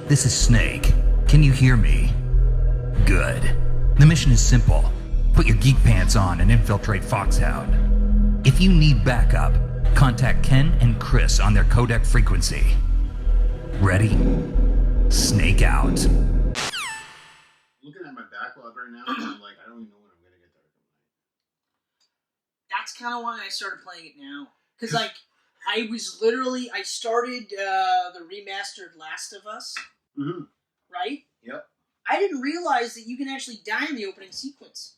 This is Snake. Can you hear me? Good. The mission is simple. Put your geek pants on and infiltrate Foxhound. If you need backup, contact Ken and Chris on their codec frequency. Ready? Snake out. Looking at my backlog right now, I'm like, I don't even know when I'm going to get there. That's kind of why I started playing it now. Because, like, I started the remastered Last of Us. Mm-hmm. Right? Yep. I didn't realize that you can actually die in the opening sequence.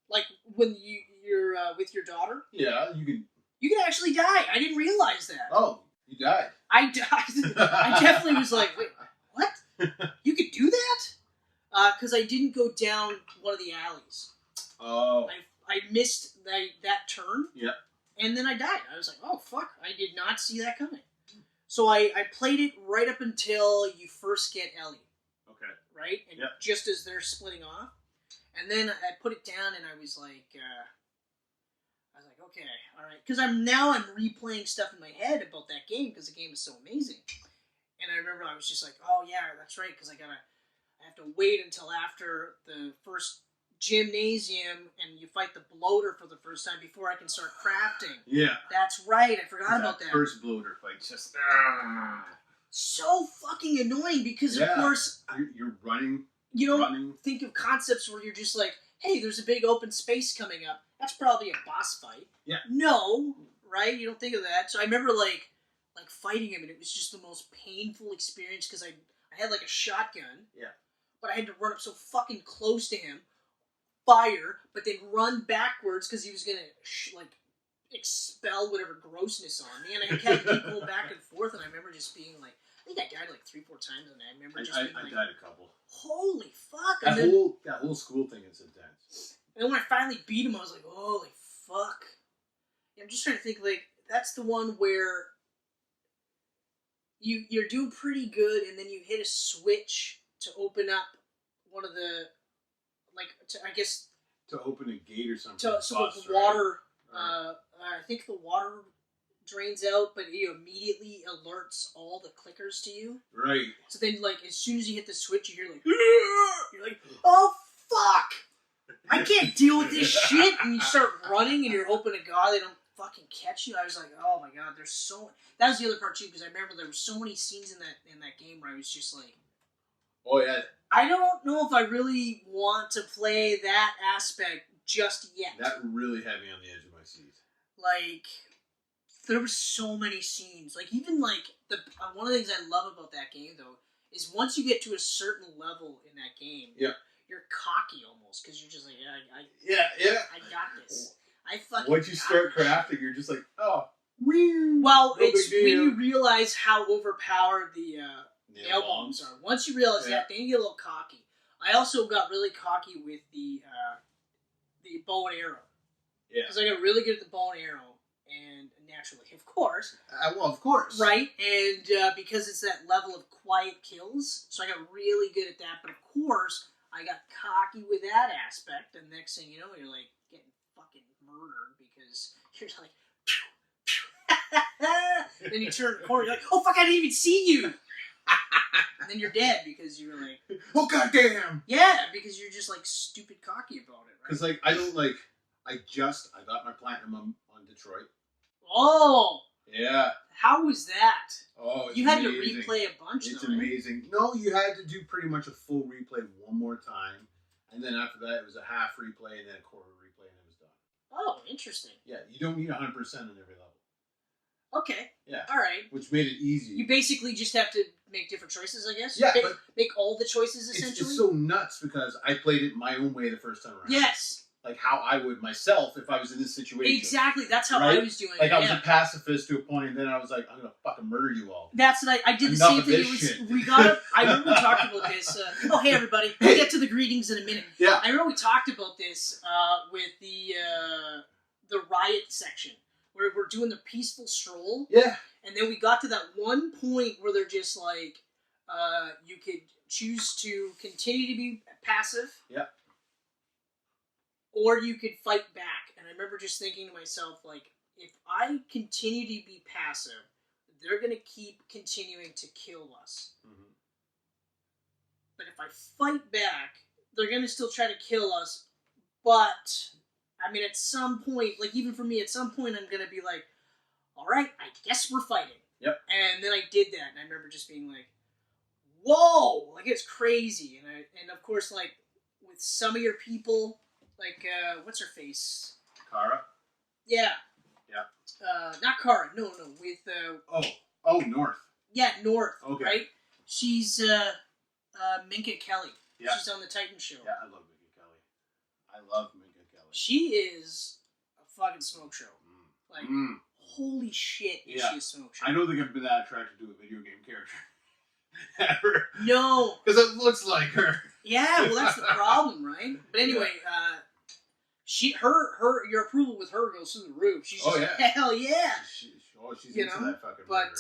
Like, when you're with your daughter. Yeah, you can... You can actually die. I didn't realize that. Oh, you died. I died. I definitely was like, wait, what? You could do that? Because I didn't go down one of the alleys. Oh. I missed that turn. Yep. And then I died. I was like, oh, fuck. I did not see that coming. So I played it right up until you first get Ellie. Okay. Right? And yep. Just as they're splitting off. And then I put it down and I was like, okay, all right. Because I'm replaying stuff in my head about that game because the game is so amazing. And I remember I was just like, oh, yeah, that's right, because I have to wait until after the first gymnasium and you fight the bloater for the first time before I can start crafting. Yeah. That's right. I forgot about that. First bloater fight, just... So fucking annoying because, of course... You're running. You don't think of concepts where you're just like, hey, there's a big open space coming up. That's probably a boss fight. Yeah. No, right? You don't think of that. So I remember like fighting him, and it was just the most painful experience because I had like a shotgun. Yeah. But I had to run up so fucking close to him, fire, but then run backwards because he was gonna expel whatever grossness on me, and I had to keep going back and forth. And I remember just being like, I think I died like 3-4 times, and I remember just being like, I died a couple. Holy fuck! That whole school thing is intense. And then when I finally beat him, I was like, holy fuck. I'm just trying to think, like, that's the one where you're doing pretty good, and then you hit a switch to open up one of the, to open a gate or something. So the water, I think the water drains out, but it immediately alerts all the clickers to you. Right. So then, like, as soon as you hit the switch, you hear, like, you're like, oh, fuck! I can't deal with this shit! And you start running, and you're hoping to God they don't fucking catch you. I was like, oh my God, there's so... That was the other part, too, because I remember there were so many scenes in that game where I was just like... Oh, yeah. I don't know if I really want to play that aspect just yet. That really had me on the edge of my seat. Like... There were so many scenes. Like, even, like, one of the things I love about that game, though, is once you get to a certain level in that game, you're cocky almost, because you're just like, I got this. I fucking Once you start crafting, you're just like, oh, wee. Well, it's when you realize how overpowered the nail bombs are. Once you realize that, then you get a little cocky. I also got really cocky with the bow and arrow. Yeah. Because I got really good at the bow and arrow. And naturally, of course. Well, of course. Right? And because it's that level of quiet kills, so I got really good at that. But of course, I got cocky with that aspect. And next thing you know, you're like getting fucking murdered because you're like, then you turn the corner, you're like, oh fuck, I didn't even see you. And then you're dead because you were like, oh goddamn. Yeah, because you're just like stupid cocky about it, right? Because like, I don't like, I got my platinum on Detroit. Oh! Yeah. How was that? Oh, it's You had amazing. to replay a bunch, It's though, right? amazing. No, you had to do pretty much a full replay one more time. And then after that, it was a half replay and then a quarter replay and it was done. Oh, interesting. Yeah, you don't need 100% on every level. Okay. Yeah. All right. Which made it easy. You basically just have to make different choices, I guess? Yeah, make all the choices, essentially? It's so nuts because I played it my own way the first time around. Yes. Like how I would myself if I was in this situation. Exactly. That's how I was doing it. Like I was a pacifist to a point, and then I was like, I'm going to fucking murder you all. That's what I did. Enough the same of thing. This it was, shit. We got. I remember we talked about this. Oh, hey everybody! We'll get to the greetings in a minute. Yeah. I remember we talked about this with the riot section where we're doing the peaceful stroll. Yeah. And then we got to that one point where they're just like, you could choose to continue to be passive. Yeah. Or you could fight back. And I remember just thinking to myself, like, if I continue to be passive, they're going to keep continuing to kill us. Mm-hmm. but if I fight back, they're gonna still try to kill us. But I mean, at some point, like even for me, at some point, I'm gonna be like, all right, I guess we're fighting. Yep. And then I did that, and I remember just being like, whoa, like it's crazy. And of course, like with some of your people, like what's her face? Kara? Yeah. Yeah. Not Kara. No. With North. Yeah, North. Okay. Right. She's Minka Kelly. Yeah. She's on the Titan show. Yeah, I love Minka Kelly. I love Minka Kelly. She is a fucking smoke show. Like, holy shit, is she a smoke show? I don't think I've been that attracted to a video game character ever. No. Because it looks like her. Yeah, well, that's the problem, right? But anyway, your approval with her goes through the roof. She's just hell yeah. She's into that fucking But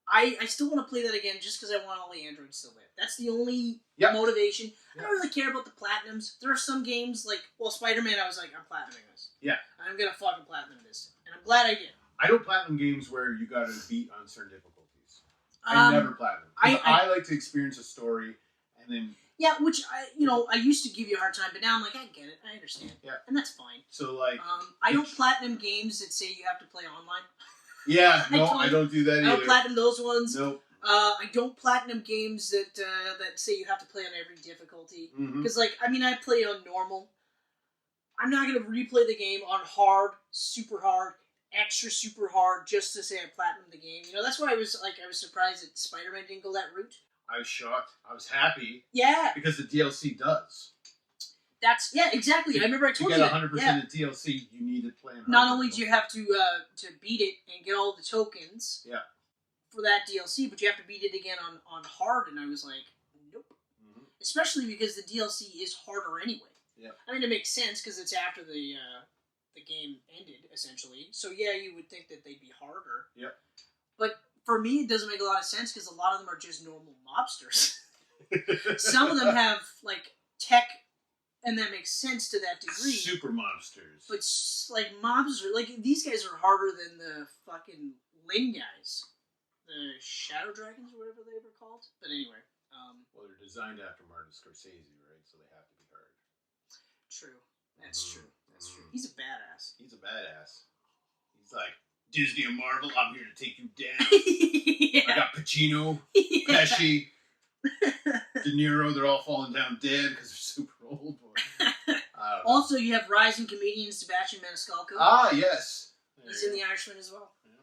I still want to play that again just because I want all the androids to live. That's the only motivation. I don't really care about the platinums. There are some games like, Spider-Man, I was like, I'm platinuming this. Yeah. I'm going to fucking platinum this. And I'm glad I did. I don't platinum games where you got to beat on certain difficulties. I never platinum. I like to experience a story and then... Yeah, which, I used to give you a hard time, but now I'm like, I get it. I understand. Yeah. And that's fine. So, like... I don't platinum games that say you have to play online. Yeah, no, I don't do that either. I don't platinum those ones. Nope. I don't platinum games that say you have to play on every difficulty. Because, I play on normal. I'm not going to replay the game on hard, super hard, extra super hard, just to say I platinumed the game. That's why I was surprised that Spider-Man didn't go that route. I was shocked. I was happy. Yeah. Because the DLC does. Exactly. I remember I told you that. To get 100% of DLC, you need to play on hard. Not only do you have to beat it and get all the tokens for that DLC, but you have to beat it again on hard, and I was like, nope. Especially because the DLC is harder anyway. Yeah. I mean, it makes sense because it's after the game ended, essentially. So, you would think that they'd be harder. Yep. But for me, it doesn't make a lot of sense because a lot of them are just normal mobsters. Some of them have, tech, and that makes sense to that degree. Super mobsters. But, mobsters, these guys are harder than the fucking Lin guys. The Shadow Dragons, or whatever they were called. But anyway. Well, they're designed after Martin Scorsese, right? So they have to be hard. True. That's true. He's a badass. He's a badass. He's like, Disney and Marvel, I'm here to take you down. I got Pacino, Pesci, De Niro. They're all falling down dead because they're super old. Also, you have rising comedian Sebastian Maniscalco. Ah, yes. He's in The Irishman as well. Yeah.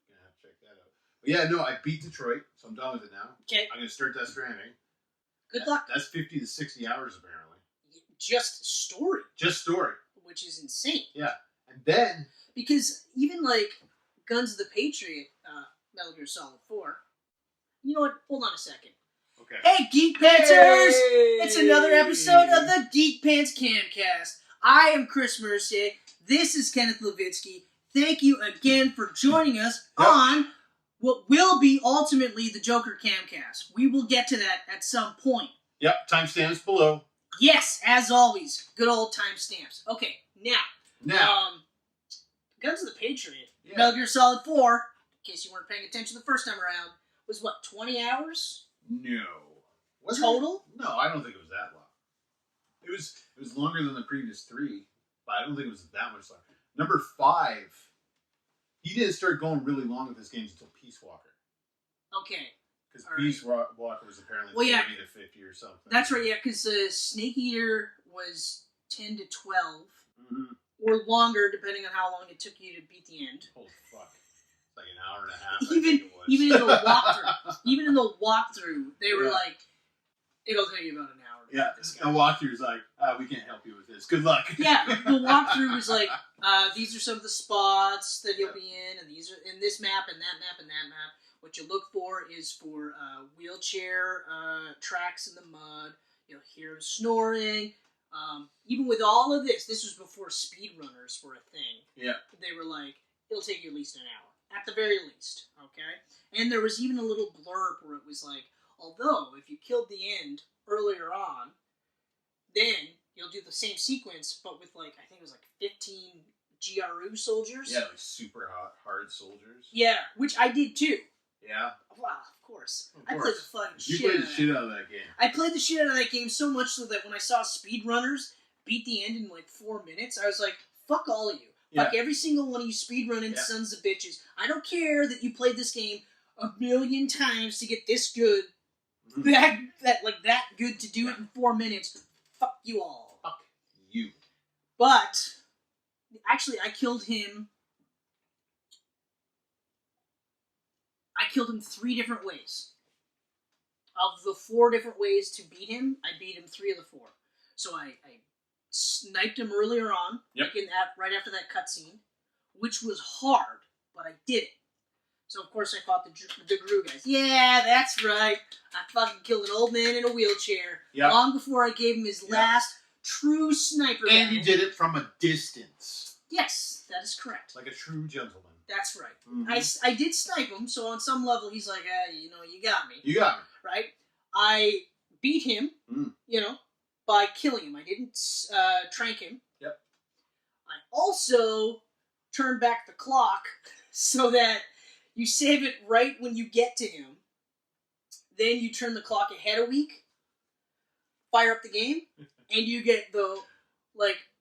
Gonna have to check that out. But yeah, no, I beat Detroit, so I'm done with it now. Okay. I'm gonna start Death Stranding. Good luck. That's 50 to 60 hours apparently. Just story. Just story. Which is insane. Yeah. And then... Because even Guns of the Patriot, Metal Gear Solid 4, you know what? Hold on a second. Okay. Hey, Geek Pantsers! It's another episode of the Geek Pants Camcast. I am Chris Mercier. This is Kenneth Levitsky. Thank you again for joining us on what will be ultimately the Joker Camcast. We will get to that at some point. Yep, timestamps below. Yes, as always, good old timestamps. Okay, now, Guns of the Patriot, Metal Gear Solid 4, in case you weren't paying attention the first time around, was what, 20 hours? No. Was total? It? No, I don't think it was that long. It was longer than the previous 3, but I don't think it was that much longer. Number 5, he didn't start going really long with his games until Peace Walker. Okay. Because Peace Walker was apparently 40 to 50 or something. That's right, yeah, because Snake Eater was 10 to 12. Or longer, depending on how long it took you to beat the end. Holy fuck. It's like an hour and a half, Even in the walkthrough, they were like, it'll take you about an hour to beat this guy. The walkthrough's like, we can't help you with this. Good luck. Yeah, the walkthrough was like, these are some of the spots that you'll be in, and these are in this map, and that map, and that map. What you look for is for wheelchair tracks in the mud. You'll hear him snoring. Even with all of this was before speedrunners were a thing. Yeah. They were like, it'll take you at least an hour. At the very least. Okay? And there was even a little blurb where it was like, although if you killed the end earlier on, then you'll do the same sequence, but with I think it was 15 GRU soldiers. Yeah, super hard soldiers. Yeah, which I did too. Yeah? Wow, of course. Of I played course. the fucking You shit played the shit out of that game. I played the shit out of that game so much so that when I saw speedrunners beat the end in like 4 minutes, I was like, fuck all of you. Yeah. Fuck every single one of you speedrunning Yeah. sons of bitches. I don't care that you played this game a million times to get this good. That good to do it in 4 minutes. Fuck you all. Fuck you. But actually, I killed him 3 different ways. Of the 4 different ways to beat him, I beat him 3 of the 4. So I sniped him earlier on, Yep. right after that cutscene, which was hard, but I did it. So of course I fought the Gru guys. Yeah, that's right. I fucking killed an old man in a wheelchair Yep. long before I gave him his last true sniper And battle. you did it from a distance. Yes, that is correct. Like a true gentleman. That's right. Mm-hmm. I did snipe him, so on some level he's like, you got me. You got me. Right? I beat him, by killing him. I didn't trank him. Yep. I also turned back the clock so that you save it right when you get to him. Then you turn the clock ahead a week, fire up the game, and you get the,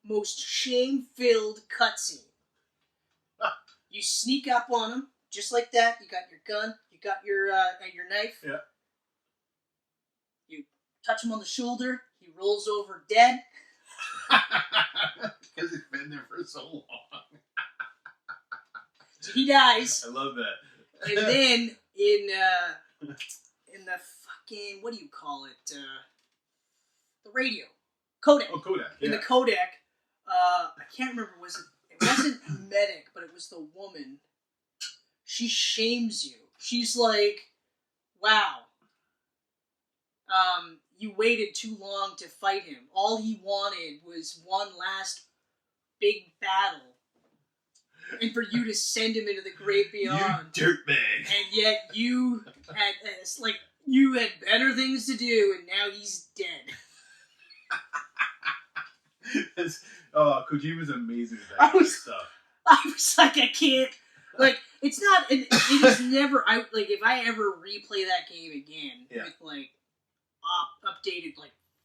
most shame-filled cutscene. You sneak up on him, just like that. You got your gun, you got your knife. Yeah. You touch him on the shoulder, he rolls over dead. Because he's been there for so long. So he dies. I love that. And then in the fucking, what do you call it? The radio. Codec. Oh, Kodak. In Yeah. the codec, I can't remember, it wasn't Medic, but it was the woman. She shames you. She's like, wow. You waited too long to fight him. All he wanted was one last big battle. And for you to send him into the great beyond. You dirtbag. And yet you had better things to do, and now he's dead. Kojima's amazing at that I kind of was- stuff. I was like, I can't. It's not. It is never. If I ever replay that game again with updated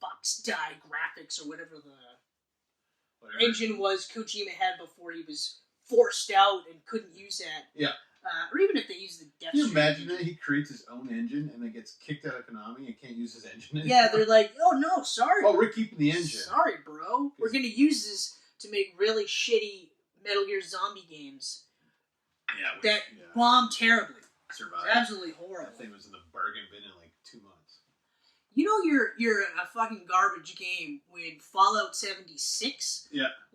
Fox Die graphics or whatever the engine was Kojima had before he was forced out and couldn't use that. Yeah. Or even if they use the Death Can you Stranding imagine that he creates his own engine and then gets kicked out of Konami and can't use his engine anymore? Yeah, they're like, oh no, sorry. Oh, we're keeping the engine. Sorry, bro. We're gonna use this to make really shitty Metal Gear Zombie games that bombed terribly. Survived. It's absolutely horrible. That thing was in the bargain bin in 2 months. You know you're a fucking garbage game when Fallout 76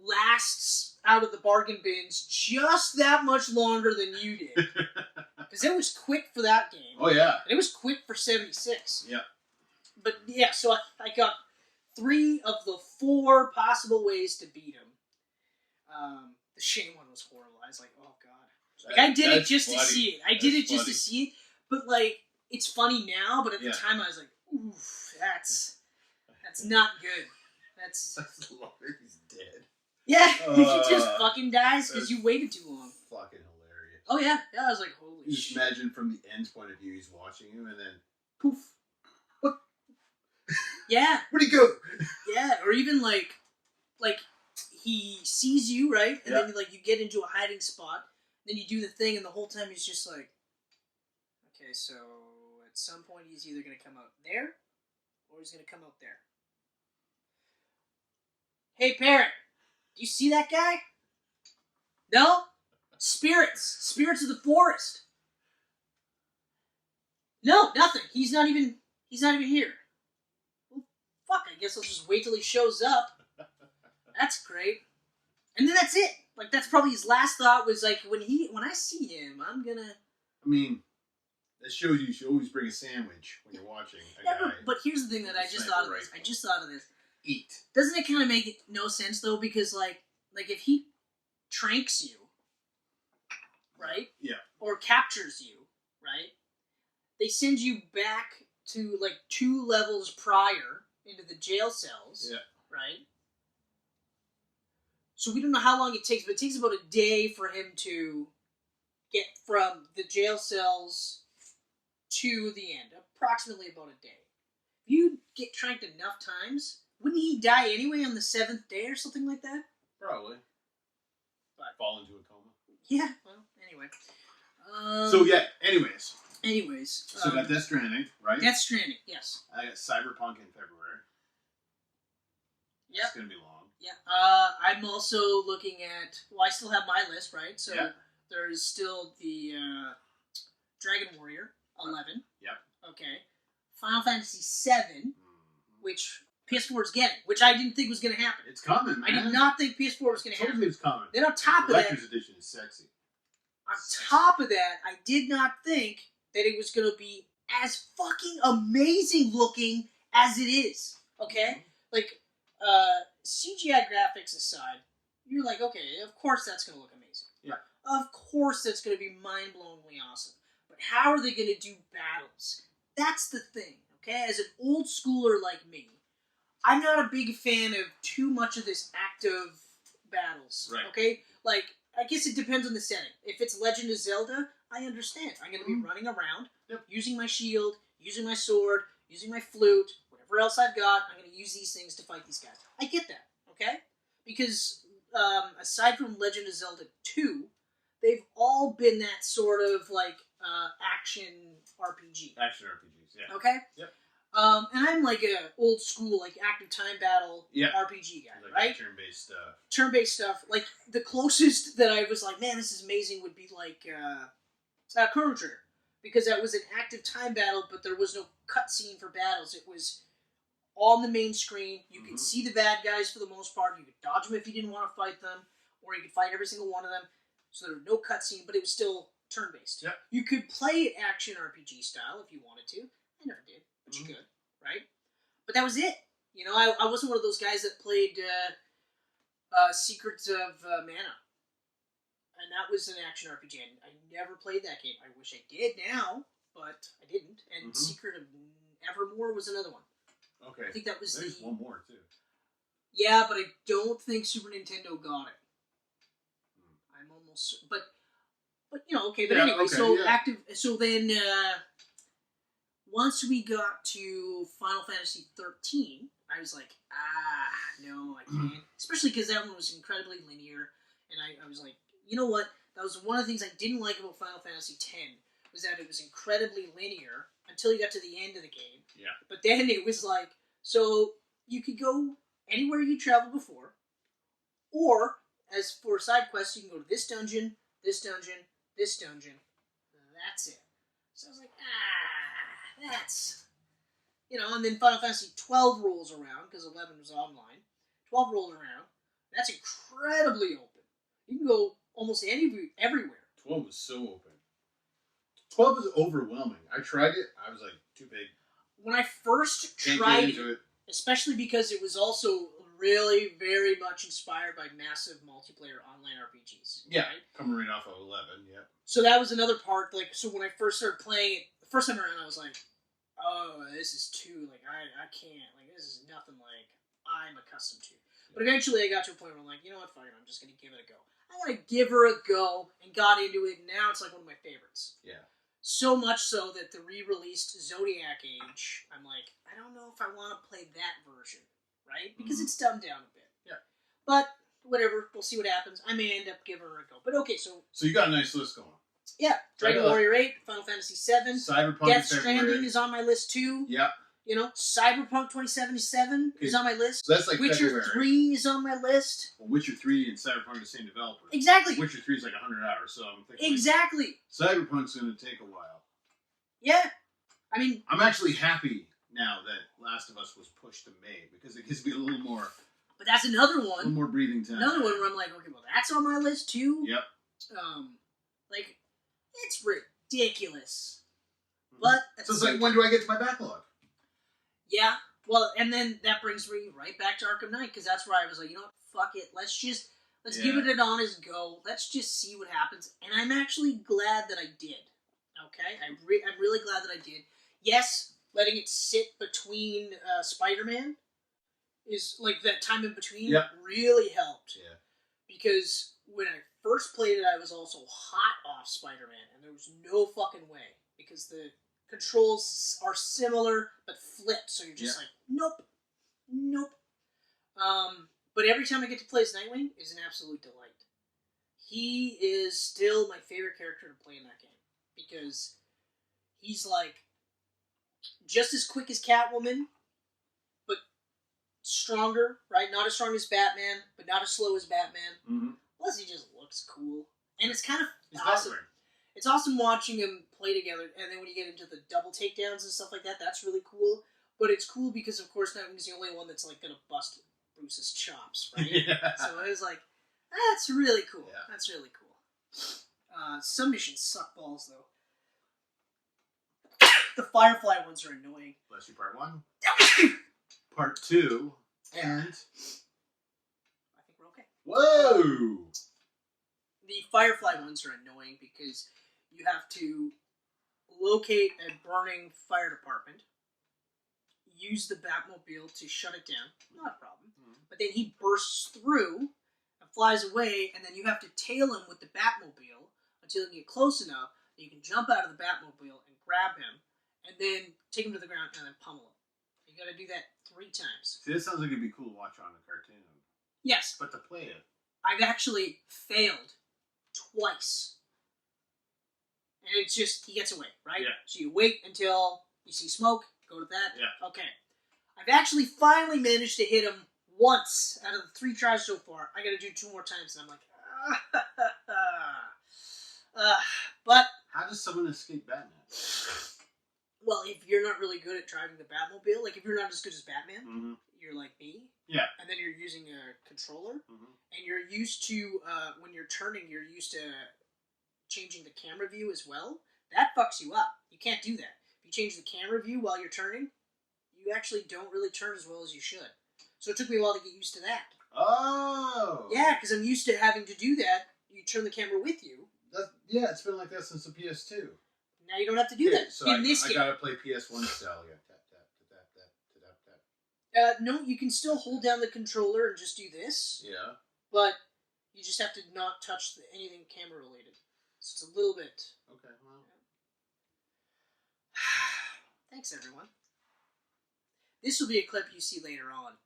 lasts out of the bargain bins just that much longer than you did. Because it was quick for that game. Oh, yeah. And it was quick for 76. Yeah. But yeah, so I got 3 of the 4 possible ways to beat him. The shame one was horrible. I was like, oh god. I did it just to see it. I did it just to see it. But it's funny now, but at the time I was like, oof, that's not good. That's He's dead. Yeah, he just fucking dies because you waited too long. Fucking hilarious. Oh yeah, I was like, holy You just shit. imagine from the end's point of view, he's watching him and then Poof. Yeah. Where'd he go? Yeah, or even he sees you, right? And then you get into a hiding spot, then you do the thing, and the whole time he's just like, okay, so at some point he's either gonna come out there or he's gonna come out there. Hey parrot, do you see that guy? No? Spirits of the forest. No, nothing. He's not even here. Well, fuck, I guess I'll just wait till he shows up. That's great. And then that's it. That's probably his last thought was when I see him, I'm gonna... I mean, that shows you should always bring a sandwich when you're watching a guy. But here's the thing that I just thought of this. I just thought of this. Eat. Doesn't it kind of make no sense, though? Because, if he tranks you, right? Yeah. Or captures you, right? They send you back to, 2 levels prior into the jail cells. Yeah. Right? So we don't know how long it takes, but it takes about a day for him to get from the jail cells to the end, approximately about a day. If you get tranked enough times, wouldn't he die anyway on the 7th day or something like that? Probably. But fall into a coma. Yeah. Well, anyway. So yeah. Anyways. So got Death Stranding, right? Death Stranding. Yes. I got Cyberpunk in February. Yep. It's gonna be long. Yeah. I'm also looking at. Well, I still have my list, right? So there's still the Dragon Warrior 11. Yep. Okay. Final Fantasy 7, which PS4 is getting, which I didn't think was going to happen. It's coming, man. I did not think PS4 was going to happen. Totally, it's coming. Then on top of that, Collector's Edition is sexy. On top of that, I did not think that it was going to be as fucking amazing looking as it is. Okay, like CGI graphics aside, you're like, okay, of course that's going to look amazing. Yeah. Of course that's going to be mind-blowingly awesome. But how are they going to do battles? That's the thing. Okay, as an old schooler like me, I'm not a big fan of too much of this active battles. Right. Okay? Like, I guess it depends on the setting. If it's Legend of Zelda, I understand. I'm going to be running around, using my shield, using my sword, using my flute, whatever else I've got. I'm going to use these things to fight these guys. I get that. Okay? Because aside from Legend of Zelda 2, they've all been that sort of, like, action RPG. Action RPGs, yeah. Okay? Yep. And I'm like a old school, like active time battle RPG guy, like right? Turn-based stuff. Turn-based stuff. Like the closest that I was like, man, this is amazing, would be like Chrono Trigger, because that was an active time battle, but there was no cutscene for battles. It was on the main screen. You could see the bad guys for the most part. You could dodge them if you didn't want to fight them, or you could fight every single one of them. So there was no cutscene, but it was still turn-based. Yep. You could play it action RPG style if you wanted to. I never did. But you could, right? But that was it. You know, I wasn't one of those guys that played Secrets of Mana. And that was an action RPG. I never played that game. I wish I did now, but I didn't. And Secret of Evermore was another one. Okay. I think that was There's one more, too. Yeah, but I don't think Super Nintendo got it. I'm almost... But you know, okay. But anyway, active... So then... once we got to Final Fantasy 13, I was like, no, I can't. Especially because that one was incredibly linear. And I was like, you know what? That was one of the things I didn't like about Final Fantasy X, was that it was incredibly linear until you got to the end of the game. Yeah. But then it was like, so you could go anywhere you traveled before, or, as for side quests, you can go to this dungeon, this dungeon, this dungeon. That's it. So I was like, that's... You know, and then Final Fantasy 12 rolls around, because 11 was online. 12 rolls around. That's incredibly open. You can go almost everywhere. 12 was so open. 12 was overwhelming. I tried it. I was like, too big. When I first tried it, especially because it was also really very much inspired by massive multiplayer online RPGs. Yeah, right? Coming right off of 11, yeah. So that was another part, like, so when I first started playing it, the first time around, I was like, oh, this is too, like, I can't, like, this is nothing like I'm accustomed to. But eventually I got to a point where I'm like, you know what, fuck it, I'm just going to give it a go. I'm going to give her a go, and got into it, and now it's like one of my favorites. Yeah. So much so that the re-released Zodiac Age, I'm like, I don't know if I want to play that version, right? Because it's dumbed down a bit. Yeah. But, whatever, we'll see what happens. I may end up giving her a go. But okay, so... So you got a nice list going. Yeah. Dragon Warrior 8, Final Fantasy 7. Cyberpunk Death Stranding is on my list too. Yeah. You know, Cyberpunk 2077 is on my list. So that's like Witcher February. 3 is on my list. Well, Witcher 3 and Cyberpunk are the same developer. Exactly. Witcher 3 is like 100 hours, so I'm thinking... Exactly. Like, Cyberpunk's going to take a while. Yeah. I mean... I'm actually happy now that Last of Us was pushed to May, because it gives me a little more... But that's another one. A little more breathing time. Another one where I'm like, okay, well, that's on my list too. Yep. Like, it's ridiculous. But... So it's like, when do I get to my backlog? Yeah. Well, and then that brings me right back to Arkham Knight, because that's where I was like, you know what, fuck it. Let's give it an honest go. Let's just see what happens. And I'm actually glad that I did. Okay? I'm really glad that I did. Yes, letting it sit between Spider-Man is, like, that time in between really helped. Yeah. Because when I first played it, I was also hot off Spider-Man, and there was no fucking way. Because the controls are similar but flipped, so you're just like, nope. But every time I get to play as Nightwing, is an absolute delight. He is still my favorite character to play in that game because he's like just as quick as Catwoman, but stronger, right? Not as strong as Batman, but not as slow as Batman. Mm-hmm. Plus, he just looks cool, and it's kind of awesome. It's awesome watching him play together, and then when you get into the double takedowns and stuff like that, that's really cool. But it's cool because, of course, Nightwing's the only one that's like gonna bust Bruce's chops, right? Yeah. So it was like, that's really cool. Yeah. That's really cool. Some missions suck balls, though. The Firefly ones are annoying. Bless you, part 1. Part 2. And... I think we're okay. Whoa! The Firefly ones are annoying because you have to locate a burning fire department, use the Batmobile to shut it down. Not a problem. Mm-hmm. But then he bursts through and flies away, and then you have to tail him with the Batmobile until you get close enough that you can jump out of the Batmobile and grab him, and then take him to the ground and then pummel him. You got to do that 3 times. See, this sounds like it'd be cool to watch on a cartoon. Yes. But to play it. I've actually failed twice. And it's just, he gets away, right? Yeah. So you wait until you see smoke, go to that. Yeah. Okay. I've actually finally managed to hit him once out of the 3 tries so far. I gotta do 2 more times, and I'm like, but... How does someone escape Batman? Well, if you're not really good at driving the Batmobile, like if you're not as good as Batman, mm-hmm. you're like me. Yeah. And then you're using a controller, mm-hmm. and you're used to, when you're turning, you're used to changing the camera view as well. That fucks you up. You can't do that. If you change the camera view while you're turning, you actually don't really turn as well as you should. So it took me a while to get used to that. Oh! Yeah, because I'm used to having to do that. You turn the camera with you. Yeah, it's been like that since the PS2. Now you don't have to do that So in this game. I gotta play PS1 style. Yeah, tap. No, you can still hold down the controller and just do this. Yeah. But you just have to not touch anything camera related. So it's a little bit. Okay, well. Thanks, everyone. This will be a clip you see later on.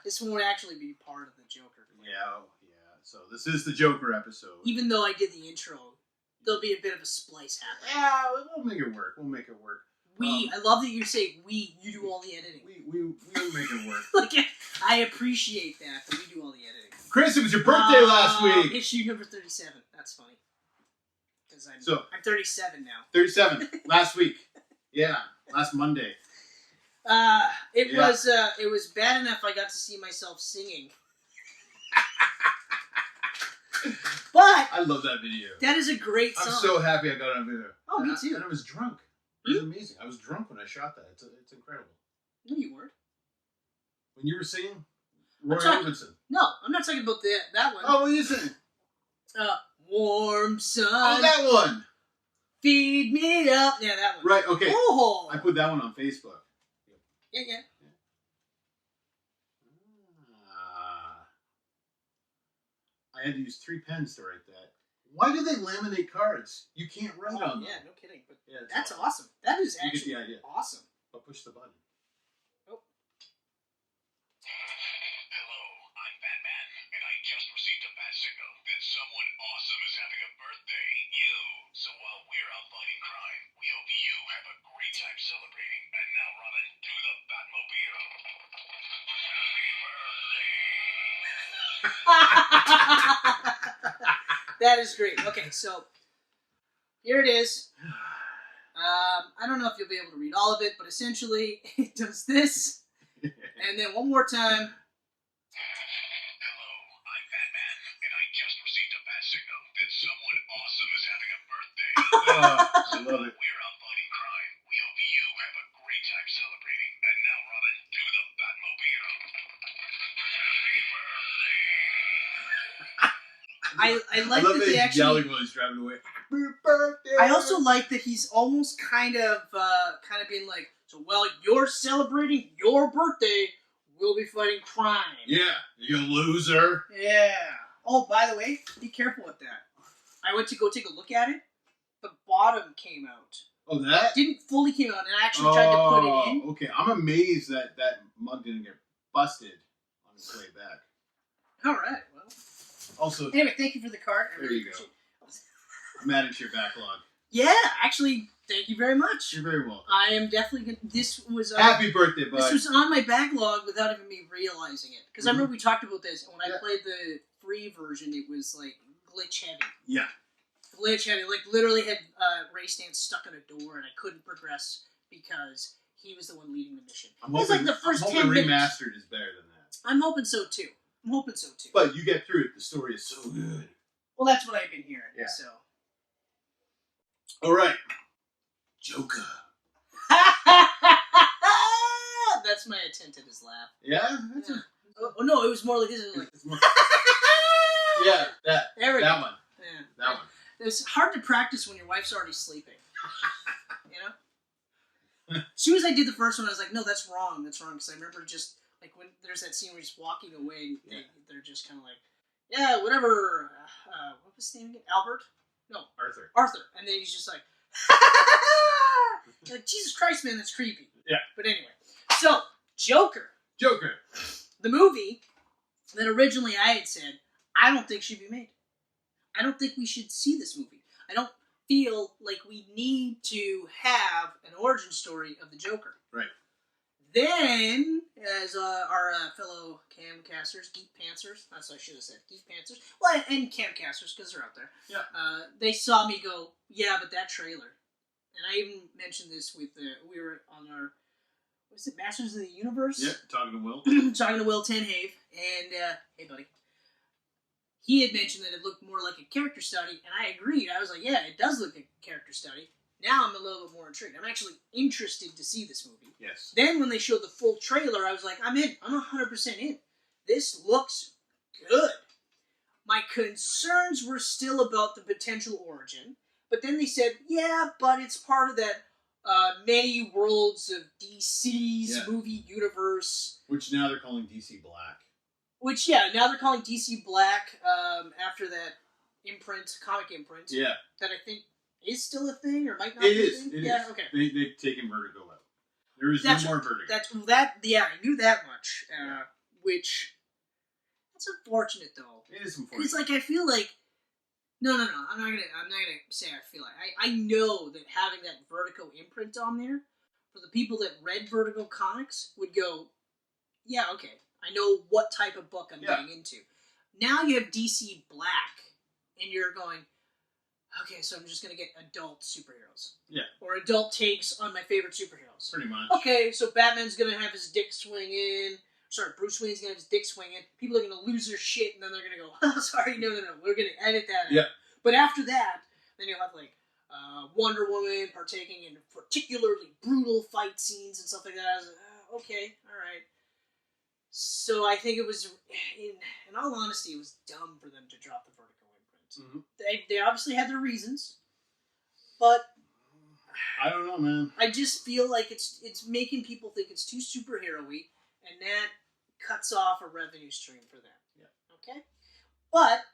This won't actually be part of the Joker clip. Yeah. So this is the Joker episode. Even though I did the intro, there'll be a bit of a splice happening. Yeah, we'll make it work. I love that you say we, you do all the editing. We'll make it work. Like, I appreciate that, but we do all the editing. Chris, it was your birthday last week. Issue number 37. That's funny. Because I'm 37 now. 37. Last week. Yeah. Last Monday. It was bad enough I got to see myself singing. But I love that video. That is a great song. I'm so happy I got it on video. Oh, me too. And I was drunk. It was amazing. I was drunk when I shot that. It's incredible. No, you weren't. When you were singing, Roy Orbison. No, I'm not talking about that one. Oh, what are you singing? Warm sun. Oh, that one. Feed me up. Yeah, that one. Right. Okay. Oh. I put that one on Facebook. Yeah. I had to use 3 pens to write that. Why do they laminate cards? You can't write on them. Yeah, no kidding. But yeah, that's awesome. That is actually you get the idea. Awesome. But push the button. Oh. Hello, I'm Batman, and I just received a bat signal that someone awesome is having a birthday. You. So while we're out fighting crime, we hope you have a great time celebrating. And now, Robin, to the Batmobile. Happy birthday! That is great. Okay, so here it is. I don't know if you'll be able to read all of it, but essentially it does this, and then one more time. Hello, I'm Batman, and I just received a bat signal that someone awesome is having a birthday. I love it. We're out fighting crime. We hope you have a great time celebrating. And now, Robin, to the Batmobile. Happy birthday! I like that they actually yelling while he's driving away. Happy birthday! I also like that he's almost kind of being like, so while you're celebrating your birthday, we'll be fighting crime. Yeah, you loser. Yeah. Oh, by the way, be careful with that. I went to go take a look at it. The bottom came out Oh, that? Didn't fully came out, and I actually tried to put it in. Okay. I'm amazed that mug didn't get busted on its way back. All right. Well. Also, anyway, thank you for the card. There you go. I'm adding to your backlog. Yeah, actually, thank you very much. You're very welcome. I am definitely going to... This was... Happy birthday, bud. This was on my backlog without even me realizing it. Because I remember we talked about this, and when I played the free version, it was, like, glitch heavy. Yeah. Glitch heavy. Like, literally had Ray Stan stuck in a door, and I couldn't progress because he was the one leading the mission. I'm hoping, like the first I'm 10 hoping minutes. Remastered is better than that. I'm hoping so, too. But you get through it. The story is so good. Well, that's what I've been hearing. Yeah. So. All right. Joker. That's my attempt at his laugh. Yeah? Oh, no, it was more like this. It was like... yeah, that. There we that go. one. Yeah. That one. It's hard to practice when your wife's already sleeping. You know? As soon as I did the first one, I was like, no, that's wrong. That's wrong. Because I remember just, like, when there's that scene where he's walking away, and they're just kind of like, yeah, whatever. What was his name again? Albert? No. Arthur. And then he's just like, like, Jesus Christ, man, that's creepy. Yeah. But anyway. So, Joker. The movie that originally I had said, I don't think should be made. I don't think we should see this movie. I don't feel like we need to have an origin story of the Joker. Right. Then, as our fellow camcasters, Geek Pantsers, that's what I should have said, Geek Pantsers, well, and camcasters, because they're out there, they saw me go, yeah, but that trailer. And I even mentioned this with, we were on our, what is it, Masters of the Universe? Yep, talking to Will. Talking to Will Tenhave, and, hey, buddy. He had mentioned that it looked more like a character study, and I agreed. I was like, yeah, it does look like a character study. Now I'm a little bit more intrigued. I'm actually interested to see this movie. Yes. Then when they showed the full trailer, I was like, I'm in. I'm 100% in. This looks good. My concerns were still about the potential origin, but then they said, yeah, but it's part of that many worlds of DC's movie universe. Which now they're calling DC Black. Which, yeah, now they're calling DC Black after that comic imprint. Yeah. That I think is still a thing, or might not be a thing. It yeah, is. Okay. They've taken Vertigo out. There is no more Vertigo. Yeah, I knew that much. Which, that's unfortunate, though. It is unfortunate. It's like, I feel like, no, I'm not gonna say I feel like. I know that having that Vertigo imprint on there, for the people that read Vertigo comics, would go, yeah, okay. I know what type of book I'm getting into. Now you have DC Black, and you're going, okay, so I'm just going to get adult superheroes. Yeah. Or adult takes on my favorite superheroes. Pretty much. Okay, so Batman's going to have his dick swinging. Sorry, Bruce Wayne's going to have his dick swinging. People are going to lose their shit, and then they're going to go, oh, sorry, no, we're going to edit that out. Yeah. But after that, then you'll have, like, Wonder Woman partaking in particularly brutal fight scenes and stuff like that. I was like, okay, all right. So I think it was, in all honesty, it was dumb for them to drop the Vertigo imprint. Mm-hmm. They obviously had their reasons, but I don't know, man. I just feel like it's making people think it's too superhero-y, and that cuts off a revenue stream for them. Yeah. Okay? But,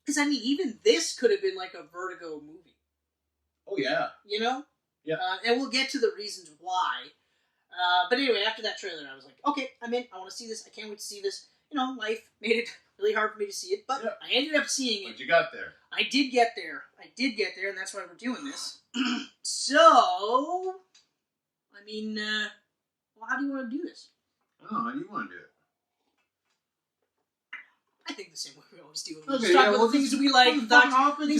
because I mean, even this could have been like a Vertigo movie. Oh, yeah. You know? Yeah. And we'll get to the reasons why. But anyway, after that trailer, I was like, okay, I'm in. I want to see this. I can't wait to see this. You know, life made it really hard for me to see it, but I ended up seeing it. But you got there. I did get there, and that's why we're doing this. So, I mean, well, how do you want to do this? I don't know. How do you want to do it? I think the same way we always do. Okay, just talk about the things that we like, things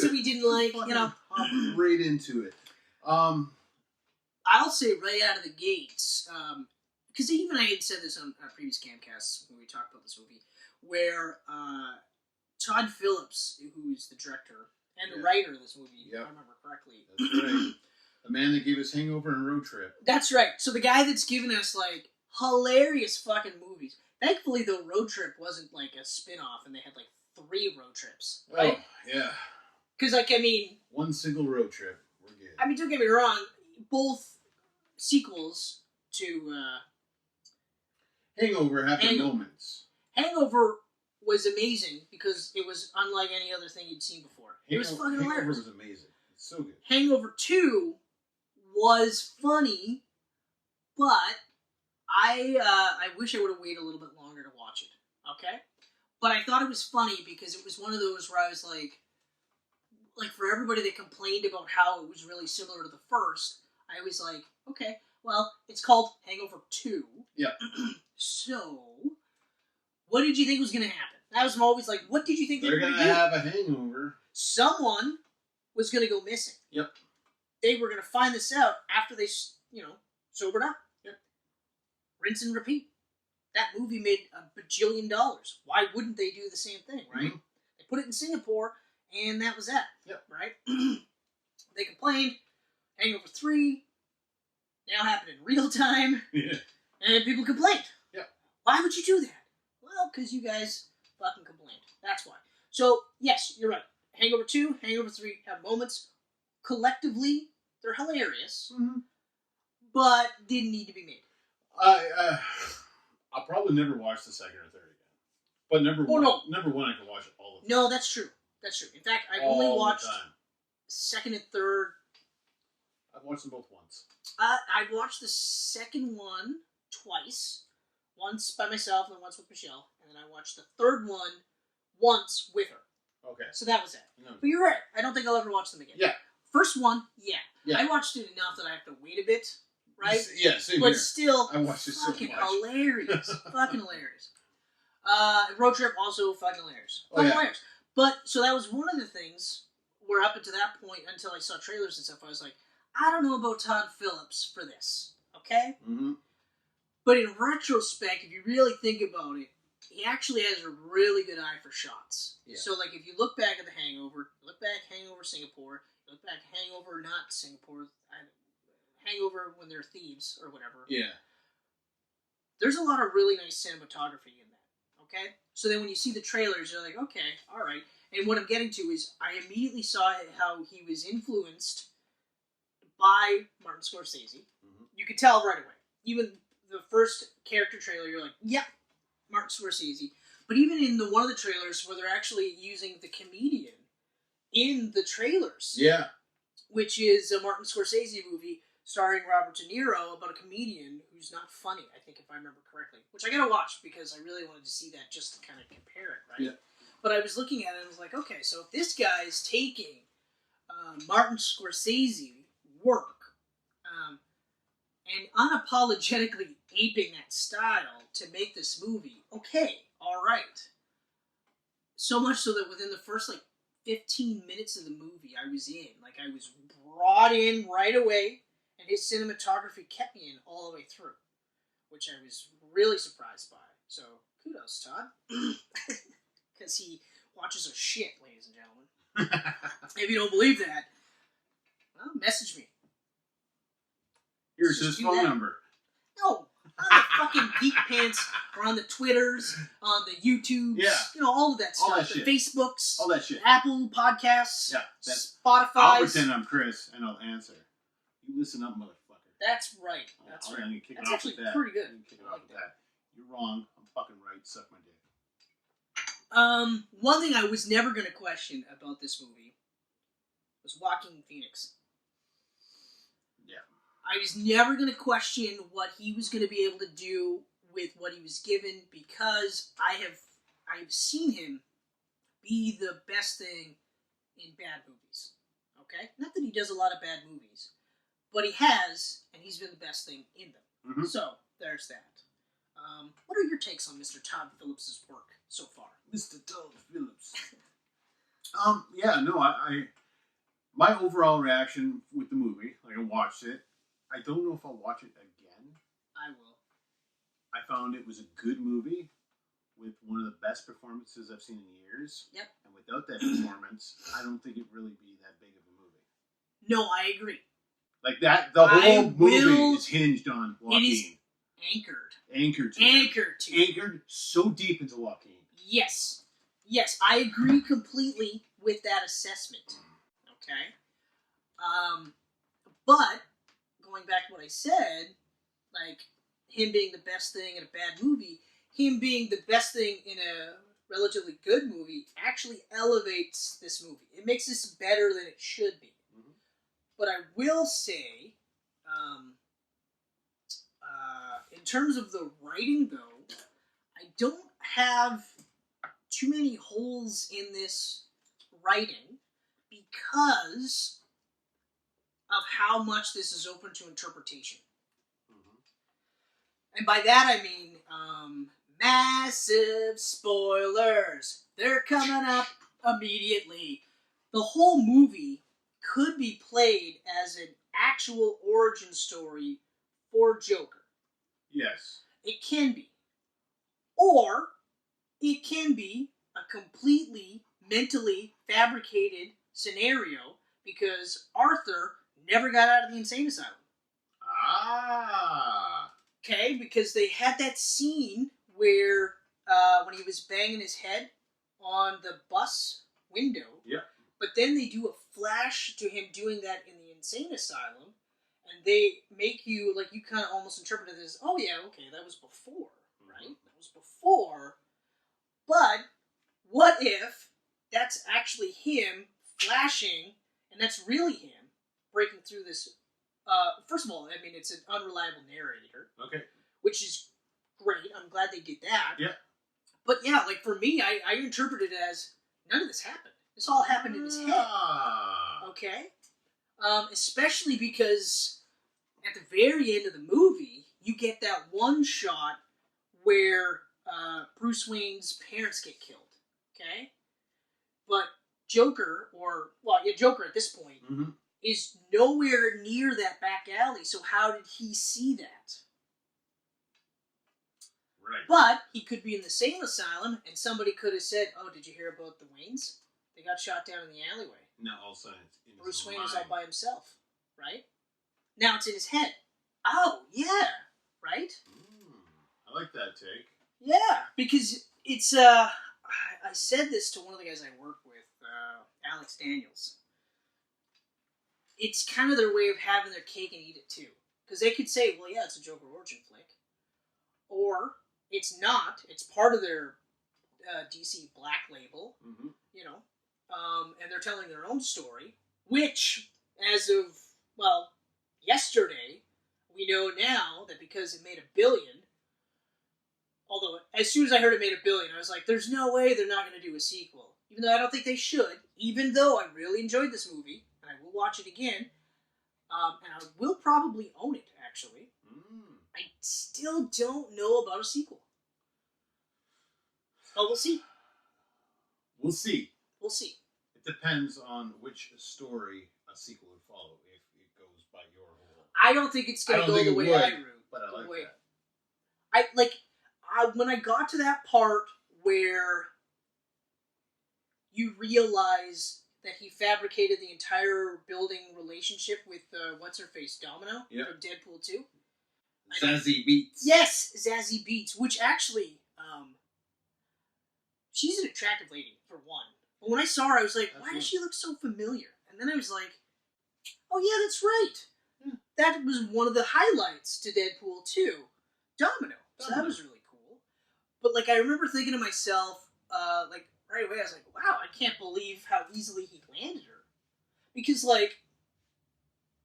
that we didn't like, you know. Hop right into it. I'll say right out of the gates, because even I had said this on our previous Camcasts when we talked about this movie, where Todd Phillips, who's the director and the writer of this movie, if I remember correctly. That's right. The man that gave us Hangover and Road Trip. That's right. So the guy that's given us, like, hilarious fucking movies. Thankfully, though, Road Trip wasn't, like, a spin-off, and they had, like, 3 road trips. Right? Oh, yeah. Because, like, I mean... One single road trip. We're good. I mean, don't get me wrong. Both sequels to Hangover had their moments. Hangover was amazing because it was unlike any other thing you'd seen before. It was fucking hilarious. Hangover was amazing. So good. Hangover 2 was funny, but I wish I would have waited a little bit longer to watch it. Okay? But I thought it was funny because it was one of those where I was like for everybody that complained about how it was really similar to the first, I was like, okay, well, it's called Hangover 2. Yeah. So, what did you think was going to happen? That was always like, what did you think they were They're going to gonna do? have a hangover. Someone was going to go missing. Yep. They were going to find this out after they, sobered up. Yep. Rinse and repeat. That movie made $1 bajillion. Why wouldn't they do the same thing, right? Mm-hmm. They put it in Singapore, and that was that. Yep. Right? They complained. Hangover 3 now happened in real time, Yeah. and people complained. Yep. Why would you do that? Well, because you guys fucking complained. That's why. So, yes, you're right. Hangover 2, Hangover 3 have moments. Collectively, they're hilarious, but didn't need to be made. I'll probably never watch the second or third again. But number one, I can watch it all the time. No, that's true. That's true. In fact, I've only watched the time. second and third. I've watched them both once. I watched the second one twice. Once by myself and once with Michelle. And then I watched the third one once with her. Okay. So that was it. No. But you're right. I don't think I'll ever watch them again. Yeah. First one, yeah. Yeah. I watched it enough that I have to wait a bit, right? Yeah, same But here. still, I watched it so fucking much. hilarious. Fucking hilarious. Road Trip, also fucking hilarious. Oh, Fucking yeah. hilarious. But, so that was one of the things where up until that point, until I saw trailers and stuff, I was like, I don't know about Todd Phillips for this. Okay? Mm-hmm. But in retrospect, if you really think about it, he actually has a really good eye for shots. Yeah. So, like, if you look back at The Hangover, look back Hangover Singapore, look back Hangover not Singapore, Hangover when they're thieves or whatever. Yeah. There's a lot of really nice cinematography in that. Okay? So then when you see the trailers, you're like, okay, alright. And what I'm getting to is, I immediately saw how he was influenced by Martin Scorsese. Mm-hmm. You could tell right away. Even the first character trailer, you're like, yep, Martin Scorsese. But even in one of the trailers where they're actually using the comedian in the trailers, Yeah. which is a Martin Scorsese movie starring Robert De Niro about a comedian who's not funny, I think, if I remember correctly. Which I gotta watch because I really wanted to see that just to kind of compare it, right? Yeah. But I was looking at it and I was like, okay, so if this guy's taking Martin Scorsese work and unapologetically aping that style to make this movie, okay, alright. So much so that within the first, 15 minutes of the movie I was in. I was brought in right away, and his cinematography kept me in all the way through, which I was really surprised by. So, kudos, Todd. Because he watches a shit, ladies and gentlemen. If you don't believe that, well, message me. Here's Just his do phone that. number. No, on the fucking Geek Pants, or on the Twitters, on the YouTubes, Yeah. all of that stuff. All that the shit. Facebooks, All that shit. Apple Podcasts, Yeah, Spotify. I'll pretend I'm Chris, and I'll answer. You listen up, motherfucker. That's right. That's I'm right. gonna kick it That's off actually with that. pretty good. I'm gonna kick it I off like with that. You're wrong. I'm fucking right. Suck my dick. One thing I was never going to question about this movie was Joaquin Phoenix. Yeah. I was never going to question what he was going to be able to do with what he was given because I've seen him be the best thing in bad movies. Okay? Not that he does a lot of bad movies, but he has, and he's been the best thing in them. Mm-hmm. So, there's that. What are your takes on Mr. Todd Phillips' work so far? Mr. Todd Phillips. Yeah, no, I my overall reaction with the movie, I watched it. I don't know if I'll watch it again. I will. I found it was a good movie with one of the best performances I've seen in years. Yep. And without that performance, I don't think it'd really be that big of a movie. No, I agree. The whole I movie will- is hinged on Joaquin. It is anchored. Anchored to him. Anchored to it. Anchored so deep into Joaquin. Yes. Yes, I agree completely with that assessment. Okay? But, going back to what I said, him being the best thing in a bad movie, him being the best thing in a relatively good movie actually elevates this movie. It makes this better than it should be. Mm-hmm. But I will say, in terms of the writing, though, I don't have too many holes in this writing because of how much this is open to interpretation. Mm-hmm. And by that I mean massive spoilers. They're coming up immediately. The whole movie could be played as an actual origin story for Joker. Yes. It can be. Or it can be a completely mentally fabricated scenario because Arthur never got out of the insane asylum. Ah. Okay, because they had that scene where when he was banging his head on the bus window. Yep. But then they do a flash to him doing that in the insane asylum, and they make you, like, you kind of almost interpret it as, oh yeah, okay, that was before, right? That was before. But what if that's actually him flashing, and that's really him breaking through this? First of all, I mean, it's an unreliable narrator. Okay. Which is great. I'm glad they did that. Yeah. But yeah, like for me, I interpret it as none of this happened. This all happened in his head. Okay? Especially because at the very end of the movie, you get that one shot where Bruce Wayne's parents get killed. Okay? But Joker, Joker at this point, is nowhere near that back alley, so how did he see that? Right. But he could be in the same asylum, and somebody could have said, oh, did you hear about the Waynes? They got shot down in the alleyway. No, all of a sudden it's in Bruce Wayne mind. is all by himself, right? Now it's in his head. Oh, yeah, right? I like that take. Yeah, because it's, I said this to one of the guys I work with, Alex Daniels. It's kind of their way of having their cake and eat it too. Because they could say, well, yeah, it's a Joker origin flick. Or it's not. It's part of their DC Black label, you know. And they're telling their own story, which, as of, well, yesterday, we know now that because it made $1 billion, although as soon as I heard it made $1 billion, I was like, there's no way they're not going to do a sequel. Even though I don't think they should, even though I really enjoyed this movie, and I will watch it again, and I will probably own it, actually. I still don't know about a sequel. Oh, we'll see. We'll see. We'll see. It depends on which story a sequel would follow, if it goes by your whole... I don't think it's going to go the way I root. But I like that. When I got to that part where you realize that he fabricated the entire building relationship with, what's-her-face, Domino from Deadpool 2. Zazie Beetz. Yes, Zazie Beetz, which actually, she's an attractive lady, for one. But when I saw her, I was like, why does she look so familiar? And then I was like, oh yeah, that's right. That was one of the highlights to Deadpool 2. Domino. So that was really cool. But, like, I remember thinking to myself, right away, I was like, wow, I can't believe how easily he landed her. Because, like,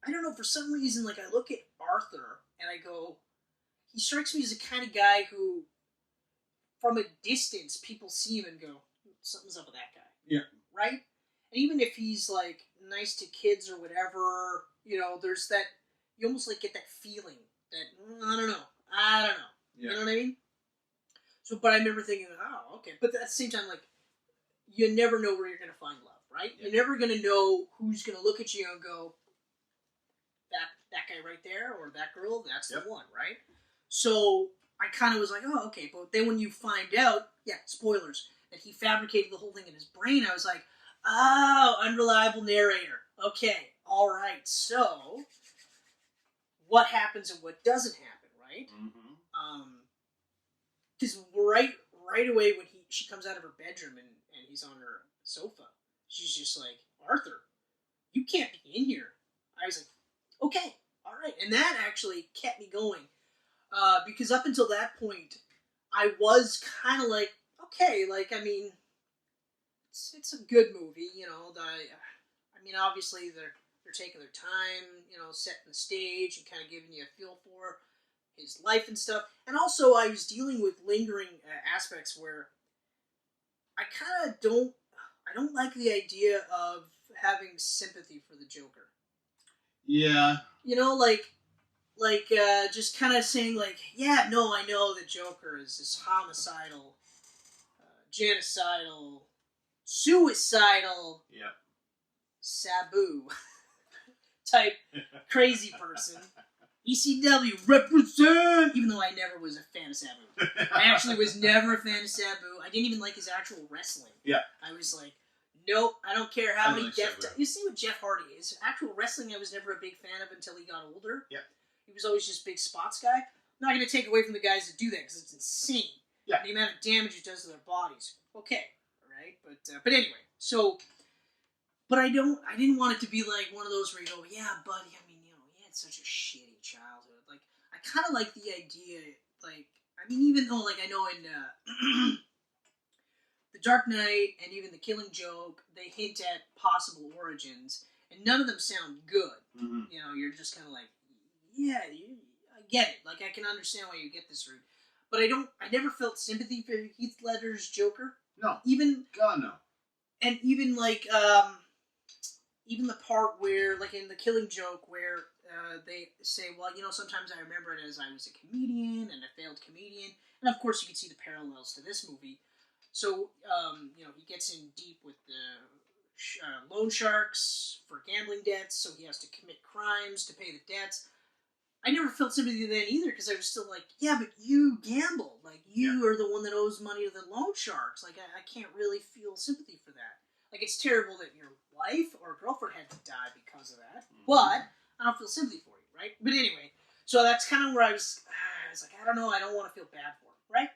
I don't know, for some reason, like, I look at Arthur, and I go, he strikes me as the kind of guy who, from a distance, people see him and go, something's up with that guy. Yeah. Right? And even if he's, like, nice to kids or whatever, you know, there's that, you almost, like, get that feeling that, I don't know. Yeah. You know what I mean? So, but I remember thinking, oh, okay. But at the same time, like, you never know where you're going to find love, right? Yeah. You're never going to know who's going to look at you and go, that guy right there, or that girl, that's the one, right? So, I kind of was like, oh, okay. But then when you find out, spoilers, that he fabricated the whole thing in his brain, I was like, oh, unreliable narrator. Okay, all right. So, what happens and what doesn't happen, right? Because right away when she comes out of her bedroom and he's on her sofa, she's just like, Arthur, you can't be in here. I was like, okay, all right. And that actually kept me going. Because up until that point, I was kind of like, okay, like, I mean, it's a good movie, you know. I mean, obviously, they're taking their time, setting the stage and kind of giving you a feel for his life and stuff. And also, I was dealing with lingering aspects where I don't like the idea of having sympathy for the Joker. Yeah. Just kind of saying, I know the Joker is this homicidal, genocidal, suicidal, Sabu type crazy person. ECW represent! Even though I never was a fan of Sabu. I actually was never a fan of Sabu. I didn't even like his actual wrestling. Yeah. I was like, nope, I don't care how many death... Sabu. You see with Jeff Hardy, his actual wrestling I was never a big fan of until he got older. Yeah. He was always just big spots guy. I'm not going to take away from the guys that do that because it's insane. Yeah. The amount of damage it does to their bodies. Okay. Alright? But anyway, so... But I didn't want it to be like one of those where you go, yeah, buddy, he had such a shitty childhood. I kind of like the idea, even though, I know in The Dark Knight and even The Killing Joke, they hint at possible origins, and none of them sound good. Mm-hmm. You're just kind of like, yeah, I get it. I can understand why you get this route. But I never felt sympathy for Heath Ledger's Joker. No. God, no. And even, even the part where, in The Killing Joke, where they say, well, sometimes I remember it as I was a comedian and a failed comedian. And, of course, you can see the parallels to this movie. So, he gets in deep with the loan sharks for gambling debts, so he has to commit crimes to pay the debts. I never felt sympathy then either, because I was still like, yeah, but you gambled. You are the one that owes money to the loan sharks. I can't really feel sympathy for that. It's terrible that your wife or girlfriend had to die because of that, but I don't feel sympathy for you, right? But anyway, so that's kind of where I was like, I don't know, I don't want to feel bad for him, right?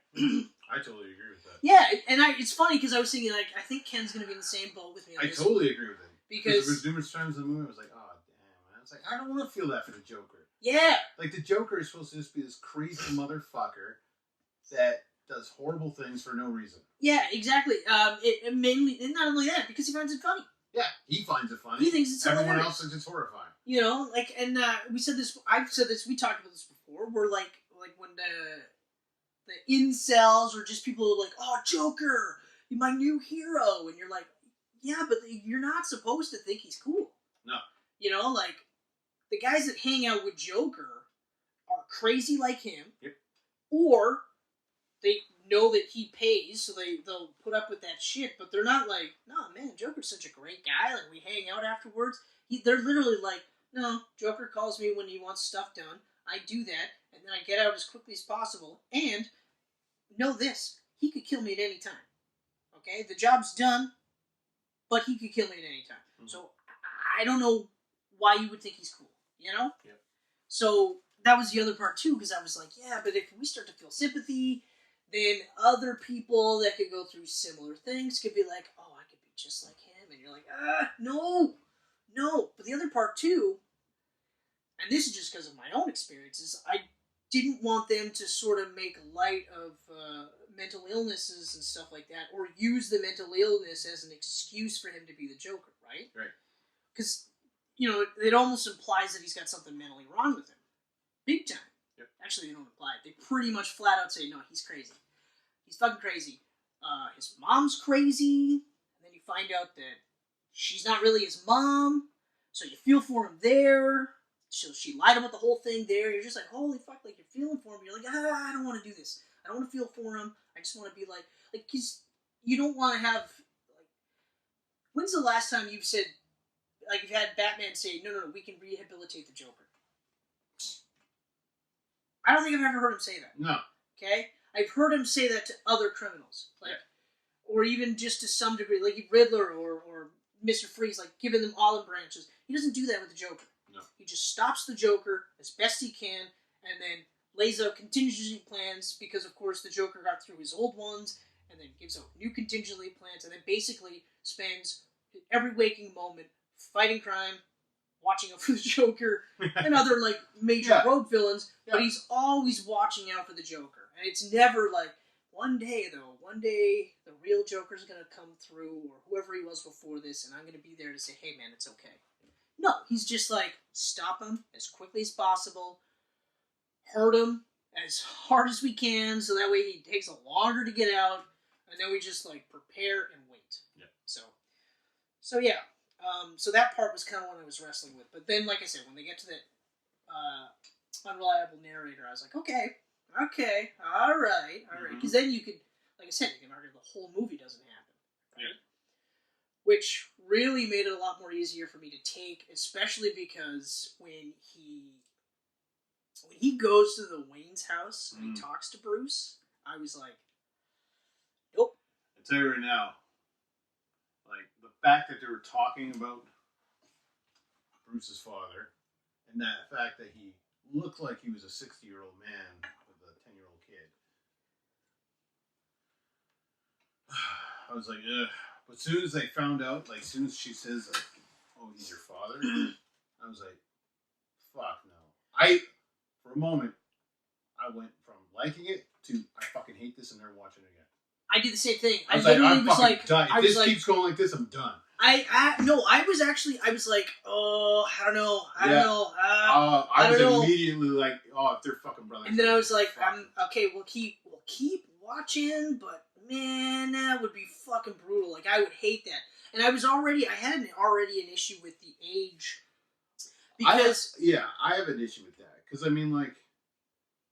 I totally agree with that. Yeah, and it's funny because I was thinking, I think Ken's going to be in the same boat with me on I this. totally agree with him. Because there was numerous times in the movie I was like, oh, damn, man. It's I don't want to feel that for the Joker. Yeah. The Joker is supposed to just be this crazy motherfucker that does horrible things for no reason. Yeah, exactly. It mainly, and not only that, because he finds it funny. Yeah, he finds it funny. He thinks it's Everyone hilarious. else thinks it's horrifying. And we said this. I've said this. We talked about this before. Where when the incels or just people are like, "Oh, Joker, you're my new hero," and you're like, "Yeah, but you're not supposed to think he's cool." No. The guys that hang out with Joker are crazy like him. Yep. Or they know that he pays, so they'll put up with that shit, but they're not like, no, man, Joker's such a great guy, we hang out afterwards. They're literally like, no, Joker calls me when he wants stuff done, I do that, and then I get out as quickly as possible, and know this, he could kill me at any time. Okay? The job's done, but he could kill me at any time. Mm-hmm. So, I don't know why you would think he's cool, Yep. So, that was the other part too, because I was like, yeah, but if we start to feel sympathy, then other people that could go through similar things could be like, oh, I could be just like him. And you're like, no. But the other part too, and this is just because of my own experiences, I didn't want them to sort of make light of mental illnesses and stuff like that, or use the mental illness as an excuse for him to be the Joker, right? Right. Because, it almost implies that he's got something mentally wrong with him. Big time. Yep. Actually, they don't imply it. They pretty much flat out say, no, he's crazy. He's fucking crazy. His mom's crazy. And then you find out that she's not really his mom. So you feel for him there. So she lied about the whole thing there. You're just like, holy fuck, you're feeling for him. You're like, I don't want to do this. I don't want to feel for him. I just want to be like, because you don't want to have, when's the last time you've said, you've had Batman say, no, we can rehabilitate the Joker. I don't think I've ever heard him say that. No. Okay? I've heard him say that to other criminals. Or even just to some degree, Riddler or Mr. Freeze, giving them olive branches. He doesn't do that with the Joker. No. He just stops the Joker as best he can, and then lays out contingency plans, because, of course, the Joker got through his old ones, and then gives out new contingency plans, and then basically spends every waking moment fighting crime, watching out for the Joker, and other, major road villains, but he's always watching out for the Joker. And it's never one day the real Joker's going to come through, or whoever he was before this, and I'm going to be there to say, hey man, it's okay. No, he's just like, stop him as quickly as possible, hurt him as hard as we can, so that way he takes a longer to get out, and then we just like prepare and wait. Yeah. So yeah. So that part was kind of what I was wrestling with. But then, like I said, when they get to that unreliable narrator, I was like, okay, all right. Because then you could, like I said, you can argue the whole movie doesn't happen. Right? Yeah. Which really made it a lot more easier for me to take, especially because when he goes to the Wayne's house and he talks to Bruce, I was like, nope. I tell you right now, like, the fact that they were talking about Bruce's father, and that fact that he looked like he was a 60-year-old man with a 10-year-old kid, I was like, ugh. But as soon as they found out, like, as soon as she says, like, oh, he's your father, I was like, fuck no. For a moment, I went from liking it to, I fucking hate this and never watching it again. I did the same thing. I was like, I'm fucking done. If this keeps going like this, I'm done. I was like, oh, I don't know. I was immediately like, oh, if they're fucking brothers. And then I was like, okay, we'll keep watching, but man, that would be fucking brutal. Like, I would hate that. And I had already an issue with the age. Because... I have an issue with that. Because, I mean, like,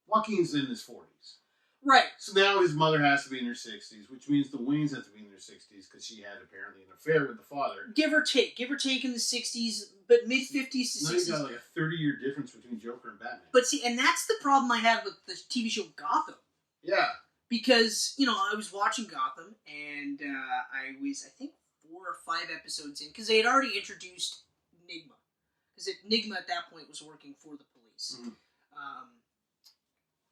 Joaquin's in his 40s. Right. So now his mother has to be in her 60s, which means the Waynes have to be in their 60s because she had apparently an affair with the father. Give or take in the 60s, but mid-50s to 60s. Now you got like a 30-year difference between Joker and Batman. But see, and that's the problem I had with the TV show Gotham. Yeah. Because, I was watching Gotham, and I was, I think, 4 or 5 episodes in, because they had already introduced Nigma. Because Nigma at that point was working for the police. Mm-hmm.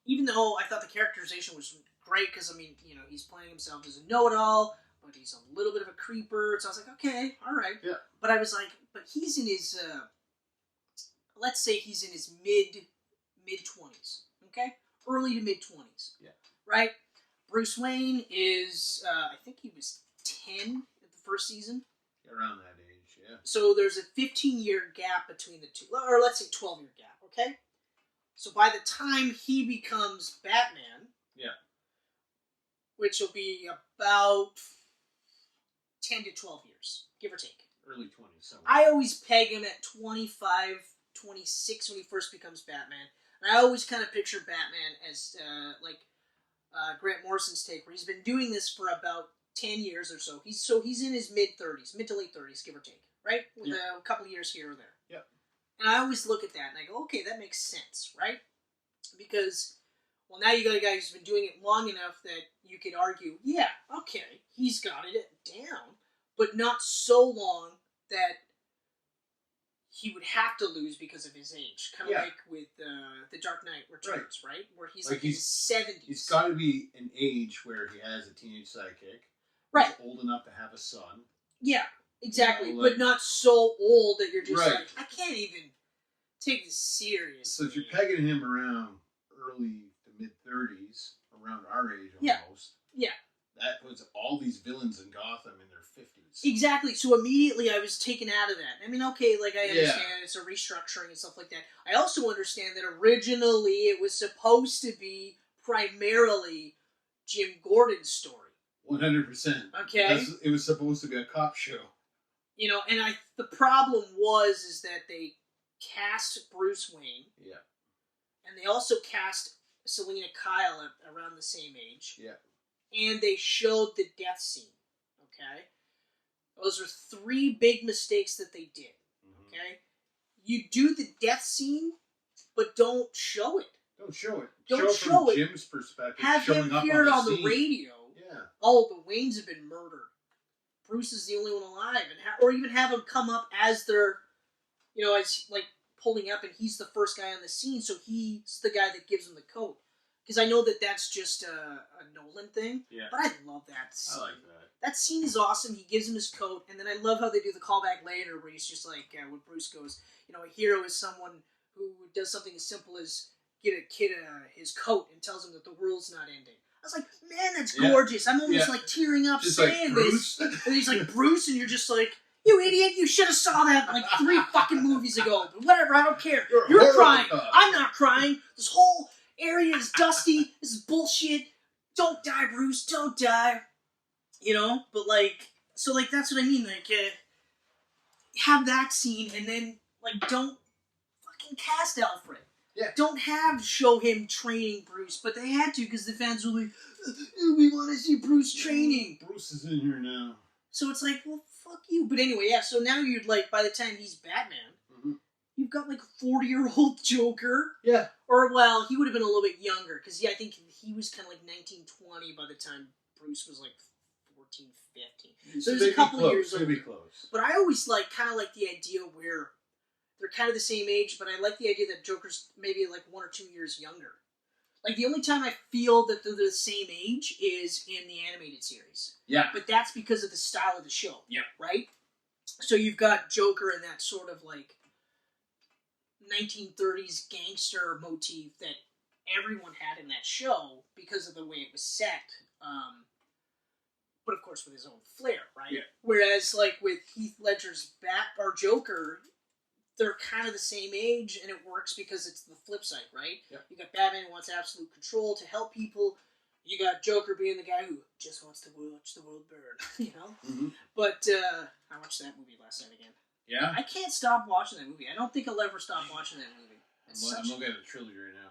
Even though I thought the characterization was great, because, I mean, he's playing himself as a know-it-all, but he's a little bit of a creeper, so I was like, okay, all right. Yeah. But I was like, but he's in his, let's say he's in his mid-20s, okay? Early to mid-20s. Yeah. Right? Bruce Wayne is, I think he was 10 at the first season. Around that age, yeah. So there's a 15-year gap between the two, or let's say 12-year gap, okay? So by the time he becomes Batman, which will be about 10 to 12 years, give or take. Early 20s. Somewhere. I always peg him at 25, 26 when he first becomes Batman. And I always kind of picture Batman as Grant Morrison's take, where he's been doing this for about 10 years or so. He's in his mid-30s, mid to late 30s, give or take, right? With a couple of years here or there. Yep. And I always look at that and I go, okay, that makes sense, right? Because, well, now you got a guy who's been doing it long enough that you could argue, yeah, okay, he's got it down, but not so long that he would have to lose because of his age. Kind of like with The Dark Knight Returns, right? Where he's like in his 70s. He's got to be an age where he has a teenage sidekick. Right. He's old enough to have a son. Yeah. Exactly, but not so old that you're just like, I can't even take this seriously. So if you're pegging him around early to mid-30s, around our age almost, that puts all these villains in Gotham in their 50s. Exactly, so immediately I was taken out of that. I mean, okay, like I understand it's a restructuring and stuff like that. I also understand that originally it was supposed to be primarily Jim Gordon's story. 100%. Okay. It was supposed to be a cop show. And the problem is that they cast Bruce Wayne. Yeah. And they also cast Selina Kyle at around the same age. Yeah. And they showed the death scene. Okay? Those are 3 big mistakes that they did. Mm-hmm. Okay? You do the death scene, but don't show it. Don't show it. Don't show it. From Jim's perspective. Have him hear it on the radio. Yeah. Oh, the Waynes have been murdered. Bruce is the only one alive, or even have him come up as they're, as like pulling up, and he's the first guy on the scene, so he's the guy that gives him the coat. Because I know that's just a Nolan thing, but I love that scene. I like that. That scene is awesome. He gives him his coat, and then I love how they do the callback later, where he's just like, when Bruce goes, a hero is someone who does something as simple as get a kid his coat and tells him that the world's not ending. I was like, man, that's gorgeous. I'm almost like tearing up just saying like Bruce. this. And he's like, Bruce, and you're just like, You idiot! You should have saw that like 3 fucking movies ago. But whatever, I don't care. You're a You're horrible crying. cop. I'm not crying. This whole area is dusty. This is bullshit. Don't die, Bruce. Don't die. You know? But like, so like that's what I mean. Like, have that scene and then like don't fucking cast Alfred. Yeah. Don't show him training Bruce, but they had to because the fans were like, we want to see Bruce training. Bruce is in here now. So it's like, well, fuck you. But anyway, yeah, so now you're like, by the time he's Batman, you've got like a 40-year-old Joker. Yeah. Or, well, he would have been a little bit younger, because, yeah, I think he was kind of like 19, 20 by the time Bruce was like 14, 15. So there's a couple years older. Be close. But I always kind of like the idea where they're kind of the same age, but I like the idea that Joker's maybe like 1 or 2 years younger. Like, the only time I feel that they're the same age is in the animated series. Yeah. But that's because of the style of the show. Yeah. Right? So you've got Joker in that sort of, like, 1930s gangster motif that everyone had in that show because of the way it was set. But, of course, with his own flair, right? Yeah. Whereas, like, with Heath Ledger's Joker, they're kind of the same age, and it works because it's the flip side, right? Yep. You got Batman who wants absolute control to help people. You got Joker being the guy who just wants to watch the world burn, you know? Mm-hmm. But I watched that movie last night again. Yeah? I can't stop watching that movie. I don't think I'll ever stop watching that movie. I'm looking at a trilogy right now.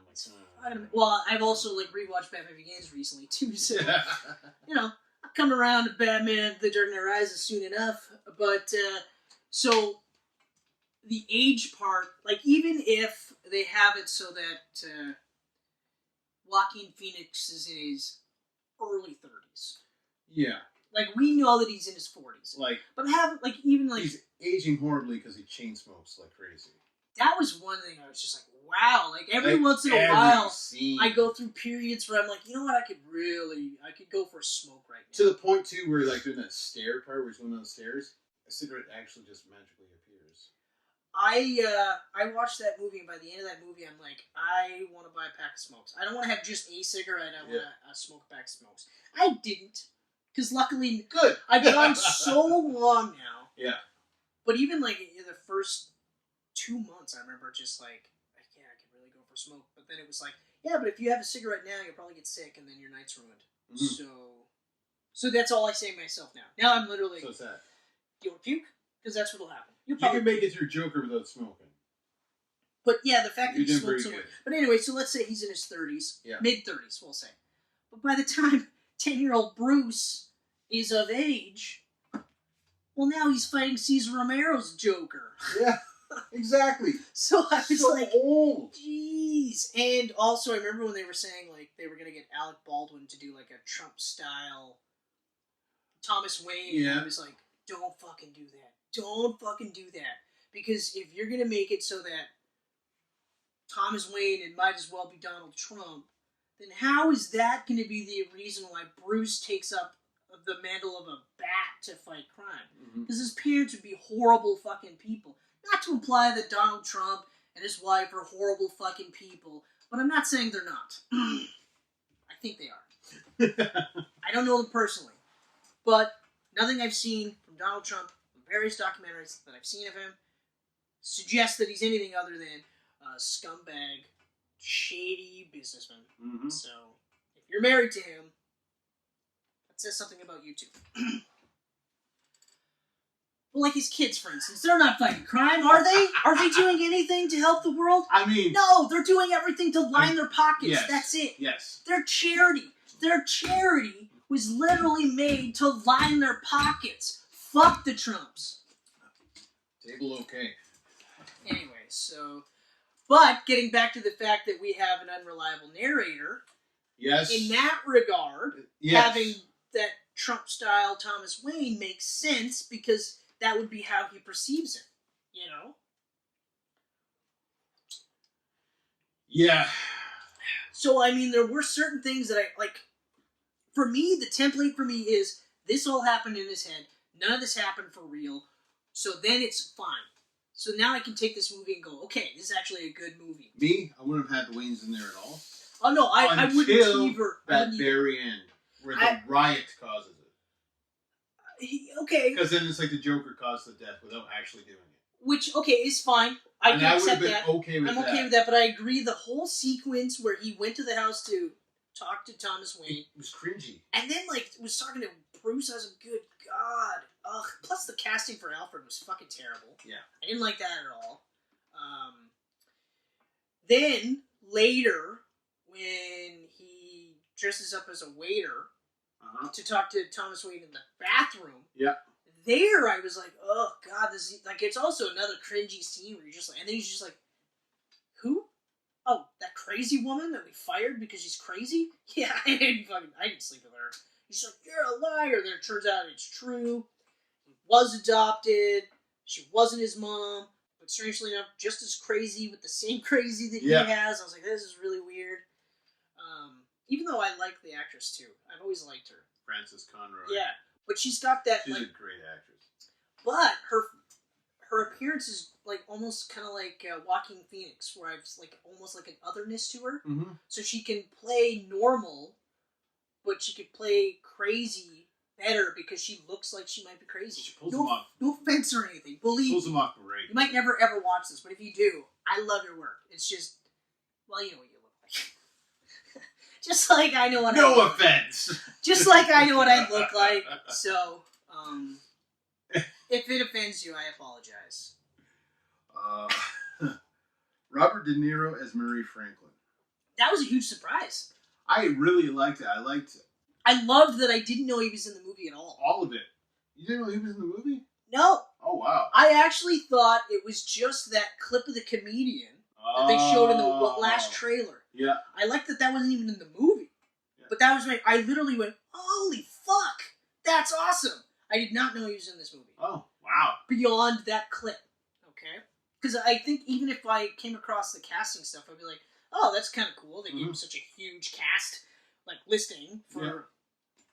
I'm like, well, I've also like rewatched Batman Begins recently too, so you know, I'll come around to Batman: The Dark Knight Rises soon enough. But so the age part, like even if they have it so that Joaquin Phoenix is in his early 30s, yeah, like we know that he's in his 40s, like, but have like even like he's aging horribly because he chain smokes like crazy. That was one thing I was just like, wow. Like, every once in a while, scene. I go through periods where I'm like, you know what, I could go for a smoke right now. To the point, too, where, like, doing that stair part where he's going down the stairs, a cigarette actually just magically appears. I watched that movie, and by the end of that movie, I'm like, I want to buy a pack of smokes. I don't want to have just a cigarette, I want to smoke a pack of smokes. I didn't, because luckily, good. I've gone so long now. Yeah. But even, like, in the first 2 months, I remember just like, yeah, I could really go for a smoke. But then it was like, yeah, but if you have a cigarette now, you'll probably get sick, and then your night's ruined. Mm-hmm. So that's all I say to myself now. Now I'm literally, so what's that? Do you want to puke? Because that's what'll happen. You can make it through Joker without smoking. But yeah, the fact that he smokes so much. But anyway, so let's say he's in his 30s, mid-30s, we'll say. But by the time 10-year-old Bruce is of age, well, now he's fighting Cesar Romero's Joker. Yeah. Exactly. So I was so like, old. Jeez. And also, I remember when they were saying, like, they were going to get Alec Baldwin to do, like, a Trump-style Thomas Wayne. Yeah. And I was like, don't fucking do that. Don't fucking do that. Because if you're going to make it so that Thomas Wayne, it might as well be Donald Trump, then how is that going to be the reason why Bruce takes up the mantle of a bat to fight crime? Because his parents would be horrible fucking people. Not to imply that Donald Trump and his wife are horrible fucking people, but I'm not saying they're not. I think they are. I don't know them personally. But nothing I've seen from Donald Trump, from various documentaries that I've seen of him, suggests that he's anything other than a scumbag, shady businessman. Mm-hmm. So, if you're married to him, that says something about you too. Well, like his kids, for instance, they're not fighting crime, are they? Are they doing anything to help the world? I mean... No, they're doing everything to line their pockets. Yes, that's it. Yes. Their charity was literally made to line their pockets. Fuck the Trumps. Table okay. Anyway, so... But, getting back to the fact that we have an unreliable narrator... Yes. In that regard, having that Trump-style Thomas Wayne makes sense because... That would be how he perceives it, you know? Yeah. So, I mean, there were certain things that for me, the template for me is, this all happened in his head, none of this happened for real, so then it's fine. So now I can take this movie and go, okay, this is actually a good movie. Me, I wouldn't have had the Waynes in there at all. Oh, no, I wouldn't either. That very end, where the riot causes it. Okay. Because then it's like the Joker caused the death without actually doing it. Which, okay, is fine. I can accept that. Okay with I'm okay with that, but I agree the whole sequence where he went to the house to talk to Thomas Wayne. It was cringy. And then, like, was talking to Bruce. I was like, good God. Ugh. Plus, the casting for Alfred was fucking terrible. Yeah. I didn't like that at all. Then, later, when he dresses up as a waiter to talk to Thomas Wayne in the bathroom. Yeah. There, I was like, oh, God, this is, like, it's also another cringy scene where you're just like, and then he's just like, who? Oh, that crazy woman that we fired because she's crazy? Yeah, I didn't sleep with her. He's like, you're a liar. Then it turns out it's true. He was adopted. She wasn't his mom. But strangely enough, just as crazy with the same crazy that he has. I was like, this is really weird. Even though I like the actress, too. I've always liked her. Frances Conroy. Yeah. But she's got that, She's like... a great actress. But her appearance is, like, almost kind of like Walking Phoenix, where I've, like, almost like an otherness to her. Mm-hmm. So she can play normal, but she could play crazy better because she looks like she might be crazy. She pulls them off. No offense or anything. She pulls them off great. You might never ever watch this, but if you do, I love your work. It's just, well, you know what you look like. Just like I know what I look like. No offense. Just like I know what I look like. So, if it offends you, I apologize. Robert De Niro as Murray Franklin. That was a huge surprise. I really liked it. I loved that I didn't know he was in the movie at all. All of it. You didn't know he was in the movie? No. Oh, wow. I actually thought it was just that clip of the comedian that they showed in the last trailer. Yeah. I liked that wasn't even in the movie. Yeah. But that was I literally went, holy fuck! That's awesome! I did not know he was in this movie. Oh, wow. Beyond that clip. Okay? Because I think even if I came across the casting stuff, I'd be like, oh, that's kind of cool. They gave him such a huge cast, like, listing for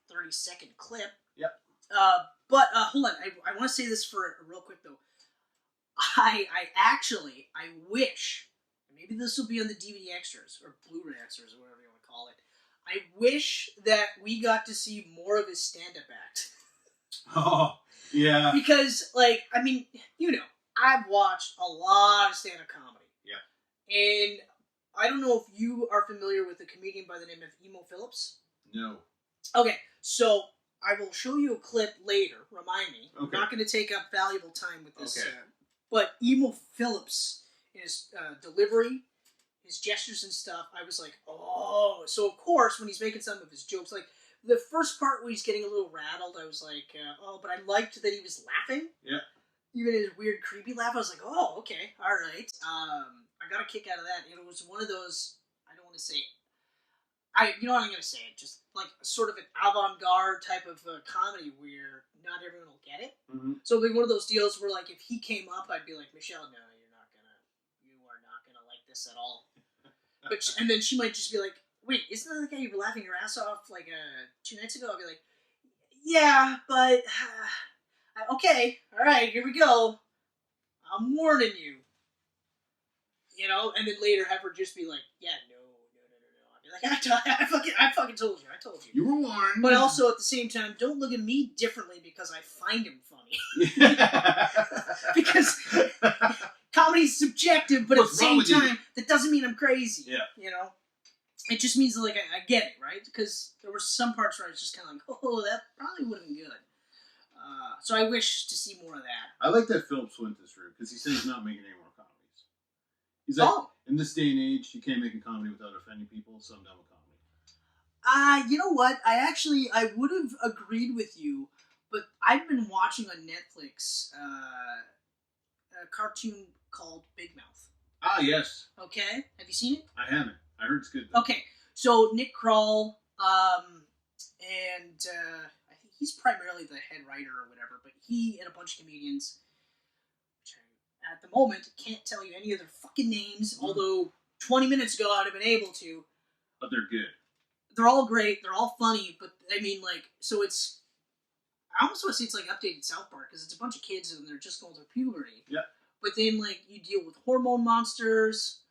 a 30-second clip. Yep. But hold on. I want to say this for real quick, though. I wish, maybe this will be on the DVD extras, or Blu-ray extras, or whatever you want to call it. I wish that we got to see more of his stand-up act. Oh, yeah. Because, like, I mean, you know, I've watched a lot of stand-up comedy. Yeah. And I don't know if you are familiar with a comedian by the name of Emo Phillips. No. Okay, so I will show you a clip later. Remind me. Okay. I'm not going to take up valuable time with this. Okay. But Emo Phillips, his delivery, his gestures and stuff, I was like, oh. So, of course, when he's making some of his jokes, like, the first part where he's getting a little rattled, I was like, oh, but I liked that he was laughing. Yeah. Even his weird, creepy laugh, I was like, oh, okay, all right. I got a kick out of that. It was one of those, I don't want to say, you know what I'm going to say, just like sort of an avant-garde type of comedy where not everyone will get it. Mm-hmm. So it'll be one of those deals where, like, if he came up, I'd be like, Michelle, no, you are not gonna like this at all. And then she might just be like, wait, isn't that the guy you were laughing your ass off like 2 nights ago? I'll be like, yeah, but okay, all right, here we go. I'm warning you. You know, and then later have her just be like, yeah, no. I'd be like, I fucking told you. I told you. You were warned. But also at the same time, don't look at me differently because I find him funny. Because comedy's subjective, but at the same time, that doesn't mean I'm crazy. Yeah. You know? It just means, like, I get it, right? Because there were some parts where I was just kind of like, oh, that probably would have been good. So I wish to see more of that. I like that Phillips went this route, because he said he's not making any more comedies. He's like, in this day and age, you can't make a comedy without offending people, so I'm done with comedy. You know what? I would have agreed with you, but I've been watching on Netflix a cartoon called Big Mouth. Ah, yes. Okay? Have you seen it? I haven't. I heard it's good, though. Okay. So, Nick Kroll, and I think he's primarily the head writer or whatever, but he and a bunch of comedians, which I, at the moment, can't tell you any of their fucking names, although 20 minutes ago I'd have been able to. But they're good. They're all great. They're all funny, but, I mean, like, so it's, I almost want to say it's like updated South Park, because it's a bunch of kids and they're just going through puberty. Yeah. But then, like, you deal with hormone monsters,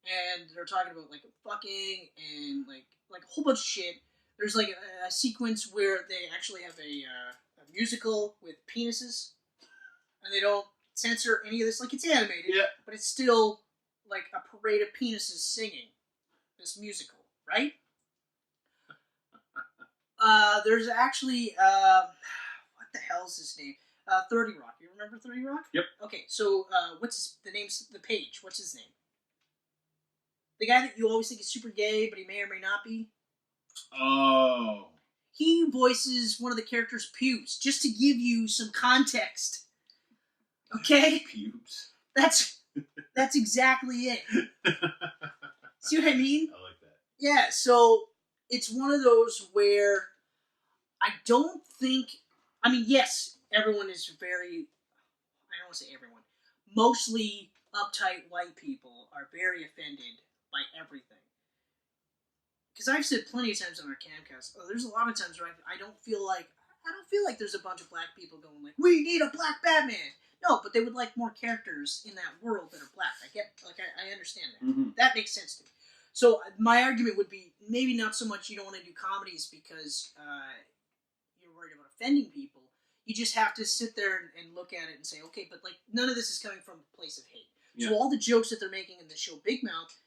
and they're talking about, like, fucking, and, like a whole bunch of shit. There's, like, a sequence where they actually have a a musical with penises, and they don't censor any of this. Like, it's animated, but it's still like a parade of penises singing this musical, right? There's actually, what the hell is his name? 30 Rock. You remember 30 Rock? Yep. Okay, so the name's the page. What's his name? The guy that you always think is super gay, but he may or may not be. Oh. He voices one of the characters' pubes, just to give you some context. Okay? Pubes. That's exactly it. See what I mean? I like that. Yeah, so it's one of those where I don't think... I mean, yes, everyone is very... I don't want to say everyone. Mostly uptight white people are very offended by everything. Because I've said plenty of times on our Camcast, there's a lot of times where I don't feel like there's a bunch of black people going like, we need a black Batman. No, but they would like more characters in that world that are black. I understand that. Mm-hmm. That makes sense to me. So my argument would be maybe not so much you don't want to do comedies because you're worried about offending people. You just have to sit there and look at it and say, okay, but like none of this is coming from a place of hate. Yeah. So all the jokes that they're making in the show Big Mouth,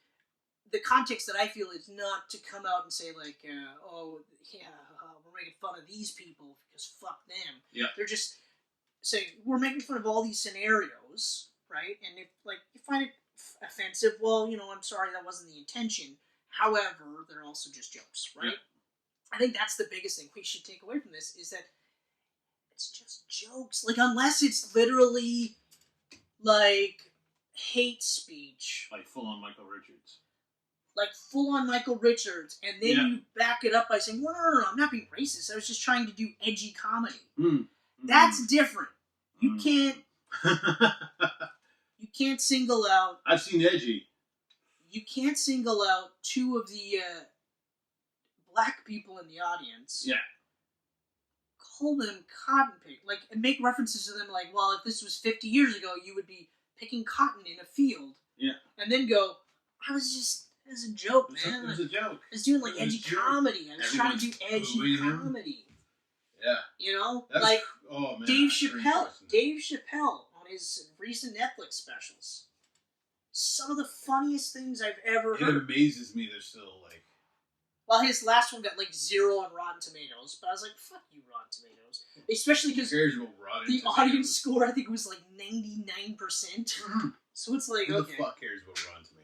the context that I feel is not to come out and say like, we're making fun of these people because fuck them. Yeah. They're just saying we're making fun of all these scenarios, right? And if like you find it offensive, well, I'm sorry, that wasn't the intention. However, they're also just jokes, right? Yeah. I think that's the biggest thing we should take away from this is that it's just jokes. Like unless it's literally like hate speech, like full on Michael Richards. Like full-on Michael Richards, and then you back it up by saying, well, no, I'm not being racist. I was just trying to do edgy comedy. That's different. You can't single out... I've seen edgy. You can't single out two of the black people in the audience. Yeah. Call them cotton pick. Like, and make references to them like, well, if this was 50 years ago, you would be picking cotton in a field. Yeah. And then go, it was a joke, man. It was a joke. I was doing like edgy comedy. I was trying to do edgy comedy. Yeah. Oh, man, Dave Chappelle. Dave Chappelle on his recent Netflix specials. Some of the funniest things I've ever heard. It amazes me they're still like... Well, his last one got like 0 on Rotten Tomatoes, but I was like, fuck you, Rotten Tomatoes. Especially because the audience score, I think, was like 99%. Mm-hmm. So it's like, Who okay. the fuck cares about Rotten Tomatoes?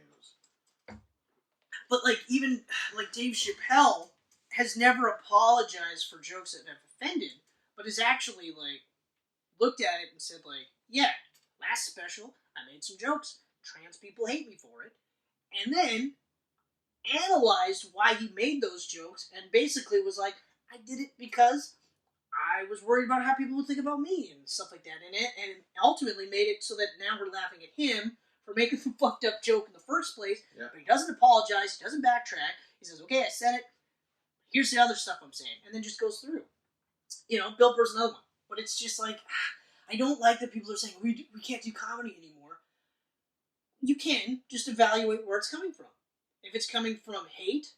But like even like Dave Chappelle has never apologized for jokes that have offended, but has actually like looked at it and said like, yeah, last special I made some jokes. Trans people hate me for it, and then analyzed why he made those jokes and basically was like, I did it because I was worried about how people would think about me and stuff like that, and ultimately made it so that now we're laughing at him for making the fucked up joke in the first place, but he doesn't apologize, he doesn't backtrack, he says, okay, I said it, here's the other stuff I'm saying, and then just goes through. Bill Burr's another one, but it's just like, I don't like that people are saying, we can't do comedy anymore. You can, just evaluate where it's coming from. If it's coming from hate,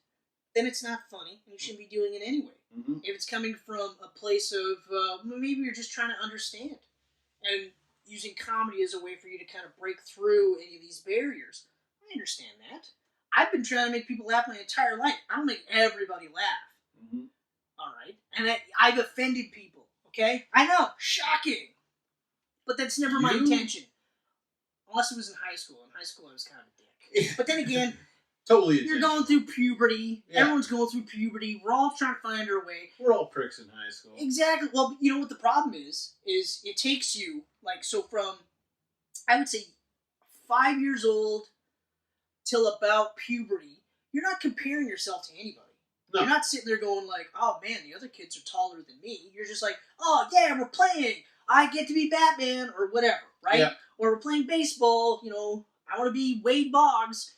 then it's not funny, and you shouldn't be doing it anyway. Mm-hmm. If it's coming from a place of, maybe you're just trying to understand, and using comedy as a way for you to kind of break through any of these barriers. I understand that. I've been trying to make people laugh my entire life. I don't make everybody laugh. Mm-hmm. All right? And I've offended people, okay? I know, shocking. But that's never my intention. Unless it was in high school. In high school, I was kind of a dick. But then again, totally you're going through puberty. Yeah. Everyone's going through puberty. We're all trying to find our way. We're all pricks in high school. Exactly. Well, you know what the problem is it takes you, from, I would say, 5 years old till about puberty, you're not comparing yourself to anybody. No. You're not sitting there going like, oh man, the other kids are taller than me. You're just like, oh yeah, we're playing. I get to be Batman or whatever, right? Yeah. Or we're playing baseball, I want to be Wade Boggs,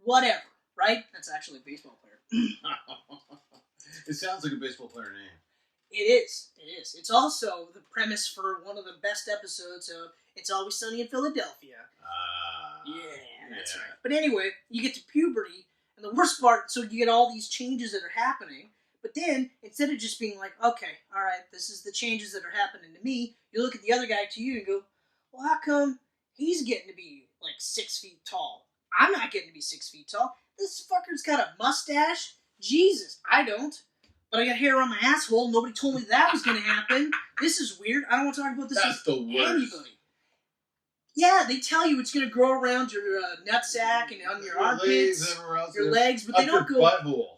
whatever, right? That's actually a baseball player. It sounds like a baseball player name. It is. It's also the premise for one of the best episodes of It's Always Sunny in Philadelphia. That's right. But anyway, you get to puberty, and the worst part, so you get all these changes that are happening, But then, instead of just being like, okay, all right, this is the changes that are happening to me, you look at the other guy to you and go, well, how come he's getting to be like 6 feet tall? I'm not getting to be 6 feet tall. This fucker's got a mustache. Jesus, I don't. But I got hair on my asshole. Nobody told me that was going to happen. This is weird. I don't want to talk about this with anybody. Yeah, they tell you it's going to grow around your nutsack and on your armpits, your legs, but they don't go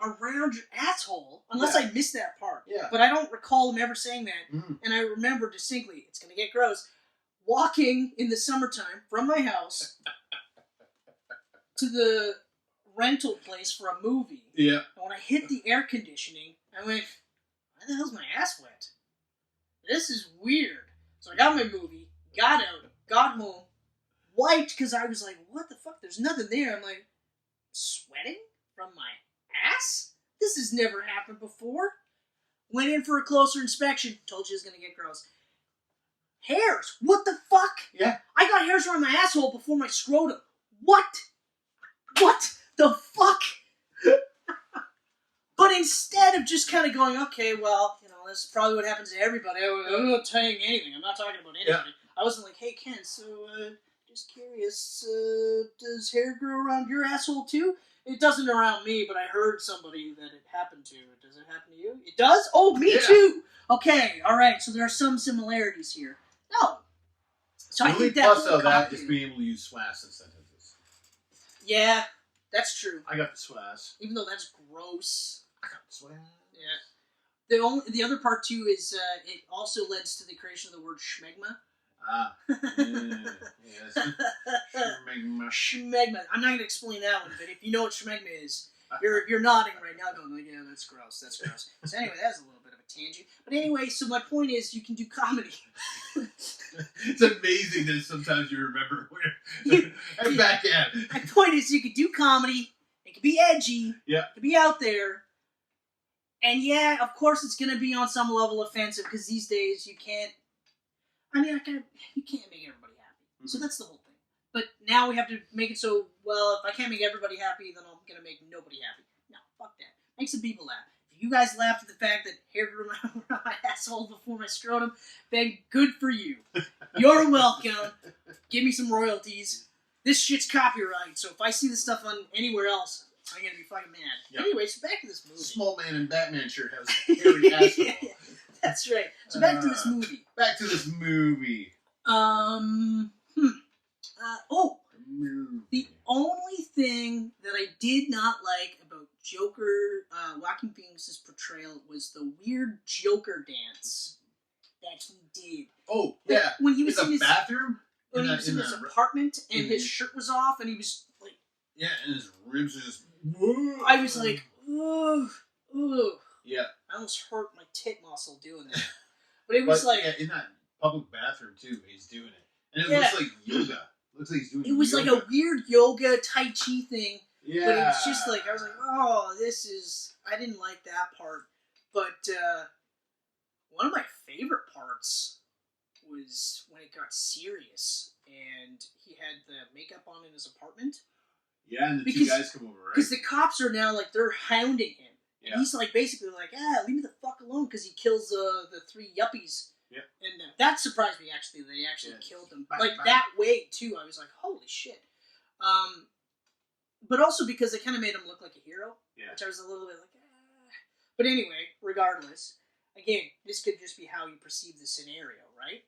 around your asshole, unless I missed that part. Yeah. But I don't recall them ever saying that, and I remember distinctly, it's going to get gross, walking in the summertime from my house to the rental place for a movie. Yeah. And when I hit the air conditioning, I went, why the hell's my ass wet? This is weird. So I got my movie, got out, got home, wiped, because I was like, what the fuck? There's nothing there. I'm like, sweating from my ass? This has never happened before. Went in for a closer inspection. Told you it was going to get gross. Hairs. What the fuck? Yeah. I got hairs around my asshole before my scrotum. What? What the fuck? But instead of just kind of going, okay, well, you know, this is probably what happens to everybody. I'm not telling anything. I'm not talking about anybody. Yeah. I wasn't like, hey, Ken, so, just curious, does hair grow around your asshole too? It doesn't around me, but I heard somebody that it happened to. Does it happen to you? It does? Oh, me too! Okay, alright, so there are some similarities here. No. So I think that plus of that is being able to use SWAS in sentences. Yeah, that's true. I got the SWAS. Even though that's gross. I got the SWAS. Yeah. The other part too is it also leads to the creation of the word schmegma. Ah. Yes. Schmegma. Schmegma. I'm not going to explain that one, but if you know what schmegma is, you're nodding right now going, like, yeah, that's gross, that's gross. So anyway, that's a little bit of a tangent. But anyway, so my point is you can do comedy. It's amazing that sometimes you remember where... I'm back at it. My point is you can do comedy, it can be edgy, yeah, it can be out there, and yeah, of course it's going to be on some level offensive, because these days you can't, you can't make everybody happy. Mm-hmm. So that's the whole thing. But now we have to make it so, well, if I can't make everybody happy, then I'm going to make nobody happy. No, fuck that. Make some people laugh. If you guys laughed at the fact that hair grew around my asshole before my scrotum, then good for you. You're welcome. Give me some royalties. This shit's copyright, so if I see this stuff on anywhere else, I'm going to be fucking mad. Yep. Anyway, so back to this movie. Small man in Batman shirt has a hairy asshole. That's right. So back to this movie. Back to this movie. The only thing that I did not like about Joker, Joaquin Phoenix's portrayal was the weird Joker dance that he did. Oh, yeah. When he was in his bathroom? When he was in his apartment and his shirt was off and he was like... Yeah, and his ribs are just... I was like, ooh. Yeah. I almost hurt my tit muscle doing that. But it was like... Yeah, in that public bathroom, too, he's doing it. And it looks like yoga. It looks like he's doing yoga. It was like a weird yoga, Tai Chi thing. Yeah. But it was just like, I was like, oh, this is... I didn't like that part. But one of my favorite parts was when it got serious. And he had the makeup on in his apartment. Yeah, and the two guys come over, right? Because the cops are now, like, they're hounding him. Yeah. And he's, like, basically like, leave me the fuck alone, because he kills the three yuppies. Yep. And that surprised me, actually, that he actually killed them. That way, too. I was like, holy shit. But also because they kind of made him look like a hero. Yeah. Which I was a little bit like, But anyway, regardless, again, this could just be how you perceive the scenario, right?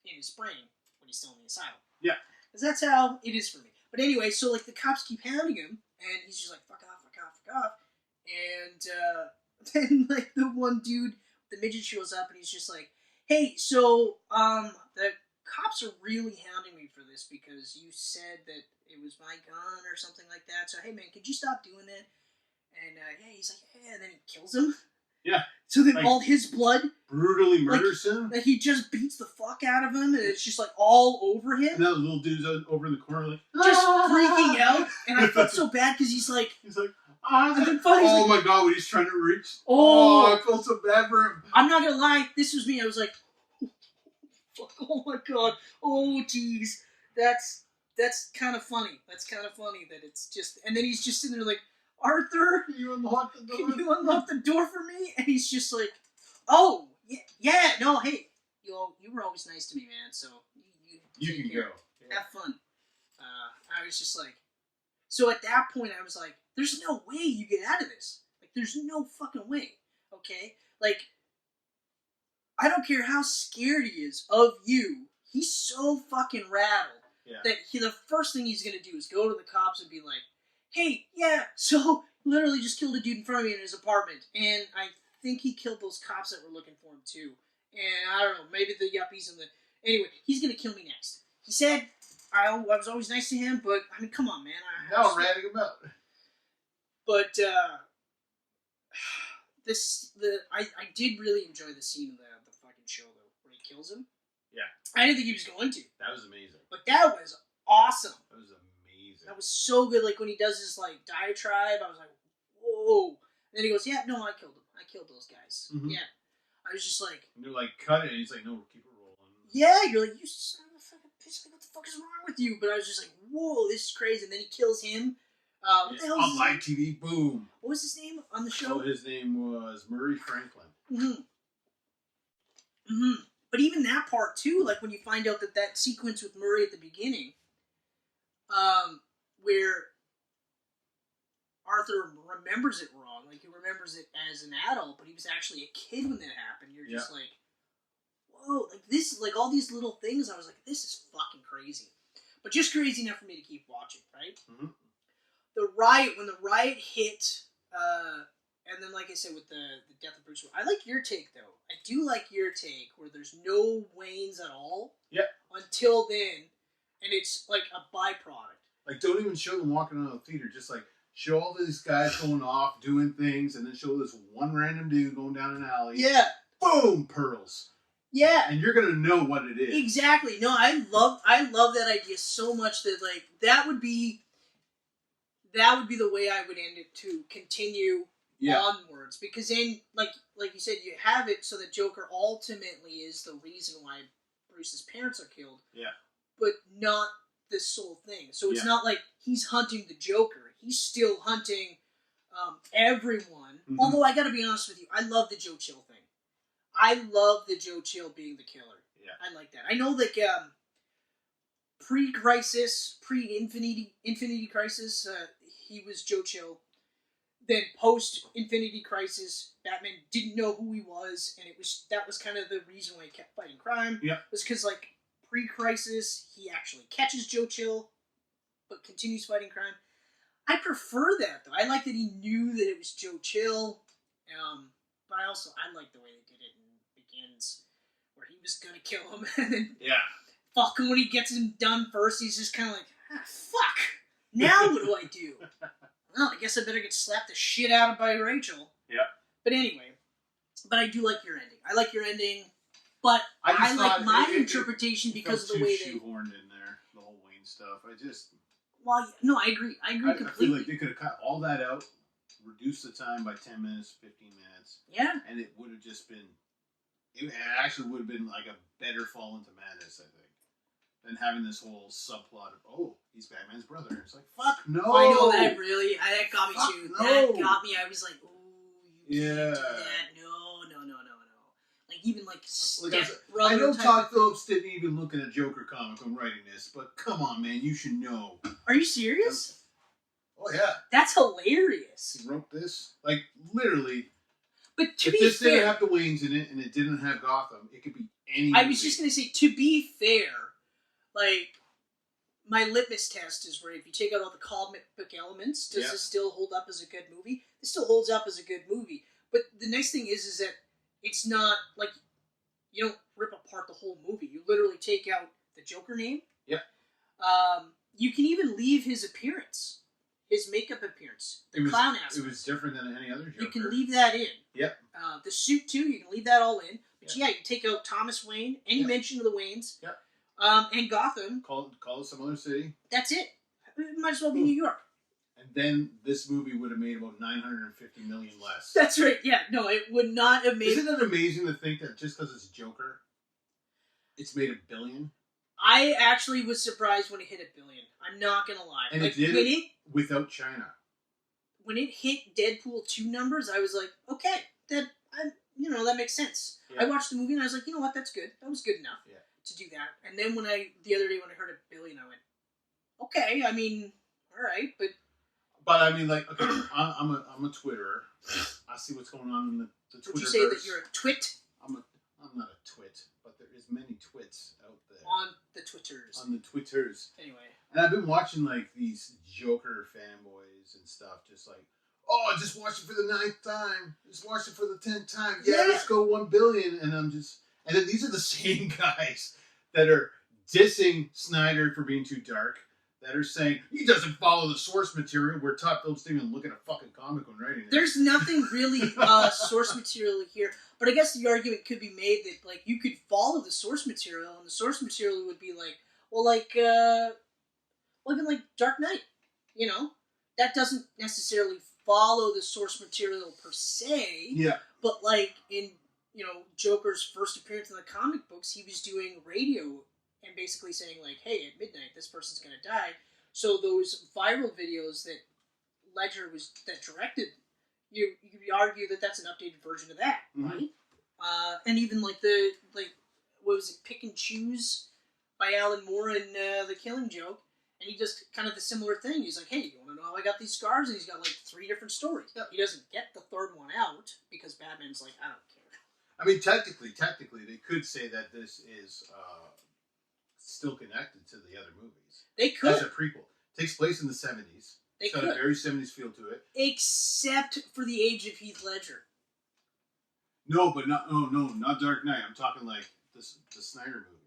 In his brain, when he's still in the asylum. Yeah. Because that's how it is for me. But anyway, so, like, the cops keep hounding him, and he's just like, fuck off. And then, like, the one dude, the midget, shows up, and he's just like, hey, so, the cops are really hounding me for this because you said that it was my gun or something like that. So, hey, man, could you stop doing that? And, he's like, and then he kills him. Yeah. So then all his blood... brutally murders him. Like, he just beats the fuck out of him, and it's just, like, all over him. And that little dude's over in the corner, like... just freaking out. And I felt so bad, because he's like... oh my god, when he's trying to reach... Oh, I felt so bad for him. I'm not gonna lie, this was me. I was like... oh my god. Oh, jeez. That's kind of funny. That's kind of funny that it's just... And then he's just sitting there like... Arthur, Can you unlock the door? can you unlock the door for me? And he's just like, oh, yeah, no, hey, you were always nice to me, man, so You can go. Yeah. Have fun. I was just like, so at that point I was like, there's no way you get out of this. Like, there's no fucking way, okay? Like, I don't care how scared he is of you, he's so fucking rattled that the first thing he's gonna do is go to the cops and be like, hey, yeah, so literally just killed a dude in front of me in his apartment, and I think he killed those cops that were looking for him too. And I don't know, maybe the yuppies and the... Anyway, he's gonna kill me next. He said I was always nice to him, but, I mean, come on, man. Now ratting him out. But, I did really enjoy the scene of the fucking show, though, where he kills him. Yeah. I didn't think he was going to. That was amazing. But that was awesome. That was amazing. That was so good. Like, when he does his, like, diatribe, I was like, whoa. And then he goes, yeah, no, I killed him. I killed those guys. Mm-hmm. Yeah. I was just like... And they're like, cut it. And he's like, no, keep it rolling. Yeah, you're like, you son of a fucking bitch. What the fuck is wrong with you? But I was just like, whoa, this is crazy. And then he kills him. What the hell is on live TV, boom. What was his name on the show? Oh, his name was Murray Franklin. Mm-hmm. Mm-hmm. But even that part, too, like when you find out that sequence with Murray at the beginning, where Arthur remembers it wrong. Like, he remembers it as an adult, but he was actually a kid when that happened. You're just like, whoa, like this, like all these little things, I was like, this is fucking crazy. But just crazy enough for me to keep watching, right? Mm-hmm. When the riot hit, and then, like I said, with the death of Bruce, I like your take, though. I do like your take, where there's no Waynes at all. Yep. Until then, and it's like a byproduct. Like, don't even show them walking out of the theater. Just, like, show all these guys going off, doing things, and then show this one random dude going down an alley. Yeah. Boom! Pearls. Yeah. And you're going to know what it is. Exactly. No, I love that idea so much that, like, that would be the way I would end it, to continue onwards. Because then, like you said, you have it so that Joker ultimately is the reason why Bruce's parents are killed. Yeah. But not this sole thing. So it's not like he's hunting the Joker. He's still hunting everyone. Mm-hmm. Although, I gotta be honest with you, I love the Joe Chill thing. I love the Joe Chill being the killer. Yeah. I like that. I know, like, pre-Crisis, pre-Infinity Crisis, he was Joe Chill. Then post-Infinity Crisis, Batman didn't know who he was, and that was kind of the reason why he kept fighting crime. Yeah. Was because, like, pre-Crisis, he actually catches Joe Chill, but continues fighting crime. I prefer that, though. I like that he knew that it was Joe Chill, but I like the way they did it in Begins, where he was gonna kill him, and then fucking when he gets him done first, he's just kind of like, fuck, now what do I do? Well, I guess I better get slapped the shit out of by Rachel. Yeah. But anyway, I do like your ending. I like your ending, but I like my interpretation because of the way they shoehorned in there, the whole Wayne stuff. Well, no, I agree. I completely. I feel like they could have cut all that out, reduced the time by 10 minutes, 15 minutes. Yeah. And it would have just been... It actually would have been like a better Fall into Madness, I think, than having this whole subplot of, he's Batman's brother. It's like, fuck, no! I know, that got me too. No. That got me. I was like, you can't do that. No. Like, even like I know Todd Phillips didn't even look at a Joker comic when writing this, but come on, man, you should know. Are you serious? Oh, yeah. That's hilarious. He wrote this? Like, literally... But if this didn't have the Waynes in it, and it didn't have Gotham, it could be any movie. I was just going to say, to be fair, like, my litmus test is where if you take out all the comic book elements, does this still hold up as a good movie? It still holds up as a good movie. But the nice thing is that it's not, like, you don't rip apart the whole movie. You literally take out the Joker name. Yep. You can even leave his appearance. His makeup appearance, clown aspect. It was different than any other Joker. You can leave that in. Yep. The suit, too, you can leave that all in. But you take out Thomas Wayne, any mention of the Waynes. Yep. And Gotham. Call it some other city. That's it. It might as well be New York. And then this movie would have made about $950 million less. That's right, yeah. No, it would not have made... Isn't it amazing to think that just because it's Joker, it's made $1 billion? I actually was surprised when it hit $1 billion. I'm not going to lie. And it did it without China. when it hit Deadpool 2 numbers, I was like, okay, that makes sense. Yeah. I watched the movie and I was like, you know what, that's good. That was good enough to do that. And then the other day when I heard $1 billion, I went, okay, I mean, all right, but I mean, like, okay, I'm a Twitterer. I see what's going on in the Twitterverse. Would you say that you're a twit? I'm not a twit, but there is many twits out there. On the Twitters. On the Twitters. Anyway. And I've been watching, like, these Joker fanboys and stuff, just like, oh, I just watched it for the 9th time. Just watched it for the 10th time. Yeah, let's go 1 billion. And then these are the same guys that are dissing Snyder for being too dark, that are saying he doesn't follow the source material, where Todd Phillips didn't even look at a fucking comic when writing it. There's nothing really source material here, but I guess the argument could be made that, like, you could follow the source material, and the source material would be like, well, like, even like Dark Knight, you know? That doesn't necessarily follow the source material per se. Yeah. But, like, in, Joker's first appearance in the comic books, he was doing radio and basically saying, like, hey, at midnight, this person's going to die. So those viral videos that Ledger that directed, you could argue that that's an updated version of that, right? And even, like, what was it, Pick and Choose by Alan Moore in The Killing Joke. And he just kind of the similar thing. He's like, hey, you want to know how I got these scars? And he's got, like, 3 different stories. Yep. He doesn't get the 3rd one out because Batman's like, I don't care. I mean, technically, they could say that this is still connected to the other movies. They could. As a prequel. It takes place in the 70s. It's got a very 70s feel to it. Except for the age of Heath Ledger. No, but not Dark Knight. I'm talking like the Snyder movies.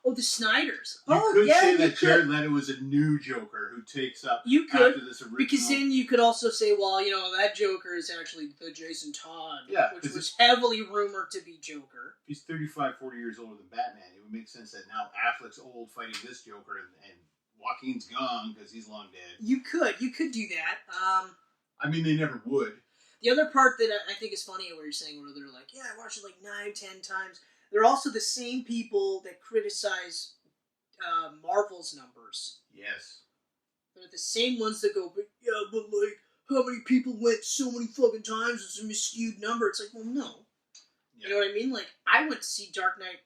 Oh, the Snyders. You could say that Jared Leto was a new Joker who takes up after this original. Because then you could also say, well, that Joker is actually the Jason Todd, which was heavily rumored to be Joker. He's 35, 40 years older than Batman. It would make sense that now Affleck's old fighting this Joker and Joaquin's gone because he's long dead. You could do that. I mean, they never would. The other part that I think is funny where you're saying where they're like, yeah, I watched it like 9, 10 times. They're also the same people that criticize Marvel's numbers. Yes. They're the same ones that go, but like, how many people went so many fucking times? It's a miscued number. It's like, well, no. Yeah. You know what I mean? Like, I went to see Dark Knight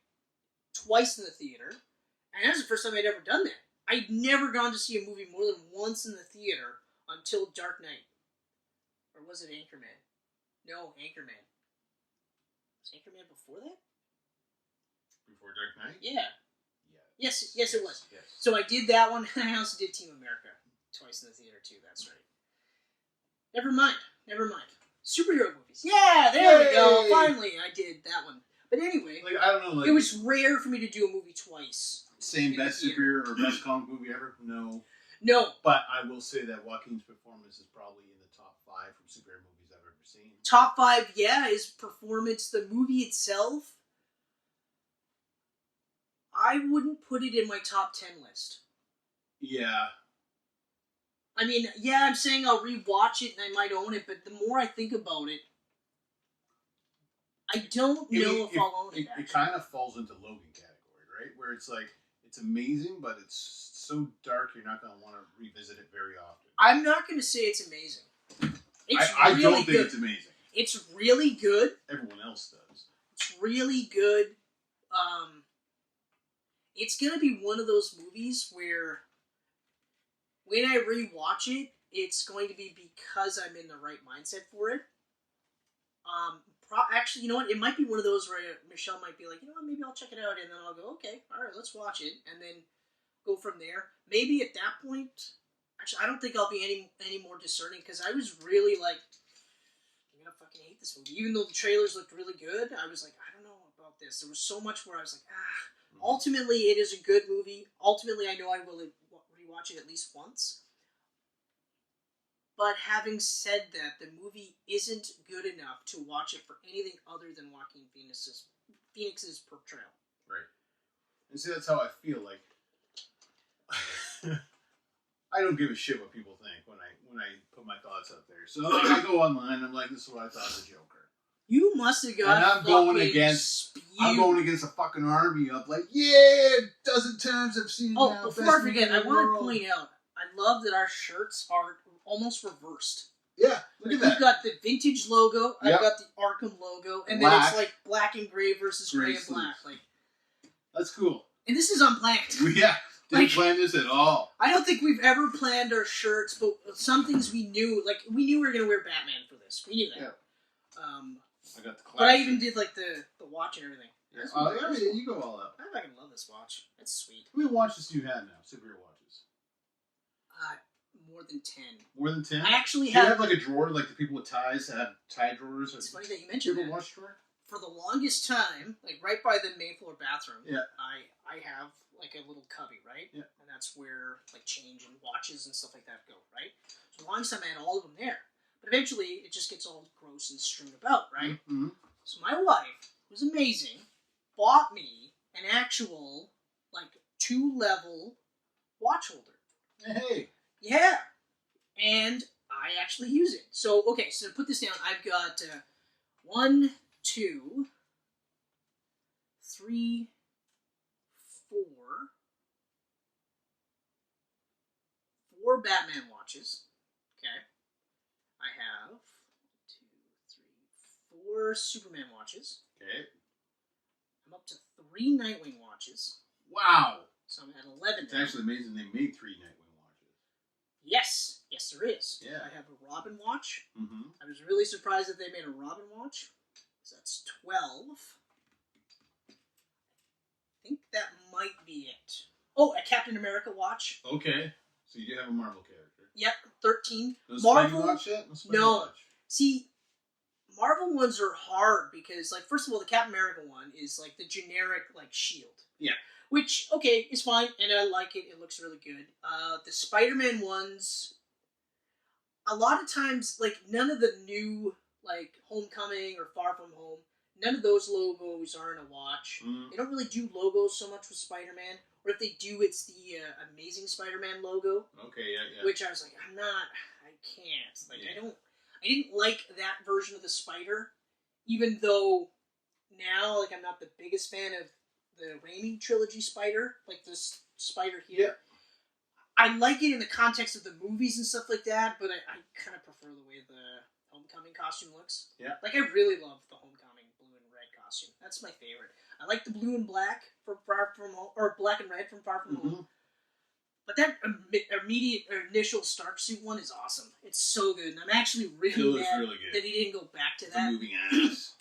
twice in the theater, and that's the first time I'd ever done that. I'd never gone to see a movie more than once in the theater until Dark Knight. Or was it Anchorman? No, Anchorman. Was Anchorman before that? Before Dark Knight? Yeah. Yes, it was. Yes. So I did that one, and I also did Team America twice in the theater, too. That's right. Never mind. Superhero movies. Yeah, there we go. Finally, I did that one. But anyway, like, I don't know. Like, it was rare for me to do a movie twice. Same best superhero or best comic movie ever? No. But I will say that Joaquin's performance is probably in the top 5 from superhero movies I've ever seen. Top 5, yeah. His performance, the movie itself, I wouldn't put it in my top 10 list. Yeah. I mean, yeah, I'm saying I'll rewatch it and I might own it, but the more I think about it, I don't know if I'll own it. It kind of falls into Logan category, right? Where it's like, it's amazing, but it's so dark you're not going to want to revisit it very often. I'm not going to say it's amazing. I don't think it's amazing. It's really good. Everyone else does. It's really good. It's going to be one of those movies where when I rewatch it, it's going to be because I'm in the right mindset for it. Actually, you know what? It might be one of those where Michelle might be like, you know what, maybe I'll check it out, and then I'll go, okay, all right, let's watch it, and then go from there. Maybe at that point, actually, I don't think I'll be any more discerning, because I was really like, I'm gonna fucking hate this movie. Even though the trailers looked really good, I was like, I don't know about this. There was so much where I was like, Ultimately, it is a good movie. Ultimately, I know I will rewatch it at least once. But having said that, the movie isn't good enough to watch it for anything other than Joaquin Phoenix's portrayal. Right. And see, that's how I feel. Like, I don't give a shit what people think when I put my thoughts up there. So I go online. I'm like, this is what I thought of the Joker. You must have got. And I'm going against a fucking army of like, yeah, a dozen times I've seen it now. Before I forget, I want to point out, I love that our shirts are almost reversed. Yeah, look at that. You've got the vintage logo. Yep. I've got the Arkham logo, and Black. then it's like black and gray versus Gray gray and black. sleeves. Like, That's cool. and this is unplanned. Yeah, didn't plan this at all. I don't think we've ever planned our shirts, but some things we knew. Like, we knew we were gonna wear Batman for this. We knew that. Yeah. I got the class. But I even did like the watch and everything. Yeah. Oh, yeah, you go all out. I fucking love this watch. It's sweet. How many watches do you have now? Superhero watches? More than 10. More than 10? I actually Do you have. have like a drawer, like the people with ties that have tie drawers? It's funny that you Do you mentioned have a that. watch drawer? For the longest time, like right by the main floor bathroom, Yeah. I have like a little cubby, right? Yeah. And that's where like change and watches and stuff like that go, right? So the longest time I had all of them there. But eventually it just gets all gross and strewn about, right? Mm-hmm. So my wife, who's amazing, bought me an actual like 2-level watch holder. Hey. Yeah. And I actually use it. So, okay, so to put this down, I've got 1, 2, 3, 4 Batman watches. Okay. I have 1, 2, 3, 4 Superman watches. Okay. I'm up to 3 Nightwing watches. Wow. So I'm at 11 It's now. actually amazing they made 3 Nightwing watches. Yes. Yes, there is. Yeah. I have a Robin watch. Mm-hmm. I was really surprised that they made a Robin watch. So that's 12. I think that might be it. Oh, a Captain America watch. Okay. So you do have a Marvel character. Yep, 13. Does Marvel. Spidey watch yet? No. See, Marvel ones are hard because, like, first of all, the Captain America one is like the generic like shield. Yeah. Which, okay, is fine, and I like it. It looks really good. The Spider-Man ones, a lot of times, like, none of the new, like, Homecoming or Far From Home, none of those logos are in a watch. Mm. They don't really do logos so much with Spider-Man. Or if they do, it's the Amazing Spider-Man logo. Okay, yeah. Which I was like, I can't. Like, Yeah. I didn't like that version of the spider, even though now, like, I'm not the biggest fan of the Raimi trilogy spider, like this spider here. Yeah. I like it in the context of the movies and stuff like that, but I kind of prefer the way the Homecoming costume looks. Yeah. Like, I really love the Homecoming blue and red costume. That's my favorite. I like the blue and black from Far From Home, or black and red from Far From Home. But that immediate or initial Stark suit one is awesome. It's so good, and I'm actually really mad really good. that he didn't go back to The that. moving ass.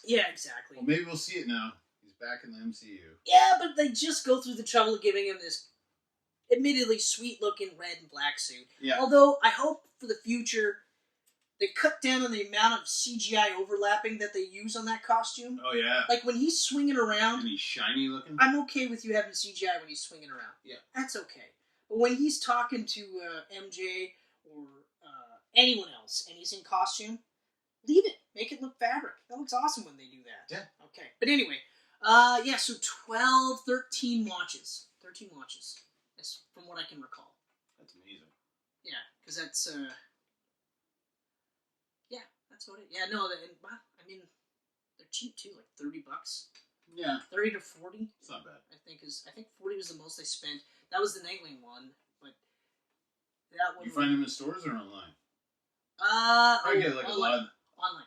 Yeah, exactly. Well, maybe we'll see it now. He's back in the MCU. Yeah, but they just go through the trouble of giving him this admittedly sweet-looking red and black suit. Yeah. Although, I hope for the future they cut down on the amount of CGI overlapping that they use on that costume. Oh, yeah. Like, when he's swinging around, And he's shiny looking. I'm okay with you having CGI when he's swinging around. Yeah. That's okay. But when he's talking to MJ or anyone else and he's in costume, leave it. Make it look fabric. That looks awesome when they do that. Yeah. Okay. But anyway, yeah, so 13 watches. 13 watches. That's from what I can recall. That's amazing. Yeah, because that's, yeah, that's what it, yeah, no, I mean, they're cheap too, like $30. Yeah. 30 to 40. It's not bad. I think 40 was the most I spent. That was the Nightwing one, but that one. You find them in stores or online? I get like online. a lot.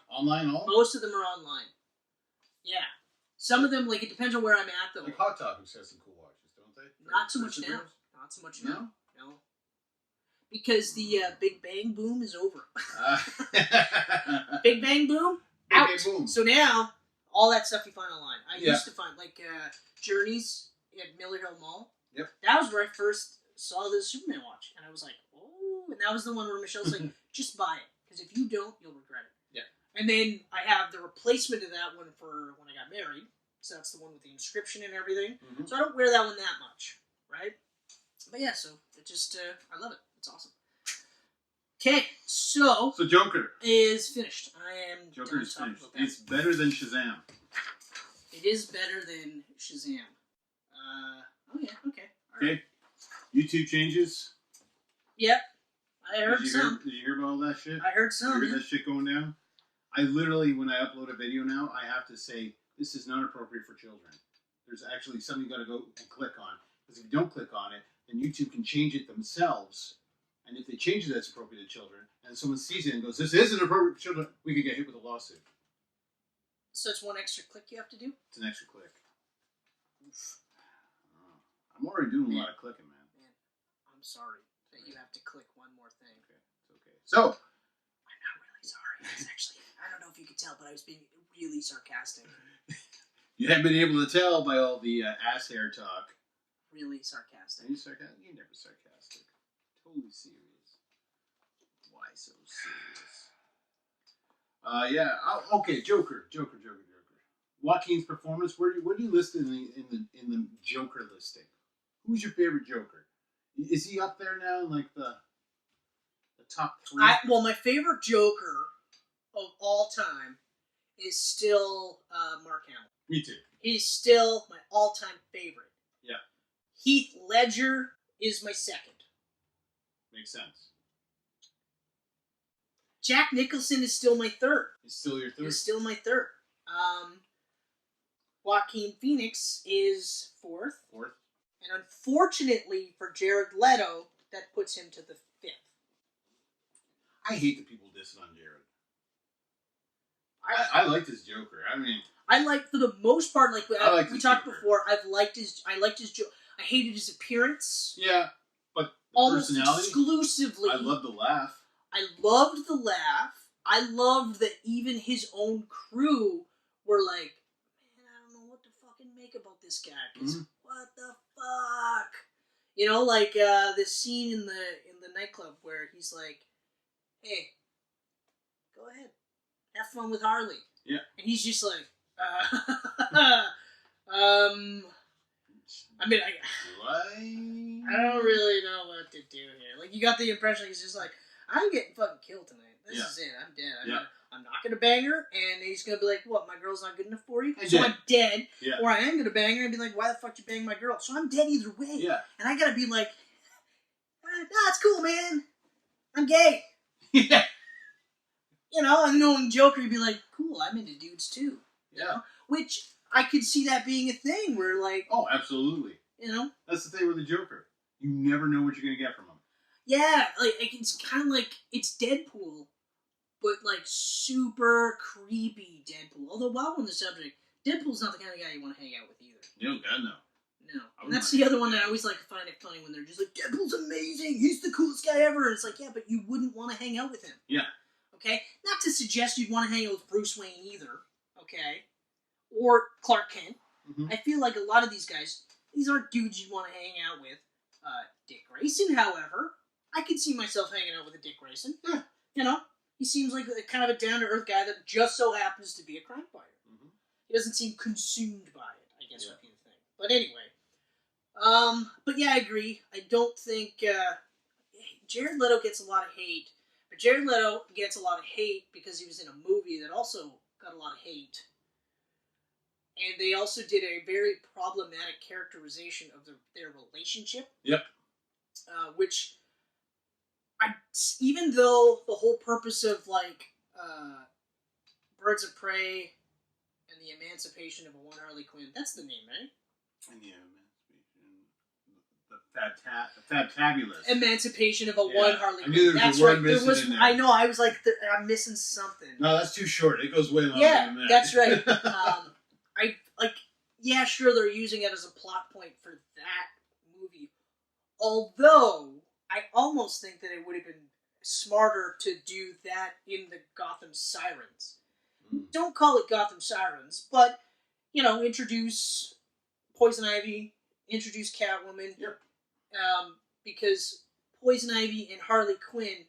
Online all? Most of them are online. Yeah. Some of them, like, it depends on where I'm at, though. Like Hot Topics has some cool watches, don't they? Not so much now. Not so much now. No. Because the Big Bang boom is over. Big Bang boom? Big Out. Bang boom. So now, all that stuff you find online. I Yeah. used to find, like, Journeys at Miller Hill Mall. Yep. That was where I first saw the Superman watch. And I was like, oh. And that was the one where Michelle's like, just buy it. Because if you don't, you'll regret it. Yeah. And then I have the replacement of that one for when I got married. So that's the one with the inscription and everything. Mm-hmm. So I don't wear that one that much, right? But yeah, so it just, I love it. It's awesome. Okay, so Joker. is finished. I am Joker done is talking finished. about that. It's better than Shazam. It is better than Shazam. Oh yeah, okay. All right. Okay. YouTube changes. Yep. I heard Did some. you hear about all that shit? I heard You some. heard Yeah. that shit going down? I literally, when I upload a video now, I have to say, this is not appropriate for children. There's actually something you got to go and click on. Because if you don't click on it, then YouTube can change it themselves And if they change it that's appropriate to children, and someone sees it and goes, this isn't appropriate for children, we could get hit with a lawsuit. So it's one extra click you have to do? It's an extra click. Oof. I'm already doing a lot of clicking, man. I'm sorry that you have to click one more thing. Okay, it's okay. So, I'm not really sorry. It's actually, I don't know if you could tell, but I was being really sarcastic. You haven't been able to tell by all the ass hair talk. Really sarcastic. Are you sarcastic? You're never sarcastic. Totally serious. Why so serious? Yeah. Oh, okay, Joker. Joaquin's performance. Where do you list in the Joker listing? Who's your favorite Joker? Is he up there now in like the top 3? Well, my favorite Joker of all time is still Mark Hamill. Me too. He's still my all-time favorite. Yeah. Heath Ledger is my second. Makes sense. Jack Nicholson is still my third. He's still your third? He's still my third. Joaquin Phoenix is fourth. And unfortunately for Jared Leto, that puts him to the 5th. I hate the people dissing on Jared. I liked his Joker. I mean, I like, for the most part, like we talked Joker. before, I liked his Joker. I hated his appearance. Yeah, but the almost personality. exclusively. I loved the laugh. I loved the laugh. I loved that even his own crew were like, man, I don't know what to fucking make about this guy. 'Cause what the fuck? You know, like this scene in the nightclub where he's like, hey, go ahead. Have fun with Harley. Yeah. And he's just like, I mean, I don't really know what to do here. Like, you got the impression he's just like, I'm getting fucking killed tonight. This is it. I'm dead. I'm not gonna bang her, and he's gonna be like, what, my girl's not good enough for you? So I'm dead. Yeah. Or I am gonna bang her and be like, why the fuck you bang my girl? So I'm dead either way. Yeah. And I gotta be like, nah, it's cool, man. I'm gay. Yeah. You know, and knowing Joker, you'd be like, cool, I'm into dudes too. You know? Which, I could see that being a thing where, like... Oh, absolutely. You know? That's the thing with the Joker. You never know what you're going to get from him. Yeah, like, it's kind of like, it's Deadpool, but, like, super creepy Deadpool. Although, while we're on the subject, Deadpool's not the kind of guy you want to hang out with either. No, God, no. No. And that's the other one that I always like to find it funny when they're just like, Deadpool's amazing, he's the coolest guy ever. And it's like, yeah, but you wouldn't want to hang out with him. Yeah. Okay? Not to suggest you'd want to hang out with Bruce Wayne either. Okay? Or Clark Kent. Mm-hmm. I feel like a lot of these guys, these aren't dudes you'd want to hang out with. Dick Grayson, however, I could see myself hanging out with a Dick Grayson. Yeah. You know? He seems like a kind of a down-to-earth guy that just so happens to be a crime fighter. Mm-hmm. He doesn't seem consumed by it, I guess would be the thing. But anyway. But yeah, I agree. I don't think... Jared Leto gets a lot of hate. But Jared Leto gets a lot of hate because he was in a movie that also got a lot of hate. And they also did a very problematic characterization of their relationship. Yep. Which, even though the whole purpose of, like, Birds of Prey and the Emancipation of a One Harley Quinn, that's the name, right? And the Fabtabulous. Emancipation of a One Harley Quinn. I knew there was a word missing in there. I know, I was like, I'm missing something. No, that's too short. It goes way longer than that. Yeah, that's right. Yeah, sure, they're using it as a plot point for that movie. Although, I almost think that it would have been smarter to do that in the Gotham Sirens. Don't call it Gotham Sirens, but, you know, introduce Poison Ivy, introduce Catwoman. Yep. Because Poison Ivy and Harley Quinn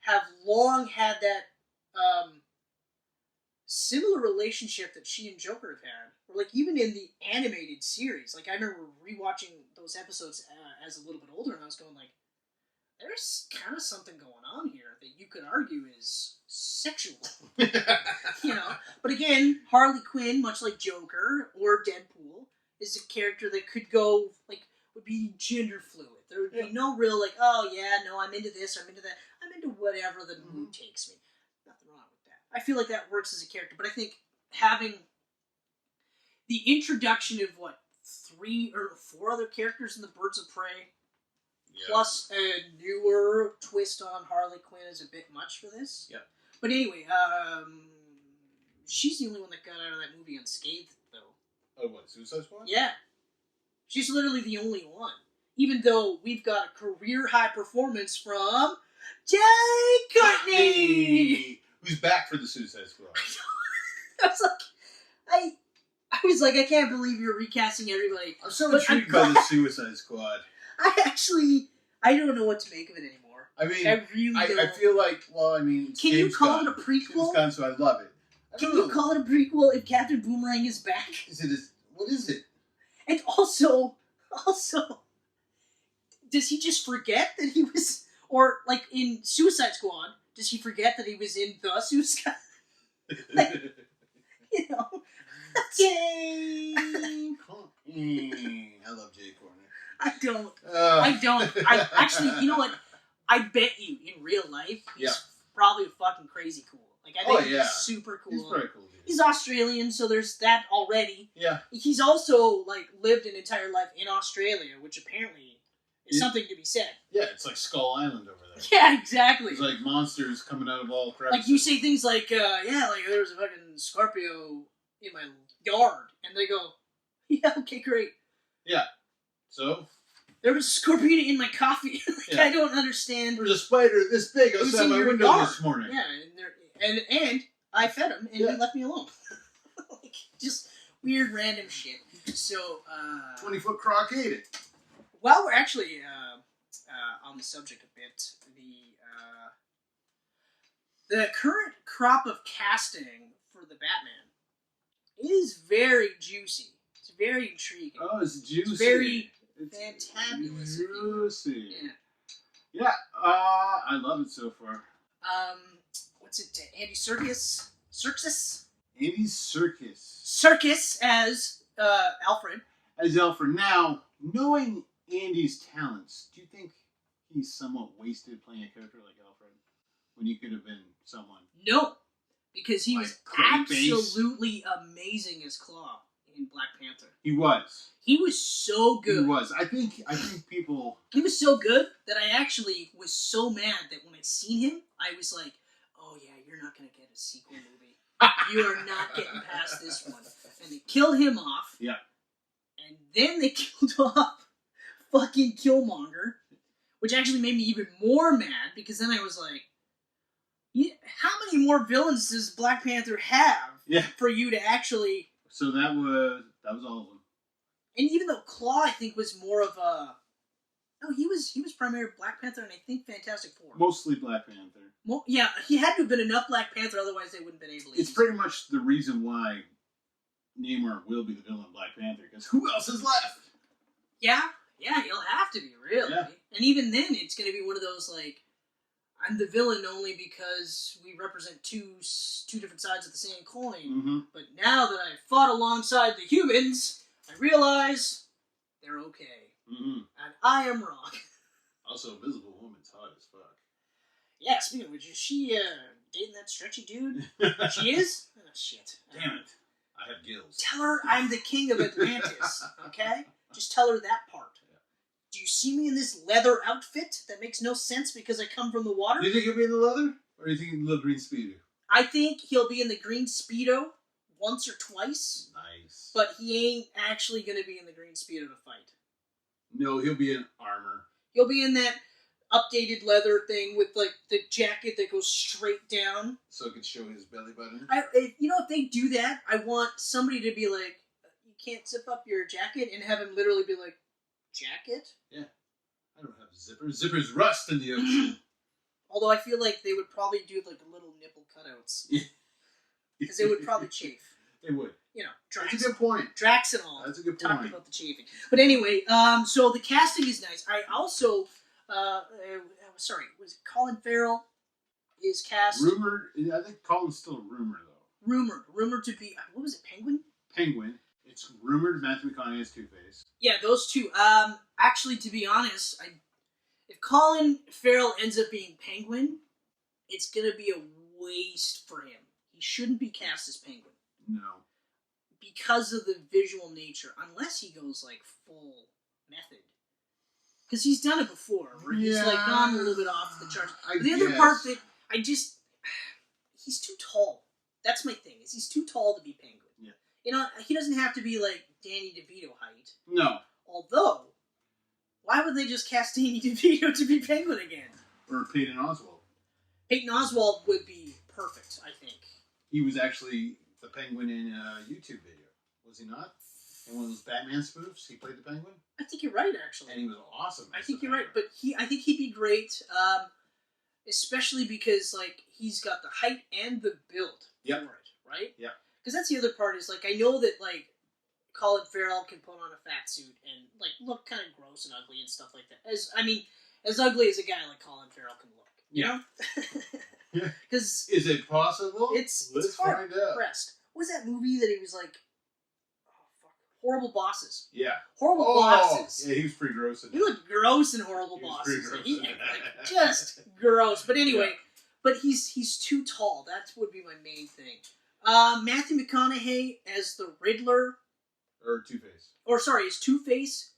have long had that similar relationship that she and Joker have had. Or, like, even in the animated series. Like, I remember rewatching those episodes as a little bit older, and I was going like, there's kind of something going on here that you could argue is sexual. You know? But again, Harley Quinn, much like Joker or Deadpool, is a character that could go, like, would be gender fluid. There would be no real, like, oh, yeah, no, I'm into this, or I'm into that. I'm into whatever the mood takes me. Nothing wrong with that. I feel like that works as a character, but I think having the introduction of, 3 or 4 other characters in the Birds of Prey Yep. Plus, a newer twist on Harley Quinn is a bit much for this. Yep. But anyway, she's the only one that got out of that movie unscathed, though. Oh, what, Suicide Squad? Yeah. She's literally the only one. Even though we've got a career-high performance from Jay Courtney! Hey, who's back for the Suicide Squad? I was like, I can't believe you're recasting everybody. I'm so intrigued by the Suicide Squad. I don't know what to make of it anymore. I mean, I really don't. I feel like, well, I mean, Can you call it a prequel? James Gunn, so I love it. Can you call it a prequel if Captain Boomerang is back? What is it? And also, does he just forget that he was, or like in Suicide Squad, does he forget that he was in the Suicide? Like, you know, Jay Courtney. I love Jay Courtney. I don't. I actually, you know what? I bet you in real life he's probably fucking crazy cool. Like I think he's super cool. He's very cool, dude. He's Australian, so there's that already. Yeah. He's also like lived an entire life in Australia, which apparently is something to be said. Yeah, it's like Skull Island over there. Yeah, exactly. There's like monsters coming out of all crevices. Like you say things like, like there was a fucking Scorpio in my yard, and they go, yeah, okay, great. Yeah. So? There was a scorpion in my coffee. I don't understand. There was a spider this big outside my window this morning. Yeah, and I fed him, and he left me alone. Like, just weird random shit. So, 20-foot croc ate it. While we're actually on the subject a bit, the current crop of casting for the Batman is very juicy. It's very intriguing. Oh, it's juicy. It's very fantabulous. Juicy. Yeah, I love it so far. What's it? Andy Serkis? Andy Serkis. Serkis as Alfred. As Alfred. Now, knowing Andy's talents, do you think he's somewhat wasted playing a character like Alfred when he could have been someone? No, because he like was Clayface? absolutely amazing as Claw in Black Panther. He was. He was so good. He was. I think people. He was so good that I actually was so mad that when I seen him, I was like, "Oh yeah, you're not gonna get a sequel movie. You are not getting past this one." And they killed him off. Yeah. And then they killed off fucking Killmonger, which actually made me even more mad because then I was like, how many more villains does Black Panther have for you to actually... So that was all of them. And even though Claw, I think, was more of a... No, he was primarily Black Panther and I think Fantastic Four. Mostly Black Panther. Well, yeah, he had to have been enough Black Panther, otherwise they wouldn't have been able to It's pretty much the reason why Namor will be the villain in Black Panther, because who else is left? Yeah, he'll have to be, really. Yeah. And even then, it's going to be one of those, like, I'm the villain only because we represent two different sides of the same coin. Mm-hmm. But now that I've fought alongside the humans, I realize they're okay. Mm-hmm. And I am wrong. Also, Invisible Woman's hot as fuck. Yeah, speaking of which, is she dating that stretchy dude? She is? Oh, shit. Damn it. I have gills. Tell her I'm the king of Atlantis, okay? Just tell her that part. Do you see me in this leather outfit that makes no sense because I come from the water? Do you think he'll be in the leather? Or do you think he'll be green Speedo? I think he'll be in the green Speedo once or twice. Nice. But he ain't actually going to be in the green Speedo to fight. No, he'll be in armor. He'll be in that updated leather thing with, like, the jacket that goes straight down. So it could show his belly button? If they do that, I want somebody to be like, you can't zip up your jacket, and have him literally be like, jacket? Yeah. I don't have zippers. Zippers rust in the ocean. Although I feel like they would probably do, like, little nipple cutouts. Because they would probably chafe. They would. You know, Drax. That's a good point. Drax and all. That's a good point. Talked about the chafing. But anyway, so the casting is nice. I also, was it Colin Farrell is cast? Rumored, I think Colin's still a rumor, though. Rumored to be, what was it, Penguin? Penguin. It's rumored Matthew McConaughey is Two-Face. Yeah, those two. Actually, to be honest, if Colin Farrell ends up being Penguin, it's going to be a waste for him. He shouldn't be cast as Penguin. No. Because of the visual nature, unless he goes, like, full method. Because he's done it before, where he's like gone a little bit off the charts. The other guess. part that he's too tall. That's my thing. Is he's too tall to be Penguin. Yeah. You know, he doesn't have to be like Danny DeVito height. No. Although, why would they just cast Danny DeVito to be Penguin again? Or Peyton Oswalt. Peyton Oswalt would be perfect, I think. He was actually the Penguin in a YouTube video, was he not? In one of those Batman spoofs, he played the Penguin. I think you're right, actually. And he was awesome. I think you're right, but I think he'd be great, especially because like he's got the height and the build for it, right? Yeah. Because that's the other part is like I know that like Colin Farrell can put on a fat suit and like look kind of gross and ugly and stuff like that. As ugly as a guy like Colin Farrell can look. You know? Yeah. Because is it possible? Let's find out. Pressed. What was that movie that he was like? Horrible Bosses. Yeah. Horrible Bosses. Yeah, he was pretty gross. He looked gross in Horrible Bosses. Like, just gross. But anyway, but he's too tall. That would be my main thing. Matthew McConaughey as the Riddler. Or Two-Face. Or sorry, as Two-Face.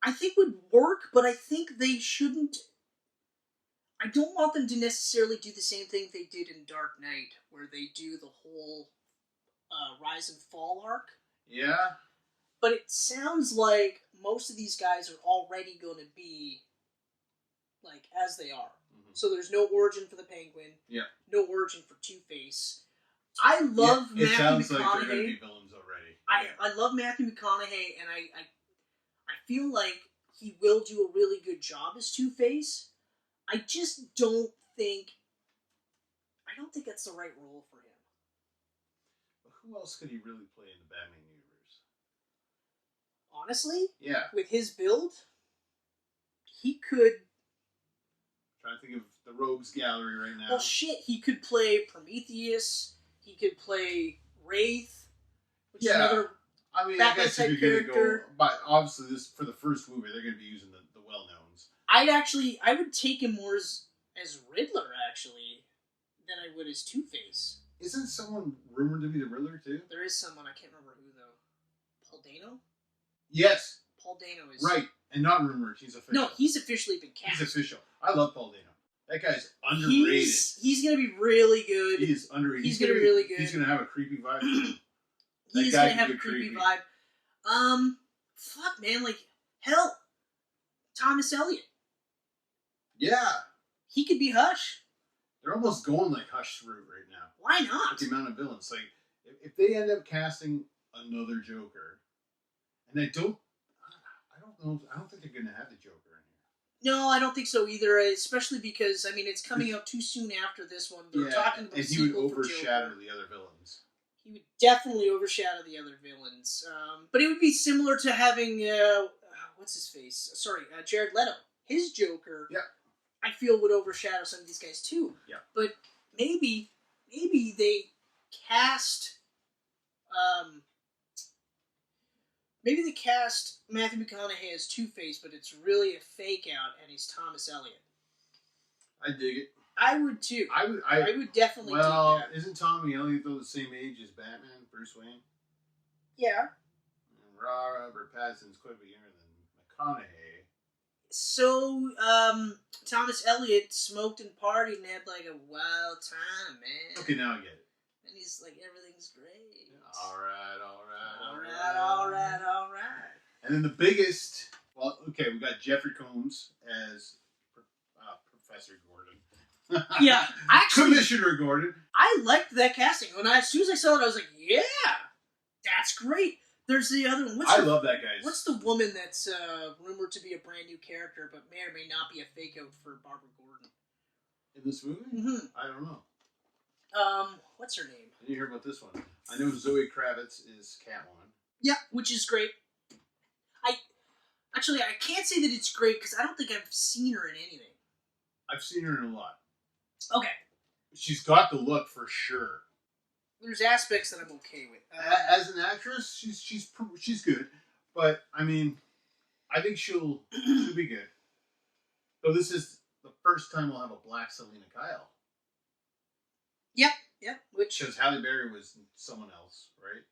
I think would work, but I think they shouldn't. I don't want them to necessarily do the same thing they did in Dark Knight, where they do the whole rise and fall arc. Yeah. But it sounds like most of these guys are already going to be like as they are. Mm-hmm. So there's no origin for the Penguin. Yeah. No origin for Two-Face. I love Matthew McConaughey. It sounds like they're going to be villains already. I love Matthew McConaughey, and I feel like he will do a really good job as Two-Face. I just don't think that's the right role for him. Who else could he really play in the Batman universe? Honestly? Yeah. With his build, he could... I'm trying to think of the Rogues Gallery right now. Well, shit, he could play Prometheus, he could play Wraith, which is another Batman I guess type if you're character. going to go... But obviously, this for the first movie, they're going to be using the well-knowns. I would take him more as Riddler, actually, than I would as Two-Face. Isn't someone rumored to be the Riddler, too? There is someone, I can't remember who, though. Paul Dano? Yes. Paul Dano is... Right, and not rumored, he's official. No, he's officially been cast. He's official. I love Paul Dano. That guy's underrated. He's going to be really good. He is underrated. He's going to be really good. He's going to have a creepy vibe. He's going to have a creepy vibe. Fuck, man, like, hell, Thomas Elliott. Yeah. He could be Hush. They're almost going like Hush route right now. Why not? With the amount of villains. Like, if they end up casting another Joker, and I don't think they're going to have the Joker in here. No, I don't think so either, especially because, it's coming out too soon after this one. They're talking about and he would overshadow the other villains. He would definitely overshadow the other villains. But it would be similar to having, what's his face? Sorry, Jared Leto. His Joker, I feel, would overshadow some of these guys too. Yeah. But maybe they cast, Matthew McConaughey as Two-Face, but it's really a fake out, and he's Thomas Elliott. I dig it. I would too. I would definitely do that. Well, isn't Tommy Elliott though the same age as Batman, Bruce Wayne? Yeah. And Robert Pattinson's quite a bit younger than McConaughey. So, Thomas Elliott smoked and partied and had like a wild time, man. Okay, now I get it. And he's like, everything's great. All right. And then the biggest, we got Jeffrey Combs as Professor Gordon. Yeah, actually, Commissioner Gordon. I liked that casting. As soon as I saw it, I was like, yeah, that's great. There's the other one. I love that guy. What's the woman that's rumored to be a brand new character, but may or may not be a fake out for Barbara Gordon? In this movie? Mm-hmm. I don't know. What's her name? I didn't hear about this one. I know Zoe Kravitz is Catwoman. Yeah, which is great. I can't say that it's great because I don't think I've seen her in anything. I've seen her in a lot. Okay. She's got the look for sure. There's aspects that I'm okay with. As an actress, she's good, but I think she'll be good. So this is the first time we'll have a black Selena Kyle. Yep. Which because Halle Berry was someone else, right?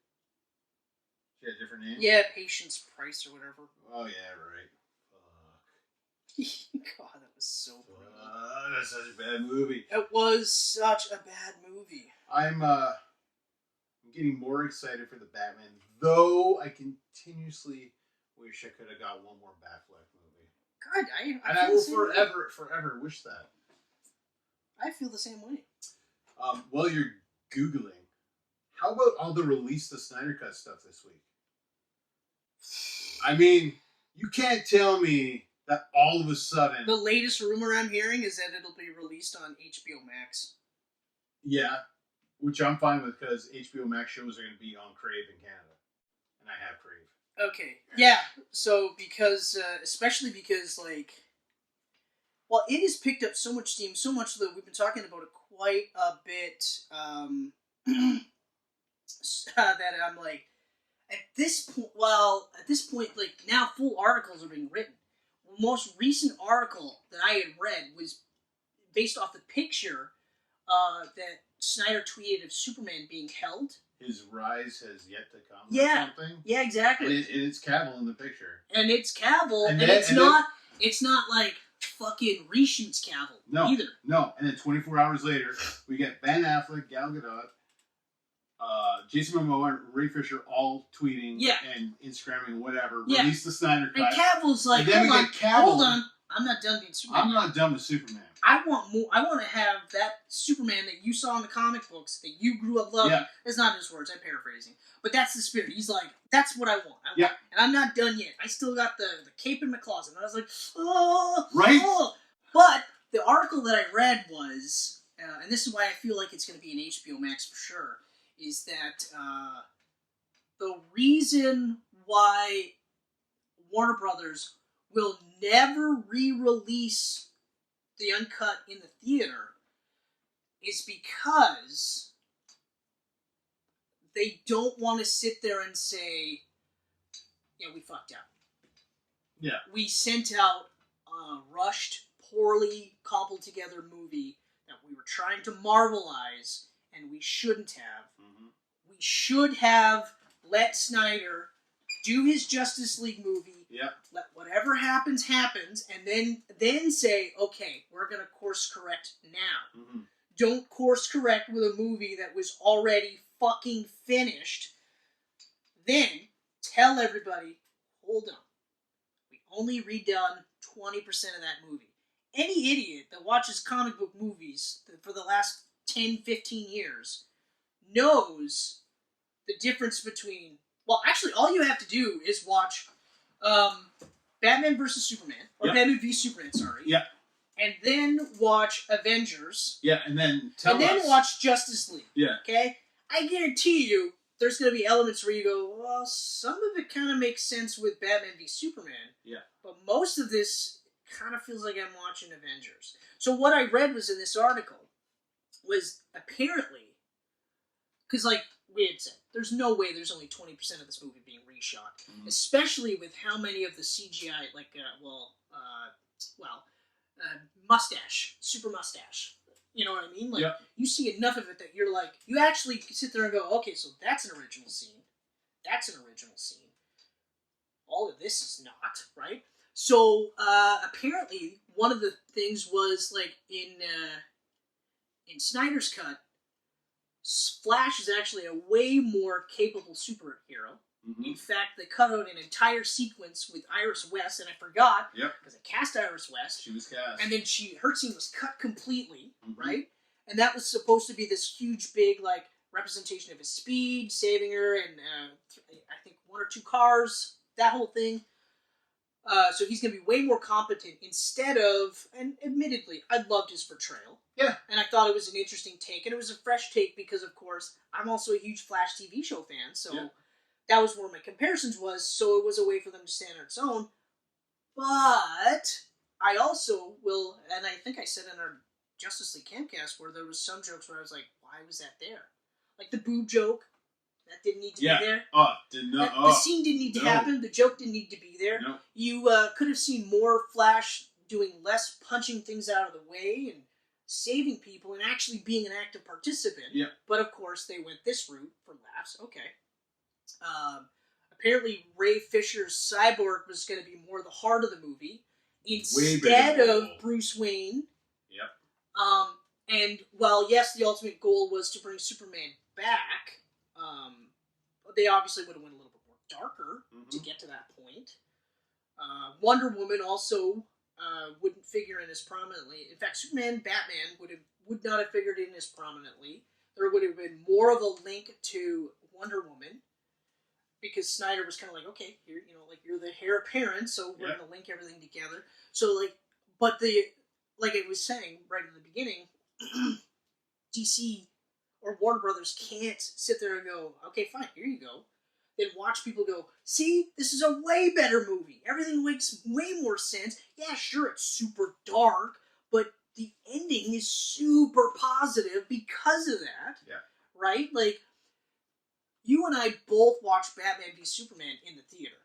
Get a different name? Yeah, Patience Price or whatever. Oh, yeah, right. God, that was so brutal. That's such a bad movie. It was such a bad movie. I'm getting more excited for the Batman, though I continuously wish I could have got one more Batfleck movie. God, I will forever wish that. I feel the same way. While you're Googling, how about all the release the Snyder Cut stuff this week? I mean, you can't tell me that all of a sudden... The latest rumor I'm hearing is that it'll be released on HBO Max. Yeah, which I'm fine with because HBO Max shows are going to be on Crave in Canada. And I have Crave. Okay, yeah, so because, especially because, like... Well, it has picked up so much steam, so much that we've been talking about it quite a bit, that I'm like... At this point, like, now full articles are being written. The most recent article that I had read was based off the picture that Snyder tweeted of Superman being held. His rise has yet to come Yeah. or something. Yeah, exactly. And it's Cavill in the picture. And it's Cavill, and, then, it's not like fucking reshoots Cavill either. No, and then 24 hours later, we get Ben Affleck, Gal Gadot, Jason Momoa, and Ray Fisher all tweeting and Instagramming whatever. Yeah. Release the Snyder Cut. And Cavill's like, hold on, I'm not done being Superman. I'm not done with Superman. I want more. I want to have that Superman that you saw in the comic books that you grew up loving. Yeah. It's not his words, I'm paraphrasing. But that's the spirit. He's like, that's what I want. Yeah. And I'm not done yet. I still got the cape in my closet. And I was like, oh. Right? Oh. But the article that I read was, and this is why I feel like it's going to be an HBO Max for sure, is that the reason why Warner Brothers will never re-release the uncut in the theater is because they don't want to sit there and say, yeah, we fucked up. Yeah. We sent out a rushed, poorly cobbled together movie that we were trying to Marvelize, and we shouldn't have. Mm-hmm. We should have let Snyder do his Justice League movie. Yeah. Let whatever happens, happens, and then say, okay, we're going to course correct now. Mm-hmm. Don't course correct with a movie that was already fucking finished. Then tell everybody, hold on. We only redone 20% of that movie. Any idiot that watches comic book movies for the last 10, 15 years knows the difference between... Well, actually, all you have to do is watch Batman vs. Superman, or Batman v Superman, sorry. Yeah. And then watch Avengers. Yeah, and then watch Justice League. Yeah. Okay? I guarantee you, there's going to be elements where you go, well, some of it kind of makes sense with Batman v Superman. Yeah. But most of this kind of feels like I'm watching Avengers. So what I read was in this article was apparently, because like we had said, there's no way there's only 20% of this movie being reshot, especially with how many of the CGI, mustache, super mustache. You know what I mean? Like, you see enough of it that you're like, you actually sit there and go, okay, so that's an original scene. That's an original scene. All of this is not, right? So, apparently, one of the things was, like, in Snyder's cut, Flash is actually a way more capable superhero. Mm-hmm. In fact, they cut out an entire sequence with Iris West, and I forgot, because I cast Iris West. She was cast. And then her scene was cut completely, right? And that was supposed to be this huge, big, like, representation of his speed, saving her, and I think 1 or 2 cars, that whole thing. So he's going to be way more competent instead of, and admittedly, I loved his portrayal. Yeah. And I thought it was an interesting take, and it was a fresh take because, of course, I'm also a huge Flash TV show fan, so that was where my comparisons was, so it was a way for them to stand on its own. But I also will, and I think I said in our Justice League Camcast where there was some jokes where I was like, why was that there? Like the boob joke, that didn't need to be there. The scene didn't need to happen. The joke didn't need to be there. No. You could have seen more Flash doing less punching things out of the way and saving people and actually being an active participant. Yeah. But of course, they went this route for laughs. Okay. apparently Ray Fisher's Cyborg was going to be more the heart of the movie instead of Bruce Wayne. Yep. And while, yes, the ultimate goal was to bring Superman back, they obviously would have went a little bit more darker to get to that point. Wonder Woman also wouldn't figure in as prominently. In fact, Superman, Batman would not have figured in as prominently. There would have been more of a link to Wonder Woman, because Snyder was kind of like, okay, you're the heir apparent, so we're gonna link everything together. So like I was saying right in the beginning, DC or Warner Brothers can't sit there and go, okay, fine, here you go. Then watch people go, see, this is a way better movie. Everything makes way more sense. Yeah, sure, it's super dark, but the ending is super positive because of that. Yeah. Right? Like, you and I both watched Batman v Superman in the theater.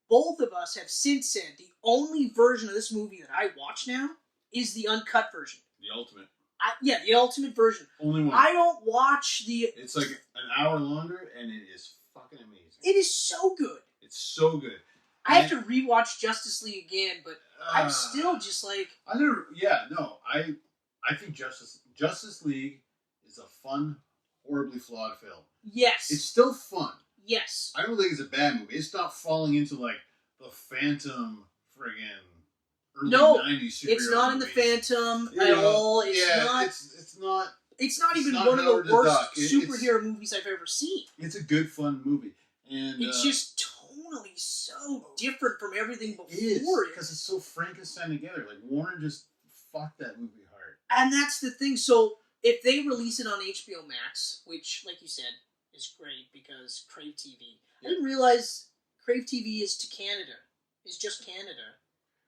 Both of us have since said the only version of this movie that I watch now is the uncut version. The ultimate. The ultimate version. Only one. I don't watch the... It's like an hour longer, and it is fucking amazing. It is so good. It's so good. I have to rewatch Justice League again, but I'm still just like... I think Justice League is a fun, horribly flawed film. Yes. It's still fun. Yes. I don't think it's a bad movie. It's not falling into, like, the Phantom friggin' early 90s superhero it's not movies. in the Phantom at all. It's not... It's not even not one of the Howard the worst Duck. superhero movies I've ever seen. It's a good, fun movie. And it's just tonally so different from everything before it. Because it's so Frankenstein together. Like, Warner just fucked that movie hard. And that's the thing. So, if they release it on HBO Max, which, like you said, is great because Crave TV. I didn't realize Crave TV is to Canada. It's just Canada.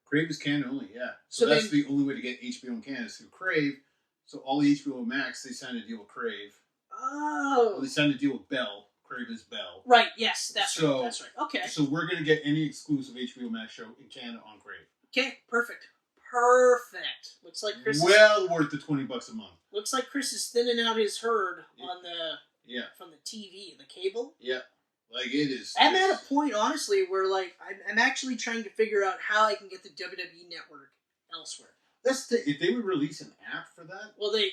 Crave is Canada only, yeah. So that's the only way to get HBO in Canada is through Crave. So all the HBO Max, they signed a deal with Crave. Oh. Well, they signed a deal with Bell. Crave is Bell. Right, yes, that's right. That's right. Okay. So we're going to get any exclusive HBO Max show in Canada on Crave. Okay, perfect. Looks like Chris worth the $20 a month. Looks like Chris is thinning out his herd on from the TV, the cable. Yeah. Like, it is. I'm at a point, honestly, where, like, I'm actually trying to figure out how I can get the WWE Network elsewhere. If they would release an app for that? Well, they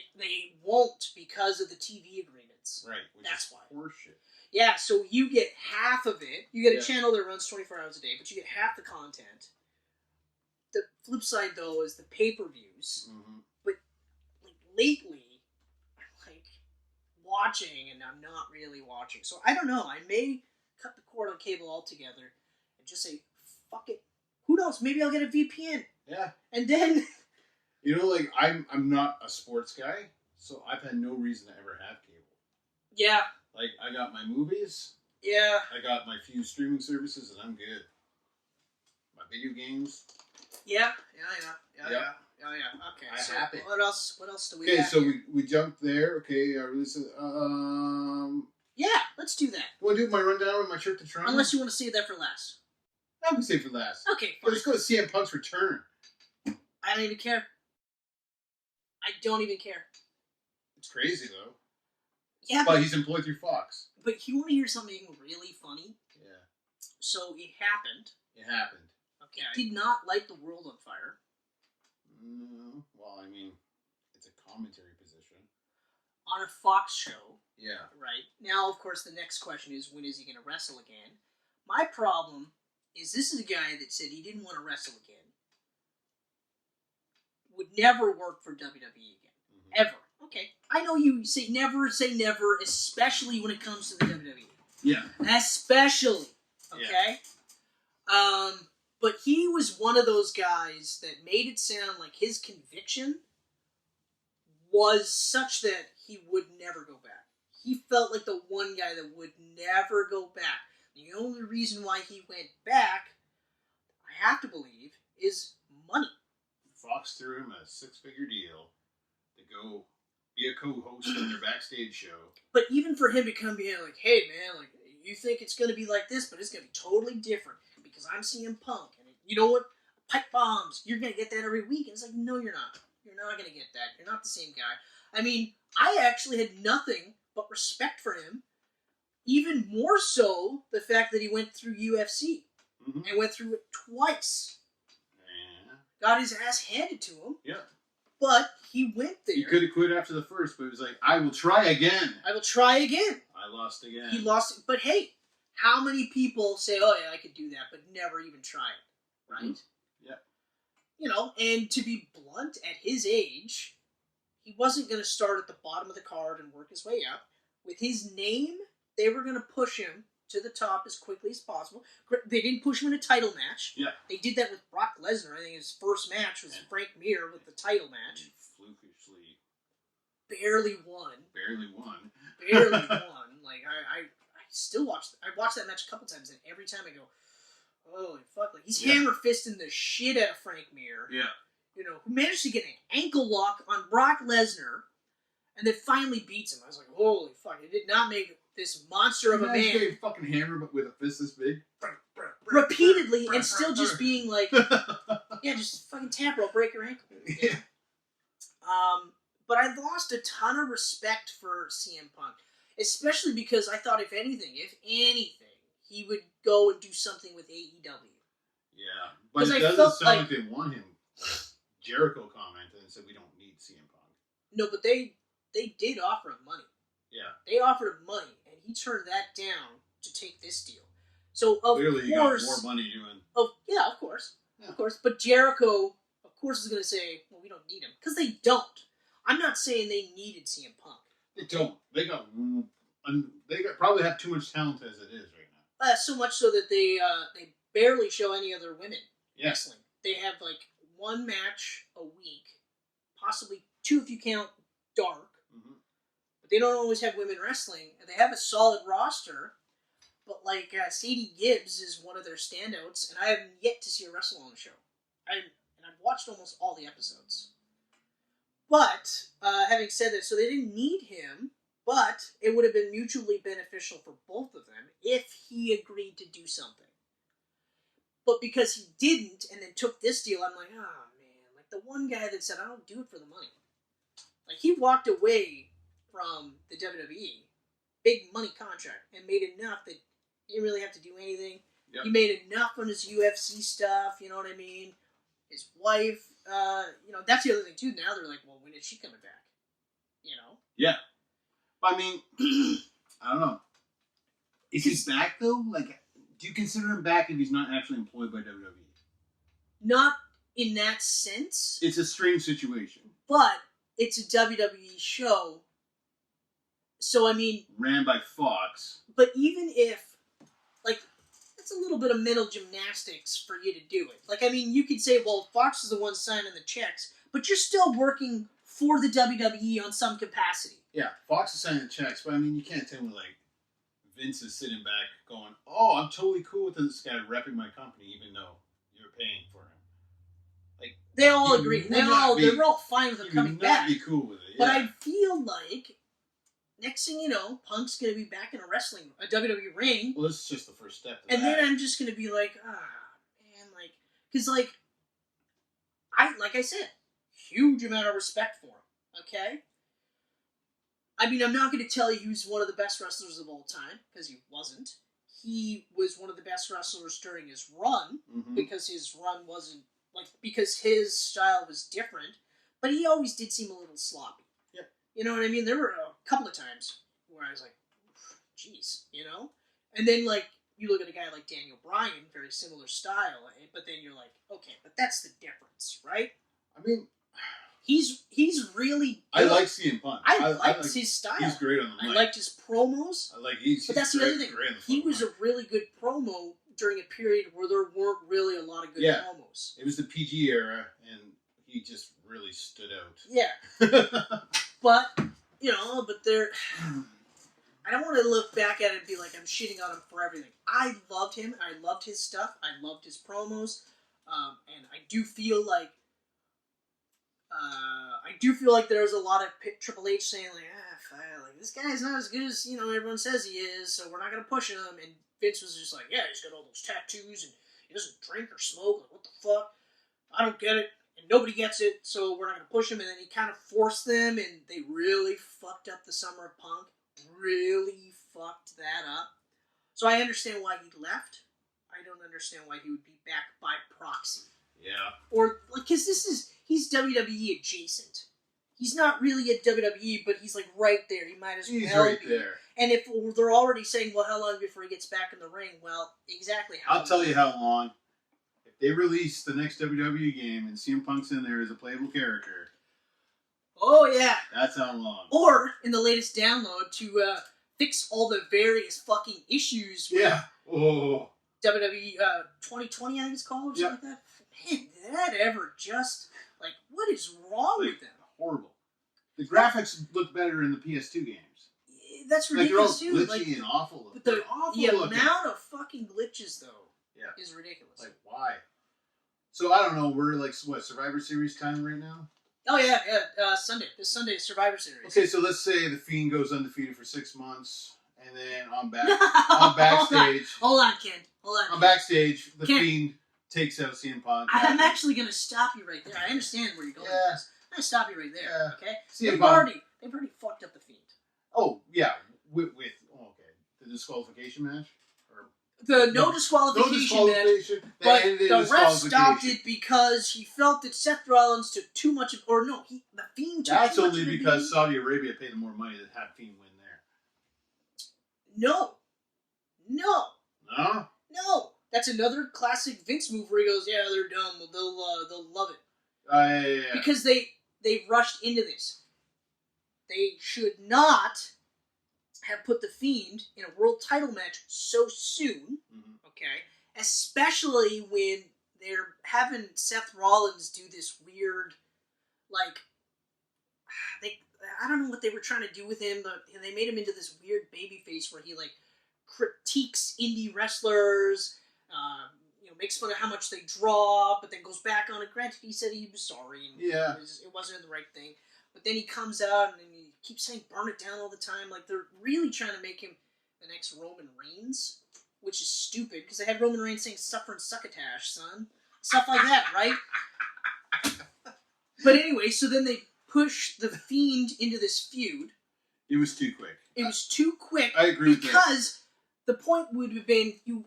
won't because of the TV agreements. Right. That's why. Horseshit. Yeah, so you get half of it. You get a channel that runs 24 hours a day, but you get half the content. The flip side, though, is the pay-per-views. Mm-hmm. But, like, lately, I'm, like, watching, and I'm not really watching. So, I don't know. I may cut the cord on cable altogether and just say, fuck it. Who knows? Maybe I'll get a VPN. Yeah. And then... You know, like, I'm not a sports guy, so I've had no reason to ever have cable. Yeah. Like, I got my movies. Yeah. I got my few streaming services, and I'm good. My video games. Yeah. Okay. I so have it. What else do we have? Okay, so here? we jumped there. Okay, yeah, let's do that. You want to do my rundown with my trip to Toronto? Unless you want to save that for last. I would say for last. Okay, fine. Let's go to CM Punk's return. I don't even care. I don't even care. It's crazy, though. Yeah, but he's employed through Fox. But you want to hear something really funny? Yeah. So it happened. It happened. Okay. It did not light the world on fire. No. Well, I mean, it's a commentary position. On a Fox show. Yeah. Right. Now, of course, the next question is, when is he going to wrestle again? My problem is this is a guy that said he didn't want to wrestle again. Would never work for WWE again. Mm-hmm. Ever. Okay. I know you say never, especially when it comes to the WWE. Yeah. Especially. Okay? Yeah. But he was one of those guys that made it sound like his conviction was such that he would never go back. He felt like the one guy that would never go back. The only reason why he went back, I have to believe, is money. Fox threw him a 6-figure deal to go be a co-host on their backstage show. But even for him to come in like, hey man, like you think it's going to be like this, but it's going to be totally different because I'm CM Punk. And you know what? Pipe bombs. You're going to get that every week. And it's like, no, you're not. You're not going to get that. You're not the same guy. I mean, I actually had nothing but respect for him even more so the fact that he went through UFC and went through it twice. Yeah. Got his ass handed to him. Yeah. But he went there. He could have quit after the first, but he was like, I will try again. I will try again. I lost again. He lost. But hey, how many people say, oh yeah, I could do that, but never even try it, right? Yeah. You know, and to be blunt, at his age, he wasn't going to start at the bottom of the card and work his way up. With his name, they were going to push him to the top as quickly as possible. They didn't push him in a title match. Yeah. They did that with Brock Lesnar. I think his first match was Frank Mir with the title match. He flukishly barely won. Barely won. Like, I still watch... I watched that match a couple times, and every time I go, holy fuck. Like, he's hammer fisting the shit out of Frank Mir. Yeah. You know, who managed to get an ankle lock on Brock Lesnar, and then finally beats him. I was like, holy fuck. It did not make this monster of a man. Getting a fucking hammer, but with a fist this big. Repeatedly, and still just being like, yeah, just fucking tap her, I'll break your ankle. Yeah. But I lost a ton of respect for CM Punk. Especially because I thought, if anything, he would go and do something with AEW. Yeah. But it doesn't sound like they want him. Jericho commented and said, we don't need CM Punk. No, but they did offer him money. Yeah. They offered him money, and he turned that down to take this deal. So, of Clearly course... he got more money doing... Yeah, of course. Yeah. Of course. But Jericho, of course, is going to say, well, we don't need him. Because they don't. I'm not saying they needed CM Punk. They don't. They probably have too much talent as it is right now. So much so that they barely show any other women wrestling. They have, like, one match a week, possibly two if you count Dark. But they don't always have women wrestling. And they have a solid roster, but, like, Sadie Gibbs is one of their standouts, and I have yet to see her wrestle on the show. I've watched almost all the episodes. But, having said that, so they didn't need him, but it would have been mutually beneficial for both of them if he agreed to do something. But because he didn't, and then took this deal, I'm like, oh man, like the one guy that said, I don't do it for the money. Like, he walked away from the WWE, big money contract, and made enough that he didn't really have to do anything. Yep. He made enough on his UFC stuff, you know what I mean? His wife, you know, that's the other thing too. Now they're like, well, when is she coming back? You know? Yeah. I mean, I don't know. Is he back though? Like, do you consider him back if he's not actually employed by WWE? Not in that sense. It's a strange situation. But it's a WWE show. So, I mean... ran by Fox. But even if, like, it's a little bit of mental gymnastics for you to do it. Like, I mean, you could say, well, Fox is the one signing the checks, but you're still working for the WWE on some capacity. Yeah, Fox is signing the checks, but I mean, you can't tell me, like, Vince is sitting back going, oh, I'm totally cool with this guy repping my company, even though you're paying for him. Like, they all agree. They're all fine with him coming back. Be cool with it. Yeah. But I feel like next thing you know, Punk's going to be back in a WWE ring. Well, this is just the first step. And then I'm just going to be like, man, like, because, like I said, huge amount of respect for him, okay? I mean, I'm not going to tell you he's one of the best wrestlers of all time, because he wasn't. He was one of the best wrestlers during his run, because his run wasn't, like, because his style was different, but he always did seem a little sloppy. Yeah. You know what I mean? There were a couple of times where I was like, jeez, you know? And then, like, you look at a guy like Daniel Bryan, very similar style, but then you're like, okay, but that's the difference, right? I mean... He's really good. I like CM Punk. I liked his style. He's great on the mic. I liked his promos. But that's the other thing. He was a really good promo during a period where there weren't really a lot of good promos. It was the PG era, and he just really stood out. Yeah. But, you know, I don't want to look back at it and be like, I'm shitting on him for everything. I loved him. I loved his stuff. I loved his promos. And I do feel like there was a lot of Triple H saying, like, this guy's not as good as, you know, everyone says he is, so we're not going to push him. And Vince was just like, yeah, he's got all those tattoos, and he doesn't drink or smoke. Like, what the fuck? I don't get it, and nobody gets it, so we're not going to push him. And then he kind of forced them, and they really fucked up the Summer of Punk. Really fucked that up. So I understand why he left. I don't understand why he would be back by proxy. Yeah. Or, because he's WWE adjacent. He's not really at WWE, but he's like right there. He might as well be. He's right there. And if they're already saying, well, how long before he gets back in the ring? Well, exactly how long. I'll tell you how long. If they release the next WWE game and CM Punk's in there as a playable character. Oh, yeah. That's how long. Or, in the latest download, to fix all the various fucking issues with Oh. WWE 2020, I think it's called, or something like that. Man, did that ever just... Like, what is wrong with them? Horrible. The graphics look better in the PS2 games. That's ridiculous, they're all too. glitchy and awful. But they're awful the looking. amount of fucking glitches, though, is ridiculous. Like, why? So, I don't know. We're like, what, Survivor Series time right now? Oh, yeah. Sunday. This Sunday is Survivor Series. Okay, so let's say the Fiend goes undefeated for 6 months, and then on backstage... Hold on, Ken. On backstage, the Ken. Fiend takes out CM Punk. I'm actually going to stop you right there. I understand where you're going with this. I'm going to stop you right there, Yeah. okay? CM They've Punk. already fucked up the Fiend. Oh, yeah. With the disqualification match? Or The no disqualification match. But the ref stopped it because he felt that Seth Rollins took too much of... Or no, the Fiend took That's too much only of the because beating. Saudi Arabia paid them more money than had Fiend win there. No. No? No. That's another classic Vince move where he goes, yeah, they're dumb. They'll love it. Yeah. Because they rushed into this. They should not have put the Fiend in a world title match so soon, okay? Especially when they're having Seth Rollins do this weird, like, I don't know what they were trying to do with him, but they made him into this weird babyface where he, like, critiques indie wrestlers, makes fun of how much they draw, but then goes back on it. Granted, he said he was sorry, and it wasn't the right thing. But then he comes out and he keeps saying burn it down all the time. Like, they're really trying to make him the next Roman Reigns, which is stupid, because they had Roman Reigns saying suffer and succotash, son. Stuff like that, right? But anyway, so then they push the Fiend into this feud. It was too quick. It was too quick. I agree with that. Because the point would have been, you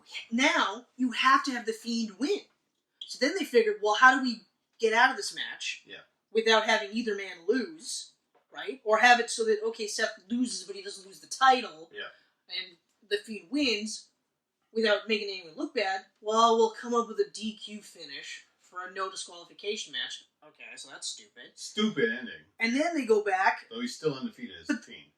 have to have the Fiend win. So then they figured, well, how do we get out of this match without having either man lose, right? Or have it so that, okay, Seth loses, but he doesn't lose the title, and the Fiend wins without making anyone look bad. Well, we'll come up with a DQ finish for a no disqualification match. Okay, so that's stupid. Stupid ending. And then they go back. Though he's still undefeated as the Fiend.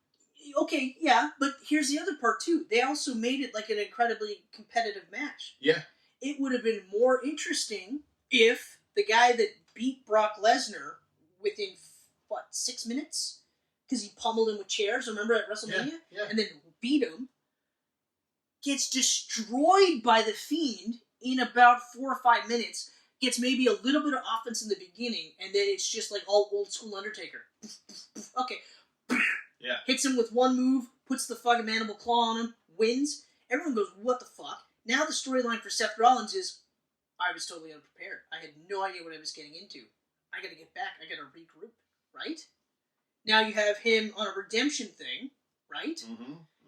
Okay, yeah, but here's the other part, too. They also made it like an incredibly competitive match. Yeah. It would have been more interesting if the guy that beat Brock Lesnar within, 6 minutes? Because he pummeled him with chairs, remember, at WrestleMania? Yeah. And then beat him, gets destroyed by the Fiend in about 4 or 5 minutes, gets maybe a little bit of offense in the beginning, and then it's just like all old school Undertaker. Okay. Yeah. Hits him with one move, puts the fucking mandible claw on him, wins. Everyone goes, what the fuck? Now the storyline for Seth Rollins is, I was totally unprepared. I had no idea what I was getting into. I gotta get back. I gotta regroup. Right? Now you have him on a redemption thing. Right?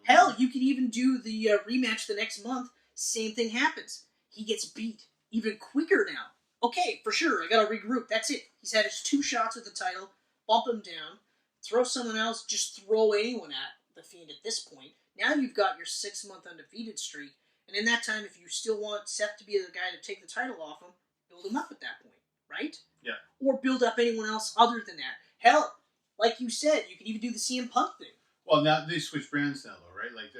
Hell, you could even do the rematch the next month. Same thing happens. He gets beat even quicker now. Okay, for sure. I gotta regroup. That's it. He's had his 2 shots with the title. Bump him down. Throw someone else, just throw anyone at the Fiend at this point. Now you've got your 6-month undefeated streak, and in that time, if you still want Seth to be the guy to take the title off him, build him up at that point, right? Yeah. Or build up anyone else other than that. Hell, like you said, you could even do the CM Punk thing. Well, now they switch brands now, though, right? Like,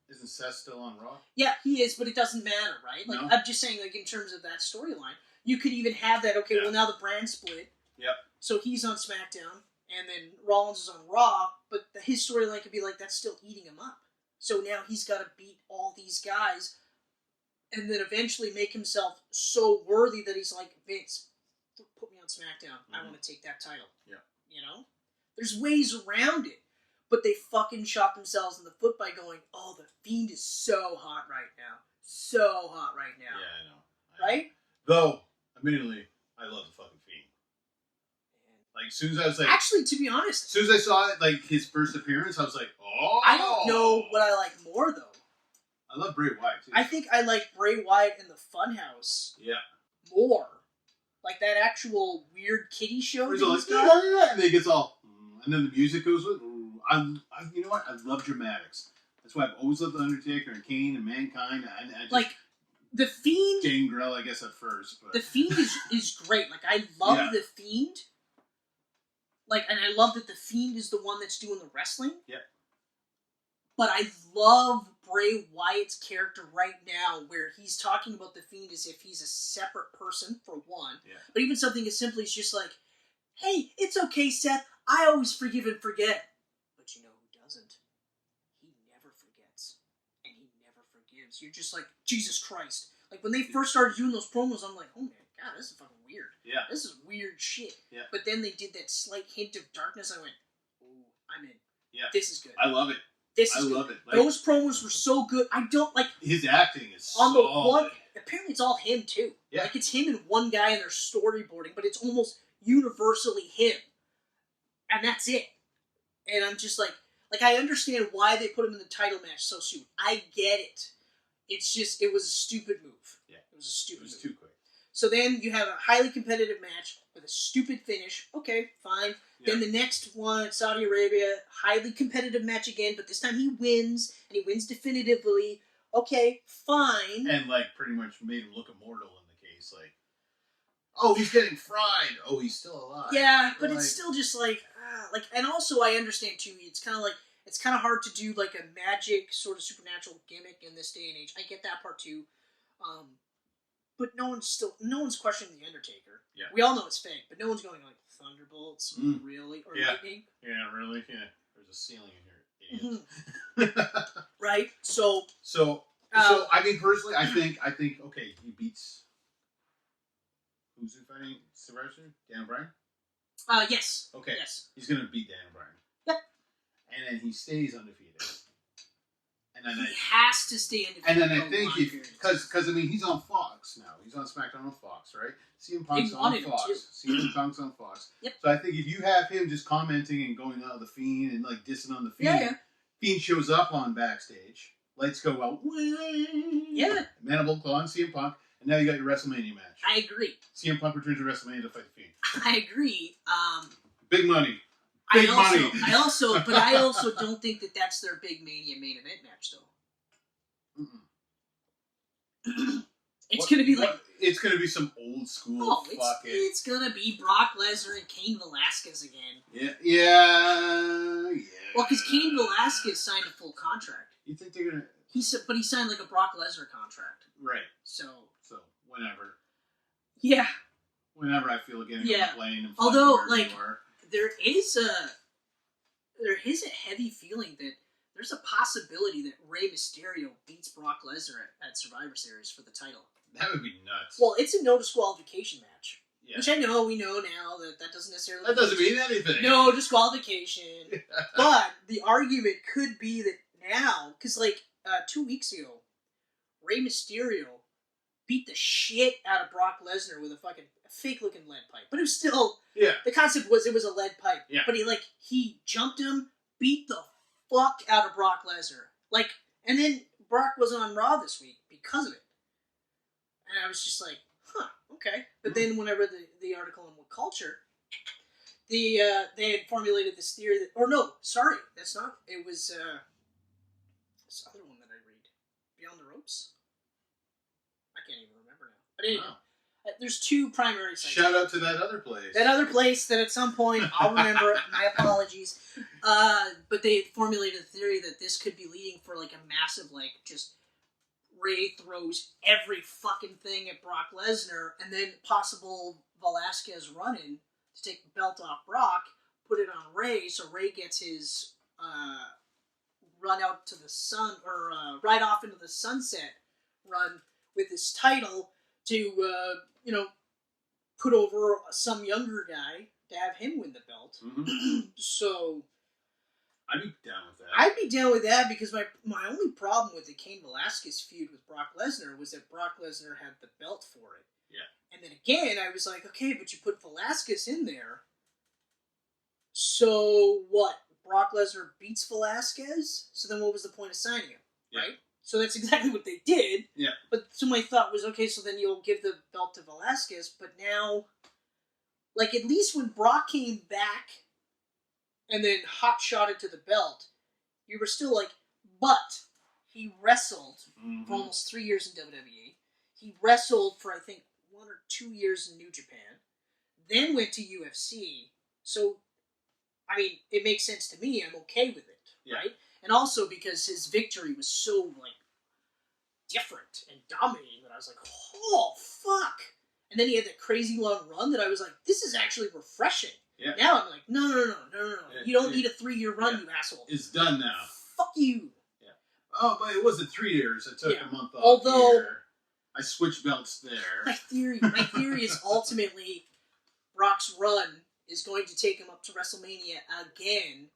isn't Seth still on Raw? Yeah, he is, but it doesn't matter, right? Like, No? I'm just saying, like, in terms of that storyline, you could even have that, okay, well, now the brand split. Yep. So he's on SmackDown, and then Rollins is on Raw, but his storyline could be like, that's still eating him up. So now he's got to beat all these guys, and then eventually make himself so worthy that he's like, Vince, put me on SmackDown. I want to take that title. Yeah. You know? There's ways around it, but they fucking shot themselves in the foot by going, oh, the Fiend is so hot right now. So hot right now. Yeah, I know. Right? Though, admittedly, I love the fucking Fiend. Like, as soon as I was like... Actually, to be honest... As soon as I saw it, like, his first appearance, I was like, Oh! I don't know what I like more, though. I love Bray Wyatt, too. I think I like Bray Wyatt in the Funhouse more. Like that actual weird kiddie show that he's got. And then it gets all... And then the music goes with... you know what? I love dramatics. That's why I've always loved The Undertaker and Kane and Mankind. And I just, like, The Fiend... Gangrel, I guess, at first. But. The Fiend is great. Like, I love The Fiend. Like, and I love that The Fiend is the one that's doing the wrestling. Yep. But I love Bray Wyatt's character right now, where he's talking about The Fiend as if he's a separate person, for one. Yeah. But even something as simply as just like, hey, it's okay, Seth. I always forgive and forget. But you know who doesn't? He never forgets. And he never forgives. You're just like, Jesus Christ. Like, when they first started doing those promos, I'm like, oh my God, this is fucking weird. Yeah. This is weird shit. Yeah. But then they did that slight hint of darkness. I went, oh, I'm in. Yeah. This is good. I love it. I love it. Like, those promos were so good. I don't like his acting is on the solid. one. Apparently, it's all him too. Yeah. Like it's him and one guy in their storyboarding, but it's almost universally him, and that's it. And I'm just like I understand why they put him in the title match so soon. I get it. It's just it was a stupid move. Yeah, it was a stupid. It was move. too quick. So then you have a highly competitive match with a stupid finish. Okay, fine. Yeah. Then the next one, Saudi Arabia, highly competitive match again, but this time he wins, and he wins definitively. Okay, fine. And, like, pretty much made him look immortal in the case. Like, oh, he's getting fried. Oh, he's still alive. Yeah, but it's still just like, and also I understand, too, it's kind of hard to do, like, a magic sort of supernatural gimmick in this day and age. I get that part, too. But no one's questioning the Undertaker. Yeah. We all know it's fake, but no one's going like thunderbolts, really, or lightning. Yeah, really. Yeah, there's a ceiling in here, idiots. Right. So I mean, personally, I think okay, he beats. Who's he fighting? Survivor Series? Daniel Bryan. Yes. Okay. Yes. He's gonna beat Daniel Bryan. Yep. And then he stays undefeated. And then he has to stay undefeated. And then I think because I mean he's on Fox now. He's on SmackDown on Fox, right? CM Punk's on Fox. CM Punk's on Fox. Yep. So I think if you have him just commenting and going out the Fiend and like dissing on the Fiend, Fiend shows up on backstage. Lights go out. Yeah. Mandible Claw and CM Punk, and now you got your WrestleMania match. I agree. CM Punk returns to WrestleMania to fight the Fiend. I agree. Big money. I also don't think that that's their big Mania main event match, though. It's going to be like... It's going to be some old school it's going to be Brock Lesnar and Cain Velasquez again. Yeah. Well, because Cain Velasquez signed a full contract. You think they're going to... But he signed like a Brock Lesnar contract. Right. So whenever. Yeah. Whenever I feel getting on the plane and although, like, there is a heavy feeling that there's a possibility that Rey Mysterio beats Brock Lesnar at Survivor Series for the title. That would be nuts. Well, it's a no disqualification match. Yeah. Which we know now that doesn't necessarily... That doesn't mean anything. No disqualification. But the argument could be that now, because like 2 weeks ago, Rey Mysterio beat the shit out of Brock Lesnar with a fucking fake-looking lead pipe. But it was still... Yeah. The concept was it was a lead pipe. Yeah. But he jumped him, beat the fuck out of Brock Lesnar. Like, and then Brock wasn't on Raw this week because of it. And I was just like, huh, okay. But then when I read the article in What Culture, they had formulated this theory that... Or no, sorry, that's not... It was this other one that I read. Beyond the Ropes? I can't even remember now. But anyway, there's two primary sites. Shout out to that other place. That other place that at some point I'll remember it. My apologies. But they formulated a theory that this could be leading for like a massive, like, just Ray throws every fucking thing at Brock Lesnar, and then possible Velasquez run-in to take the belt off Brock, put it on Ray, so Ray gets his run out to the sun, or right off into the sunset run with his title to, put over some younger guy to have him win the belt. Mm-hmm. So... I'd be down with that. I'd be down with that because my only problem with the Cain Velasquez feud with Brock Lesnar was that Brock Lesnar had the belt for it. Yeah. And then again, I was like, okay, but you put Velasquez in there. So what? Brock Lesnar beats Velasquez, so then what was the point of signing him, Yeah. right? So that's exactly what they did. Yeah. But so my thought was, okay, so then you'll give the belt to Velasquez, but now, like, at least when Brock came back and then hot-shot it to the belt, you were still like, but he wrestled for almost 3 years in WWE. He wrestled for, I think, 1 or 2 years in New Japan, then went to UFC. So, I mean, it makes sense to me. I'm okay with it, right? And also because his victory was so, like, different and dominating that I was like, oh, fuck. And then he had that crazy long run that I was like, this is actually refreshing. Yeah. Now I'm like, no. You don't need a 3-year run, you asshole. It's done now. Fuck you. Yeah. Oh, but it wasn't 3 years. I took a month off. Although here. I switched belts there. My theory is ultimately Brock's run is going to take him up to WrestleMania again,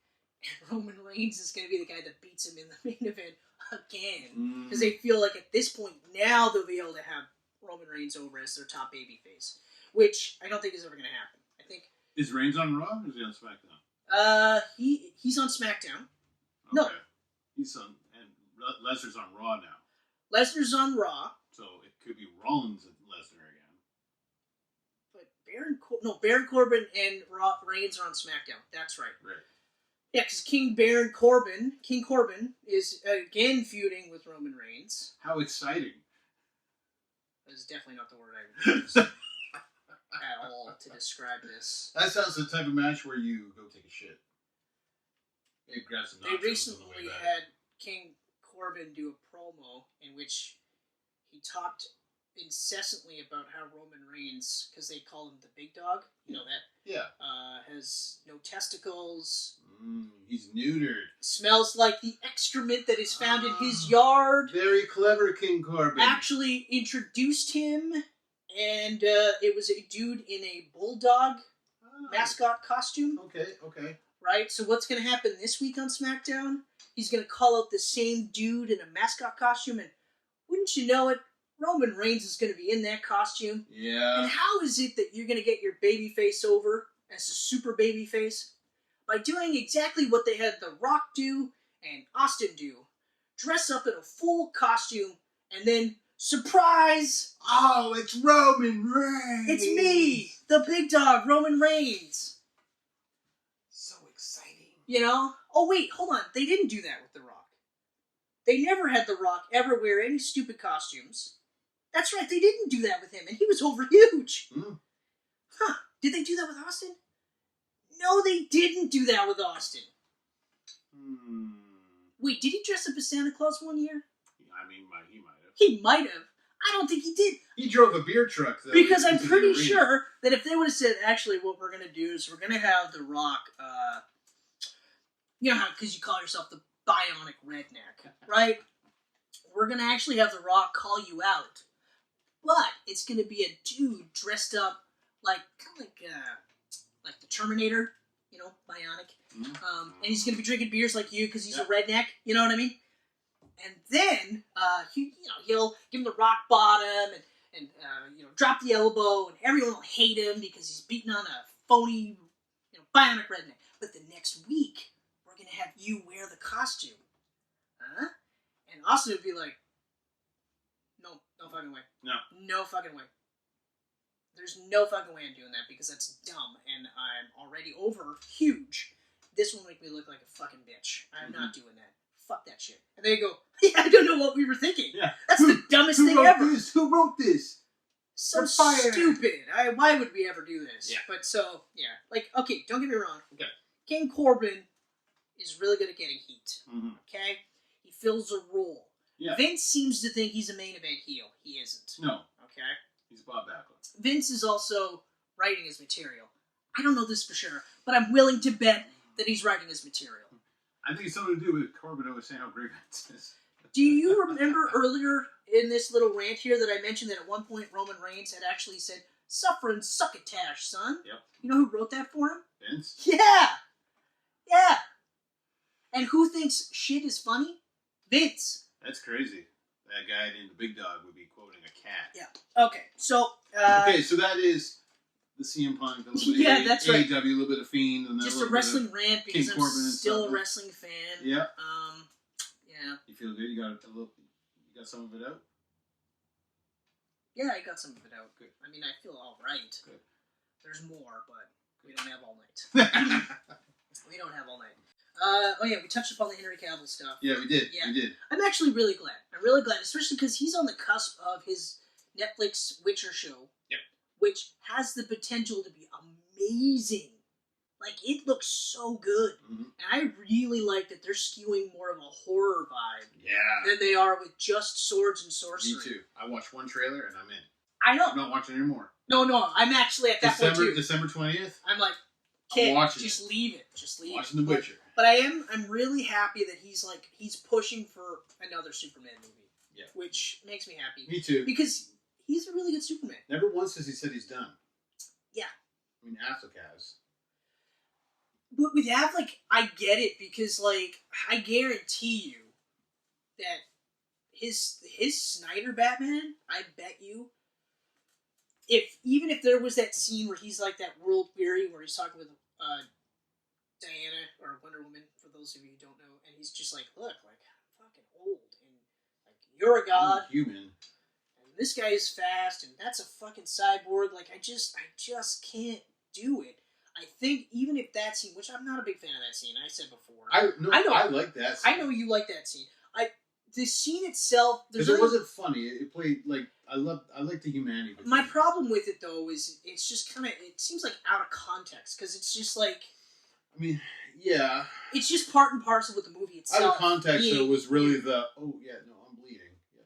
and Roman Reigns is going to be the guy that beats him in the main event again. Because they feel like at this point now they'll be able to have Roman Reigns over as their top babyface, which I don't think is ever going to happen. I think is Reigns on Raw or is he on SmackDown? He's on SmackDown. Okay. No, he's on, and Lesnar's on Raw now. Lesnar's on Raw. So it could be Rollins and Lesnar again. But Baron Corbin and Reigns are on SmackDown. That's right. Right. Yeah, because King Corbin is again feuding with Roman Reigns. How exciting. That is definitely not the word I would use at all to describe this. That sounds the type of match where you go take a shit. Maybe grab some nachos They on the recently way back. had King Corbin do a promo in which he talked incessantly about how Roman Reigns, because they call him the big dog, you know that? Yeah. Has no testicles. He's neutered. Smells like the excrement that is found in his yard. Very clever, King Corbin. Actually introduced him, and it was a dude in a bulldog mascot costume. Okay. Right? So what's going to happen this week on SmackDown? He's going to call out the same dude in a mascot costume, and wouldn't you know it, Roman Reigns is going to be in that costume. Yeah. And how is it that you're going to get your babyface over as a super babyface? By doing exactly what they had The Rock do and Austin do. Dress up in a full costume and then, surprise! Oh, it's Roman Reigns! It's me, the big dog, Roman Reigns. So exciting. You know? Oh wait, hold on. They didn't do that with The Rock. They never had The Rock ever wear any stupid costumes. That's right, they didn't do that with him, and he was over huge. Huh. Did they do that with Austin? No, they didn't do that with Austin. Wait, did he dress up as Santa Claus one year? I mean, he might have. He might have. I don't think he did. He drove a beer truck, though. Because I'm pretty sure that if they would have said, actually, what we're going to do is we're going to have The Rock, you know how, because you call yourself the bionic redneck, right? We're going to actually have The Rock call you out. But it's going to be a dude dressed up like the Terminator, you know, bionic. And he's going to be drinking beers like you because he's a redneck, you know what I mean? And then he'll give him the rock bottom and drop the elbow, and everyone will hate him because he's beating on a phony, bionic redneck. But the next week, we're going to have you wear the costume. Huh? And Austin would be like, no fucking way. No fucking way. There's no fucking way I'm doing that because that's dumb and I'm already over huge. This will make me look like a fucking bitch. I'm not doing that. Fuck that shit. And they go, I don't know what we were thinking. Yeah. That's the dumbest thing ever. Who wrote this? So stupid. Why would we ever do this? Yeah. But so, yeah. Like, okay, don't get me wrong. Okay. King Corbin is really good at getting heat. Okay? He fills a role. Yeah. Vince seems to think he's a main event heel. He isn't. No. Okay? He's Bob Backlund. Vince is also writing his material. I don't know this for sure, but I'm willing to bet that he's writing his material. I think it's something to do with Corbin always saying how great Vince is. Do you remember earlier in this little rant here that I mentioned that at one point Roman Reigns had actually said, "Suffering succotash, son"? Yep. You know who wrote that for him? Vince? Yeah! Yeah! And who thinks shit is funny? Vince. That's crazy. That guy named the Big Dog would be quoting a cat. Yeah. Okay, so... okay, so that is the CM Punk, a little bit Yeah, of that's right. AEW, a little bit of Fiend, and then Just a a little wrestling bit rant of because King I'm Corbin and still stuff. a wrestling fan. Yeah. Yeah. You feel good? You got some of it out? Yeah, I got some of it out. Good. I mean, I feel all right. Good. There's more, but we don't have all night. We don't have all night. Oh yeah, we touched upon the Henry Cavill stuff. Yeah, we did. Yeah. We did. I'm actually really glad. I'm really glad, especially because he's on the cusp of his Netflix Witcher show. Yep. Which has the potential to be amazing. Like, it looks so good. Mm-hmm. And I really like that they're skewing more of a horror vibe Yeah. than they are with just swords and sorcery. Me too. I watched one trailer and I'm in. I know. I'm not watching anymore. No, I'm actually at that point too. December 20th. I'm like, I'm okay, watching just it. leave it. Just leave Watching it. The Witcher. But I'm really happy that he's pushing for another Superman movie. Yeah. Which makes me happy. Me too. Because he's a really good Superman. Never once has he said he's done. Yeah. I mean, Affleck has. But with Affleck, I get it because, like, I guarantee you that his Snyder Batman, I bet you, even if there was that scene where he's like that world weary, where he's talking with Diana or Wonder Woman, for those of you who don't know, and he's just like, look, like, I'm fucking old, and like, you're a god, I'm human. and this guy is fast, and that's a fucking cyborg. Like, I just can't do it. I think even if that scene, which I'm not a big fan of that scene, I said before. I like that scene. I know you like that scene. The scene itself, because it wasn't funny. It played like I like the humanity. My problem with it though is it's just kind of, it seems like out of context because it's just like. I mean, yeah. It's just part and parcel with the movie itself. Out of context, it was really the I'm bleeding. Yeah,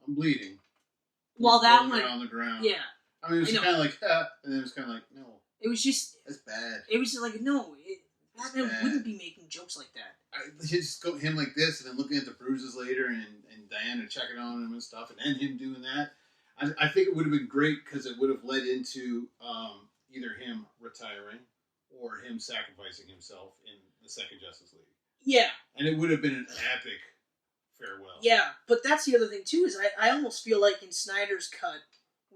I'm bleeding. Well, that one on the ground. Yeah. I mean, it was kind of like and then it was kind of like no. It was just. That's bad. It was just like no. Batman wouldn't be making jokes like that. Just go him like this, and then looking at the bruises later, and Diana checking on him and stuff, and then him doing that. I think it would have been great because it would have led into either him retiring or him sacrificing himself in the second Justice League. Yeah. And it would have been an epic farewell. Yeah, but that's the other thing too, is I almost feel like in Snyder's cut,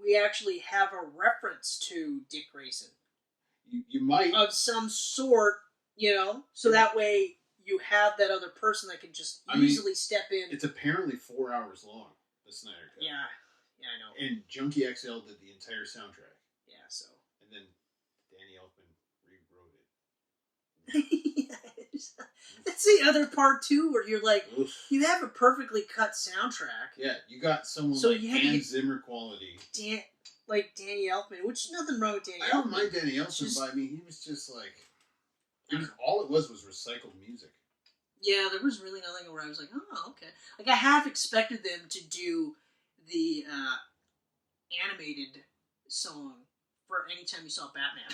we actually have a reference to Dick Grayson. You might. Of some sort, so that way you have that other person that can just easily step in. It's apparently 4 hours long, the Snyder cut. Yeah, I know. And Junkie XL did the entire soundtrack. Yeah, so. And then Danny Elfman rewrote it. That's the other part too, where you're like, Oof. You have a perfectly cut soundtrack. Yeah, you got someone so like Hans Zimmer quality. Like Danny Elfman, which is nothing wrong with Danny Elfman. I don't mind Danny Elfman, but I mean, he was just like, all it was recycled music. Yeah, there was really nothing where I was like, oh, okay. Like, I half expected them to do the animated song for any time you saw Batman.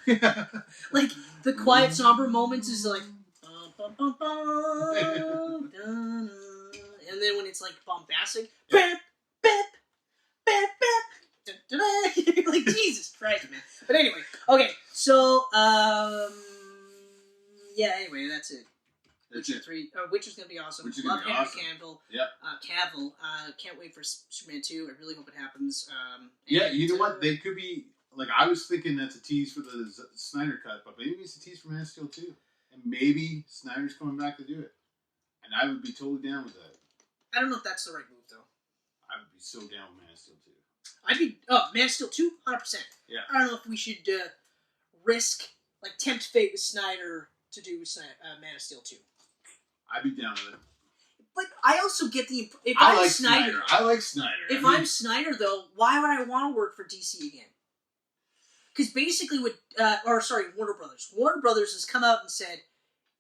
Yeah. Like, the quiet, somber moments is like, bum, bum, bum, bum, dun, and then when it's like bombastic, bap, bap, bap, bap, dun, dun, dun. You're like, Jesus Christ, man. But anyway, okay, so, yeah, anyway, that's it. Witcher 3. Witcher's going to be awesome. Love Henry Cavill. Yep. Cavill. Can't wait for Superman 2. I really hope it happens. Yeah, you know what? They could be... Like, I was thinking that's a tease for the Snyder cut, but maybe it's a tease for Man of Steel 2. And maybe Snyder's coming back to do it. And I would be totally down with that. I don't know if that's the right move, though. I would be so down with Man of Steel 2. I'd be... Man of Steel 2? 100%. Yeah. I don't know if we should risk, like, tempt fate with Snyder to do Man of Steel 2. I'd be down with it. But I also get the... I like Snyder. If I'm Snyder, though, why would I want to work for DC again? Because basically Warner Brothers. Warner Brothers has come out and said,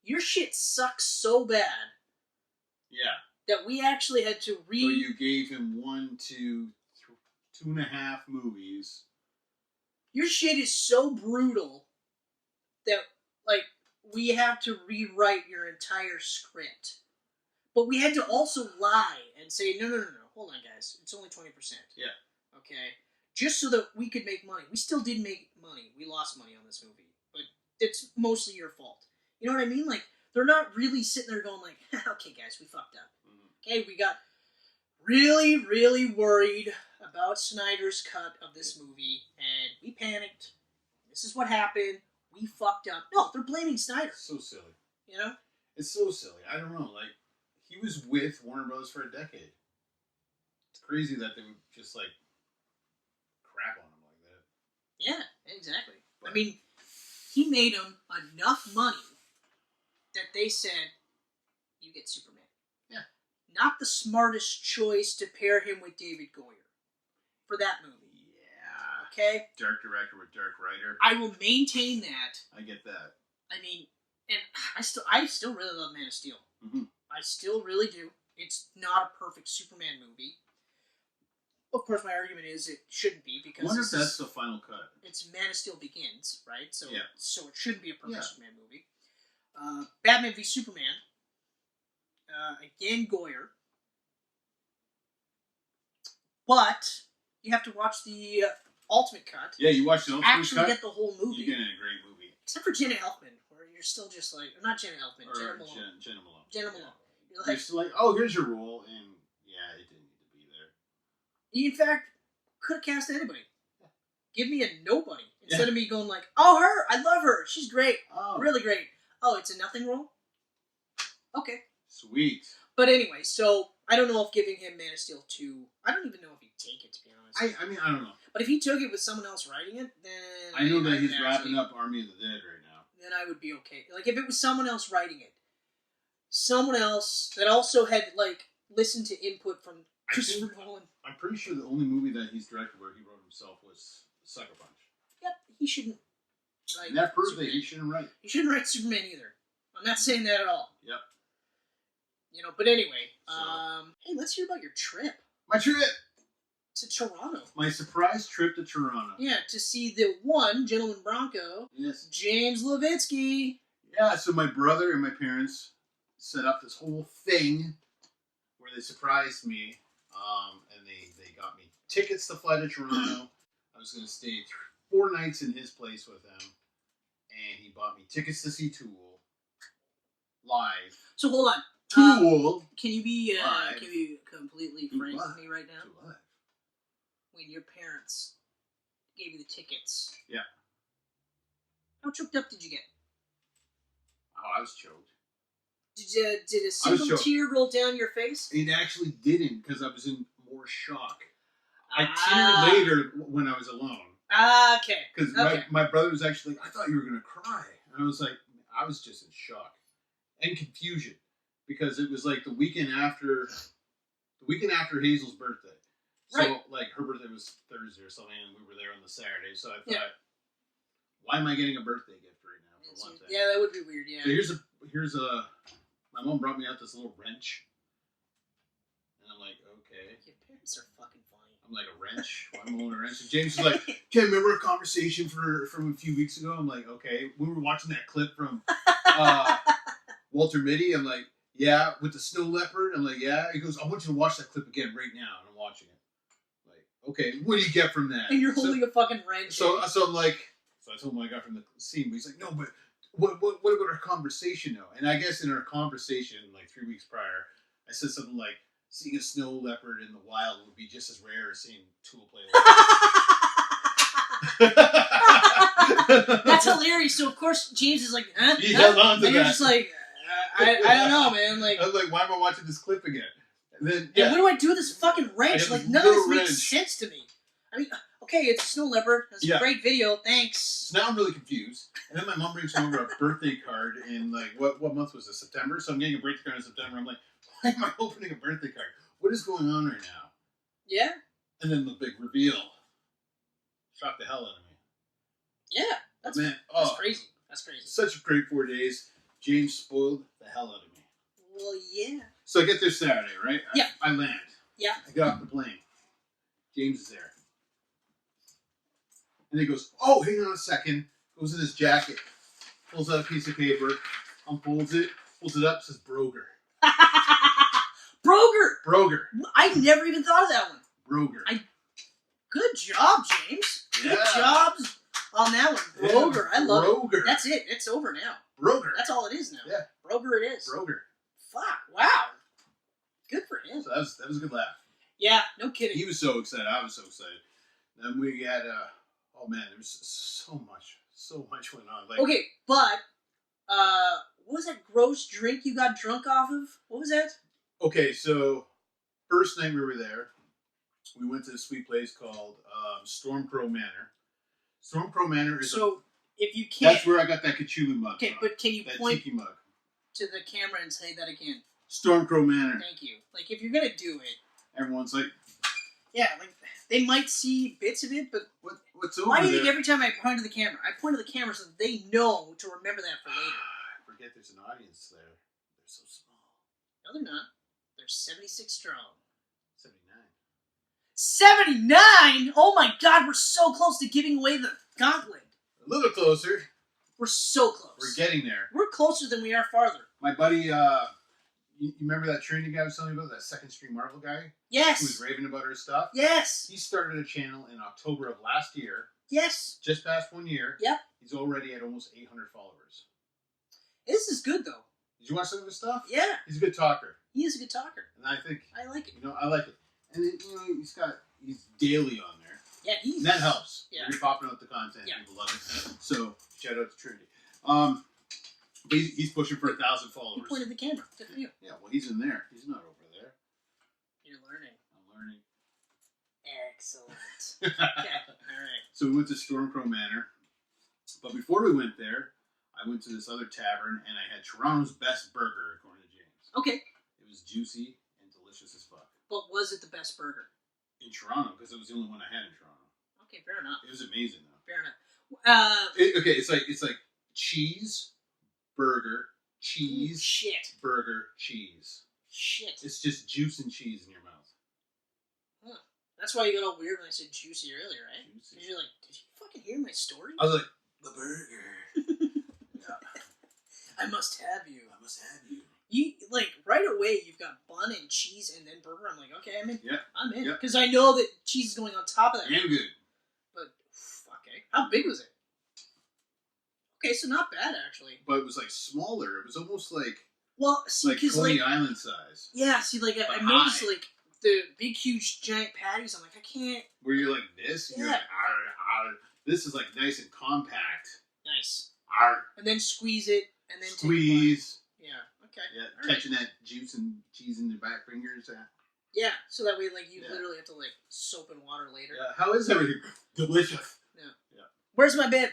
your shit sucks so bad. Yeah. That we actually had to So you gave him 1, 2, 2.5 movies. Your shit is so brutal that, like, we have to rewrite your entire script. But we had to also lie and say, no. Hold on, guys. It's only 20%. Yeah. Okay? Just so that we could make money. We still did make money. We lost money on this movie. But it's mostly your fault. You know what I mean? Like, they're not really sitting there going like, okay, guys, we fucked up. Mm-hmm. Okay, we got really, really worried about Snyder's cut of this movie, and we panicked. This is what happened. We fucked up. No, they're blaming Snyder. So silly. You know? It's so silly. I don't know. Like, he was with Warner Bros. For a decade. It's crazy that they would just, like, crap on him like that. Yeah, exactly. I mean, he made them enough money that they said, you get Superman. Yeah. Not the smartest choice to pair him with David Goyer for that movie. Yeah. Okay? Dark director with dark writer. I will maintain that. I get that. I mean, and I still really love Man of Steel. Mm-hmm. I still really do. It's not a perfect Superman movie. Of course, my argument is it shouldn't be because I wonder if that's the final cut. it's Man of Steel Begins, right? So, Yeah. so it shouldn't be a perfect Yeah. Superman movie. Batman v Superman. Again, Goyer. But you have to watch the ultimate cut. Yeah, you watched the ultimate Actually cut? get the whole movie. You're getting a great movie. Except for Jenna Elfman, where you're still just like... Not Jenna Elfman, Or Jenna Malone. Jenna Malone. Jenna Malone. You're You're like, still like, oh, here's your role, and yeah, it didn't need to be there. you, in fact, could have cast anybody. Give me a nobody. Instead of me going like, oh, her, I love her, she's great, Oh, really great. Oh, it's a nothing role? Okay. sweet. But anyway, so I don't know if giving him Man of Steel 2, I don't even know if he'd take it, to be honest. I mean, I don't know. But if he took it with someone else writing it, then... I know that he's would wrapping actually- up Army of the Dead right now. Then I would be okay. Like, if it was someone else writing it, someone else that also had, like, listened to input from Christopher Nolan. I'm pretty sure the only movie that he's directed where he wrote himself was Sucker Punch. Yep, he shouldn't. Like, And that proves that Superman. he shouldn't write. He shouldn't write Superman either. I'm not saying that at all. Yep. You know, but anyway, So- hey, let's hear about your trip My trip! to Toronto. My surprise trip to Toronto. Yeah, to see the one gentleman Bronco, Yes. James Levitsky. Yeah, so my brother and my parents set up this whole thing where they surprised me, and they got me tickets to fly to Toronto. I was going to stay 4 nights in his place with him, and he bought me tickets to see Tool live. So hold on. Tool Can you be Live. can you completely frank with me right now? Tool live. When your parents gave you the tickets, Yeah. how choked up did you get? Oh, I was choked. Did a single choked. tear roll down your face? It actually didn't because I was in more shock. I Ah. teared later when I was alone. Okay. Because Okay. my brother was actually like, I thought you were going to cry. And I was like, I was just in shock and confusion because it was like the weekend after Hazel's birthday. So, Right. like, her birthday was Thursday or something, and we were there on the Saturday. So I thought, Yeah. why am I getting a birthday gift right now for one thing? Yeah, that would be weird. Yeah. So here's a. My mom brought me out this little wrench, and I'm like, okay. Your parents are fucking funny. I'm like, a wrench? Why am I holding a wrench? And James is like, okay, remember a conversation from a few weeks ago? I'm like, okay. We were watching that clip from Walter Mitty. I'm like, yeah, with the snow leopard. I'm like, yeah. He goes, I want you to watch that clip again right now. And I'm watching it. I'm like, okay, what do you get from that? And you're holding a fucking wrench. So I'm like, so I told him what I got from the scene. But he's like, no, but what about our conversation though? And I guess in our conversation, like 3 weeks prior, I said something like, seeing a snow leopard in the wild would be just as rare as seeing Tool play live. That's hilarious. So of course James is like, huh? He Huh? held on to and you're that. just like, I don't know, man. Like, I was like, why am I watching this clip again? And then, and what do I do with this fucking I wrench? have Like, this none of this little makes wrench. sense to me. I mean, okay, it's a snow leopard. That's Yeah. a great video. Thanks. So now I'm really confused. And then my mom brings me over a birthday card in like what month was it? September. So I'm getting a birthday card in September. I'm like, why am I opening a birthday card? What is going on right now? Yeah. And then the big reveal shocked the hell out of me. Yeah. That's Man, that's crazy. That's crazy. such a great 4 days. James spoiled the hell out of me. Well, yeah. So I get there Saturday, right? Yeah. I land. Yeah. I get off the plane. James is there. And he goes, oh, hang on a second. Goes in his jacket. Pulls out a piece of paper. Unfolds it. Pulls it up. Says Broger. Broger. Broger. I never even thought of that one. Broger. Good job, James. Good Yeah. jobs on that one. Broger. I love it. Broger. That's it. It's over now. Broger. That's all it is now. Yeah. Broger it is. Broger. Fuck. Wow. Good for him. So that was a good laugh. Yeah, no kidding. He was so excited. I was so excited. Then we had, oh man, there was so much went on. Like, okay, but, what was that gross drink you got drunk off of? What was that? Okay, so first night we were there, we went to a sweet place called Stormcrow Manor. Stormcrow Manor is if you can't... That's where I got that Cthulhu mug Okay, from. but can you that point tiki mug. to the camera and say that again? Stormcrow Manor. Thank you. Like, if you're gonna do it... Everyone's like... Yeah, like, they might see bits of it, but... What's over why do you there? think every time I point to the camera, I point to the camera so that they know to remember that for later? I forget there's an audience there. They're so small. No, they're not. They're 76 strong. 79. 79?! Oh my god, we're so close to giving away the gauntlet. A little closer. We're so close. We're getting there. We're closer than we are farther. My buddy, you remember that Stranding guy I was telling you about? That Second Stream Marvel guy? Yes. Who was raving about her stuff? Yes. He started a channel in October of last year. Yes. Just past 1 year. Yep. He's already at almost 800 followers. This is good, though. Did you watch some of his stuff? Yeah. He's a good talker. He is a good talker. And I think... I like it. I like it. And then, he's daily on there. Yeah, and that helps. Yeah. You're popping out the content. Yeah. People love it. So, shout out to Trinity. He's pushing for 1,000 followers. You pointed the camera. Good for you. Yeah, well, he's in there. He's not over there. You're learning. I'm learning. Excellent. Okay, alright. So we went to Stormcrow Manor. But before we went there, I went to this other tavern, and I had Toronto's best burger, according to James. Okay. It was juicy and delicious as fuck. But was it the best burger? In Toronto, because it was the only one I had in Toronto. Okay, fair enough. It was amazing, though. Fair enough. It's like cheese, burger, cheese, shit. burger, cheese. Shit. It's just juice and cheese in your mouth. Huh. That's why you got all weird when I said juicy earlier, right? Juicy. Because you're like, did you fucking hear my story? I was like, the burger. Yeah. I must have you. I must have you. You, like, right away, you've got bun and cheese and then burger. I'm like, okay, I'm in. Yeah. I'm in. Yeah. Because I know that cheese is going on top of that. And good. But, okay. How big was it? Okay, so not bad, actually. But it was, like, smaller. It was almost like... Well, see, like because, Coney like... Island size. Yeah, see, like, I noticed, like, the big, huge, giant patties. I'm like, I can't... Where you're like this? Yeah. You're like, arr, arr. This is, like, nice and compact. Nice. Arr. And then squeeze it, and then Squeeze. take a bite. Yeah, okay. Yeah, All catching that juice and cheese in your back fingers. Yeah, so that way, like, you literally have to, like, soap and water later. Yeah, how is everything? Delicious. Yeah. Where's my bed?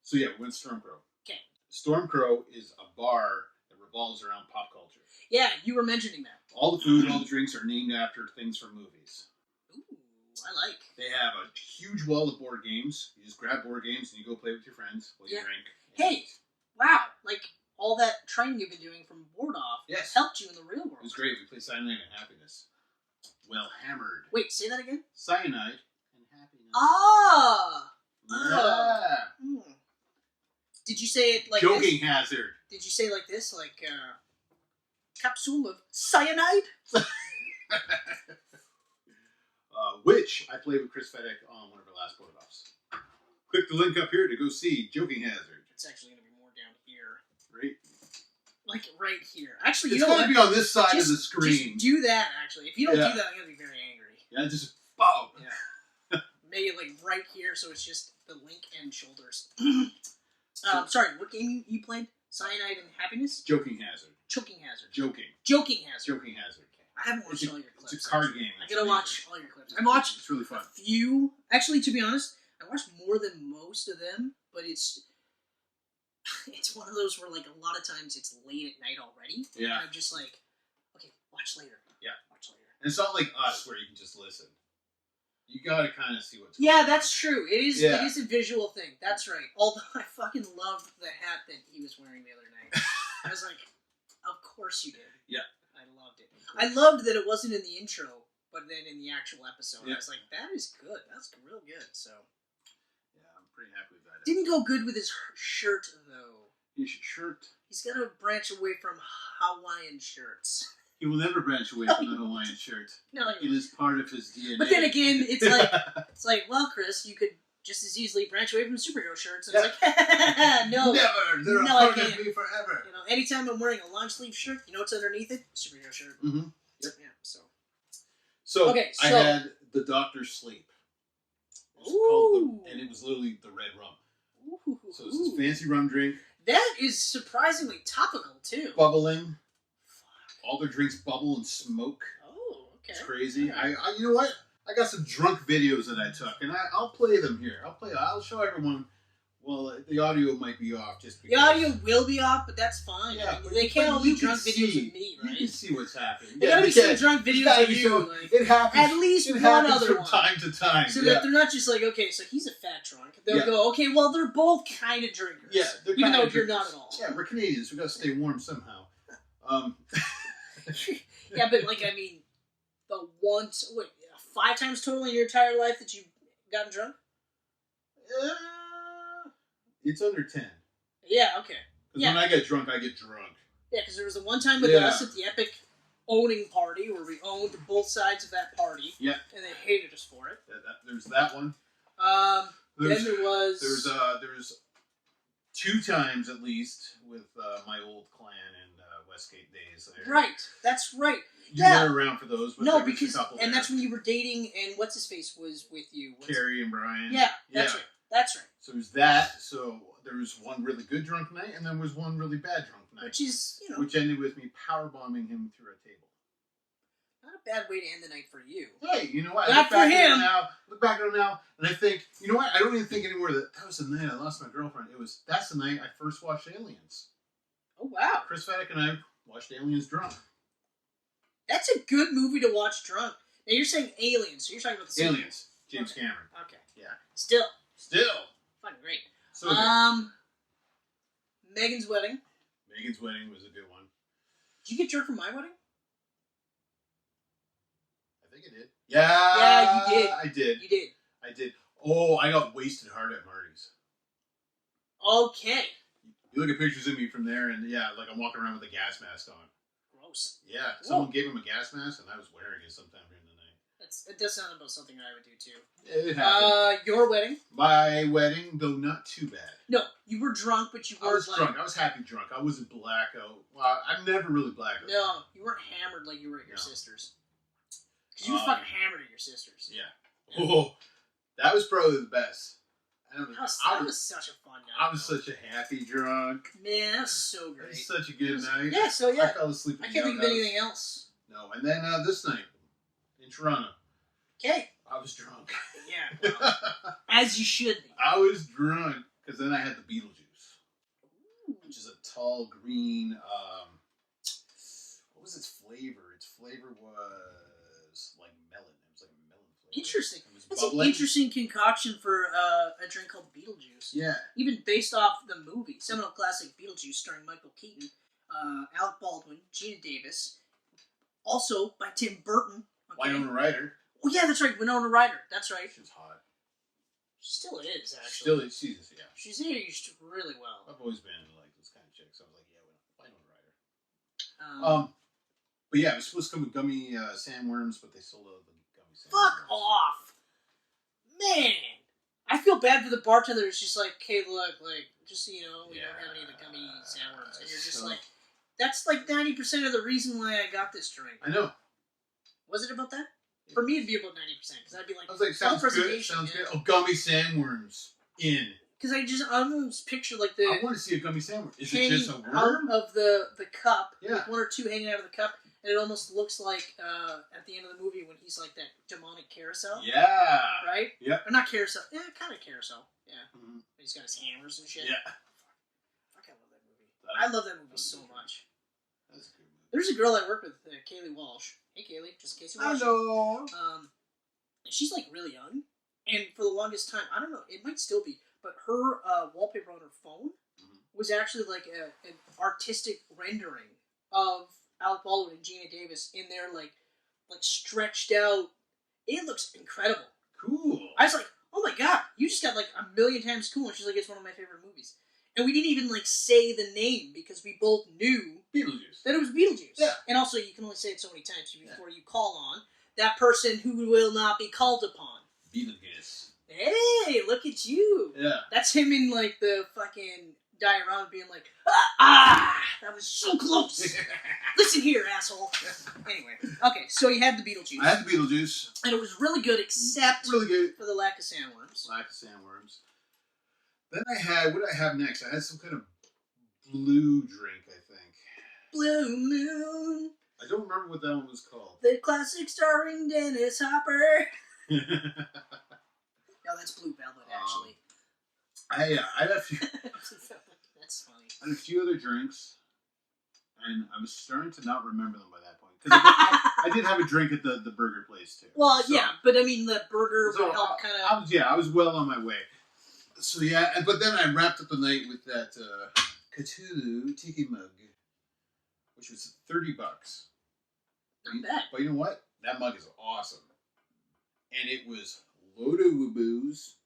So yeah, we went Stormcrow. Okay. Stormcrow is a bar that revolves around pop culture. Yeah, you were mentioning that. All the food, all the drinks are named after things from movies. Ooh, I like. They have a huge wall of board games. You just grab board games and you go play with your friends while you drink. Hey, wow, like all that training you've been doing from Board Off Yes. helped you in the real world. It was great. We played Cyanide and Happiness. Well hammered. Wait, say that again? Cyanide and Happiness. Ah! Yeah. Hmm. Did you say it like Joking this? hazard. Did you say it like this? Like, capsule of cyanide? Which I played with Chris Fedek on one of our last board offs. Click the link up here to go see Joking Hazard. It's actually going to be more down here. Right? Like right here. Actually, It's you know going to be on this side of the screen. Just do that, actually. If you don't do that, I'm going to be very angry. Yeah, just boom. Yeah. Make it like right here so it's just the link and shoulders. Sorry, what game you played? Cyanide and Happiness? Joking Hazard. Choking Hazard. Joking. Joking Hazard. Joking Hazard. I haven't watched all your clips. It's a card game. I gotta watch all your clips. I watched It's really fun. a few. Actually, to be honest, I watched more than most of them, but it's one of those where like a lot of times it's late at night already. Yeah. And I'm just like, okay, watch later. Yeah. Watch later. And it's not like us where you can just listen. You gotta kind of see what's going Yeah, on. that's true. It is. Yeah. It is a visual thing. That's right. Although I fucking loved the hat that he was wearing the other night. I was like, of course you did. Yeah. I loved it. I loved that it wasn't in the intro, but then in the actual episode. Yeah. I was like, that is good. That's real good. So Yeah, I'm pretty happy with that. didn't go good with his shirt though. His shirt. He's got to branch away from Hawaiian shirts. He will never branch away from the Hawaiian shirt. No, It is part of his DNA. but then again, it's like, well, Chris, you could just as easily branch away from superhero shirts. And it's like, no, never. They're No, a I part of can't. me forever. You know, anytime I'm wearing a long sleeve shirt, you know what's underneath it? Superhero shirt. Mm-hmm. Yep. Yeah. So, Okay, I so- had the Dr. Sleep. Ooh. And it was literally the red rum. Ooh. So it's this fancy rum drink. That is surprisingly topical too. Bubbling. All their drinks bubble and smoke. Oh, okay. It's crazy. All right. I you know what? I got some drunk videos that I took, and I'll play them here. I'll show everyone. Well, the audio might be off just The because. audio will be off, but that's fine. Yeah, I mean, but they can't all you be can drunk videos see- of me, You right? can see what's happening. They gotta be some can't- drunk it's videos gotta of be you. so- Like, it happens. at least it one happens other from one. time to time. So yeah. that they're not just like, okay, so he's a fat drunk. They'll Yeah. go, okay, well, they're both kind of drinkers. Yeah, they're even kinda though you're drinkers. not at all. Yeah, we're Canadians. We gotta stay warm somehow. Yeah, but like, I mean, the once, 5 times total in your entire life that you've gotten drunk? It's under 10. Yeah, okay. Because Yeah. when I get drunk, I get drunk. Yeah, because there was the one time with Yeah. us at the Epic owning party where we owned both sides of that party. Yeah. And they hated us for it. There's that one. Then there was... There's 2 times at least with my old clan and Westgate days. There. Right, that's right. You Yeah. weren't around for those, but No, there was because... a couple And there. that's when you were dating, and what's-his-face was with you. Carrie and Brian. Yeah, that's right. That's right. So there's that. So there was one really good drunk night, and then was one really bad drunk night. Which is, Which ended with me powerbombing him through a table. not a bad way to end the night for you. Hey, you know what? Not for him. Look back at it now, and I think, you know what? I don't even think anymore that was the night I lost my girlfriend. That's the night I first watched Aliens. Oh, wow. Chris Faddick and I watched Aliens drunk. That's a good movie to watch drunk. Now, you're saying Aliens, so you're talking about the sequel. Aliens. James Cameron. Okay. Yeah. Still. Fucking great. So good. Megan's wedding. Megan's wedding was a good one. Did you get drunk for my wedding? I think I did. Yeah. Yeah, you did. I did. You did. I did. Oh, I got wasted hard at Marty's. Okay. You look at pictures of me from there, and yeah, like I'm walking around with a gas mask on. Gross. Yeah, Whoa. someone gave him a gas mask, and I was wearing it sometime during the night. It does sound about something I would do too. It happened. Your wedding? My wedding, though not too bad. No, you were drunk, but you I weren't was drunk. I was happy drunk. I wasn't blackout. Well, I'm never really blackout. No, you weren't hammered like you were at your No. sister's. Because you were fucking hammered at your sister's. Yeah. Oh, that was probably the best. That was such a fun night. I was such a happy drunk. Man, that was so It great. was such a good night. Yeah, so I yeah. fell asleep. I at can't the think of anything else. No, and then this night in Toronto, Okay. I was drunk. Yeah. Well, as you should be. I was drunk because then I had the Beetlejuice, which is a tall green. What was its flavor? Its flavor was like melon. It was like a melon flavor. Interesting. It was That's an bubbling. interesting concoction for a drink called Beetlejuice. Yeah. Even based off the movie, seminal classic Beetlejuice, starring Michael Keaton, Alec Baldwin, Gina Davis, also by Tim Burton. Okay. Winona Ryder. Oh yeah, that's right, Winona Ryder. That's right. She was hot. She still is actually. Still, she's yeah. She's aged really well. I've always been like this kind of chick, so I was like, yeah, Winona Ryder. Um, But yeah, it was supposed to come with gummy sandworms, but they sold out the gummy sandworms. fuck off, man. I feel bad for the bartender. It's just like, okay, look, like, just so you know, we don't have any of the gummy sandworms, and you're just like, that's like 90% of the reason why I got this drink. I know. Was it about that? For me, it'd be about 90%, because I'd be like, I was like, sounds good. Sounds good. Oh, gummy sandworms in. Because I almost picture like I the want to see a gummy sandwich. Is it hanging just a out worm? of the cup, Yeah. like 1 or 2 hanging out of the cup, and it almost looks like at the end of the movie when he's like that demonic carousel. Yeah. Right? Yep. Or not carousel. Yeah, kind of carousel. Yeah. Mhm. He's got his hammers and shit. Yeah. Fuck, I love that movie. I love that movie so much. That's a good movie. There's a girl I work with, Kaylee Walsh. Hey, Kaylee, just in case you're watching. Hello. And she's like really young, and for the longest time, I don't know, it might still be, but her wallpaper on her phone was actually like an artistic rendering of Alec Baldwin and Gina Davis in their like stretched out. It looks incredible. Cool. I was like, oh my god, you just got like a million times cool. And she's like, it's one of my favorite movies. And we didn't even like say the name because we both knew Beetlejuice. that it was Beetlejuice. Yeah. And also, you can only say it so many times before you call on that person who will not be called upon. Beetlejuice. Hey, look at you. Yeah. That's him in, like, the fucking diorama being like, that was so close. Listen here, asshole. Anyway, okay, so you had the Beetlejuice. I had the Beetlejuice. And it was really good, except Really good. for the lack of sandworms. Lack of sandworms. Then I had, what did I have next? I had some kind of blue drink, I think. Blue Moon. I don't remember what that one was called. The classic starring Dennis Hopper. No, that's Blue Velvet, actually. I had a few. That's funny. I had a few other drinks, and I was starting to not remember them by that point. Because I did have a drink at the burger place too. Well, so, yeah, but I mean, the burger so would help kind of. I was well on my way. So yeah, but then I wrapped up the night with that Cthulhu Tiki mug, which was $30. Not bad. But you know what? That mug is awesome, and it was loaded with booze,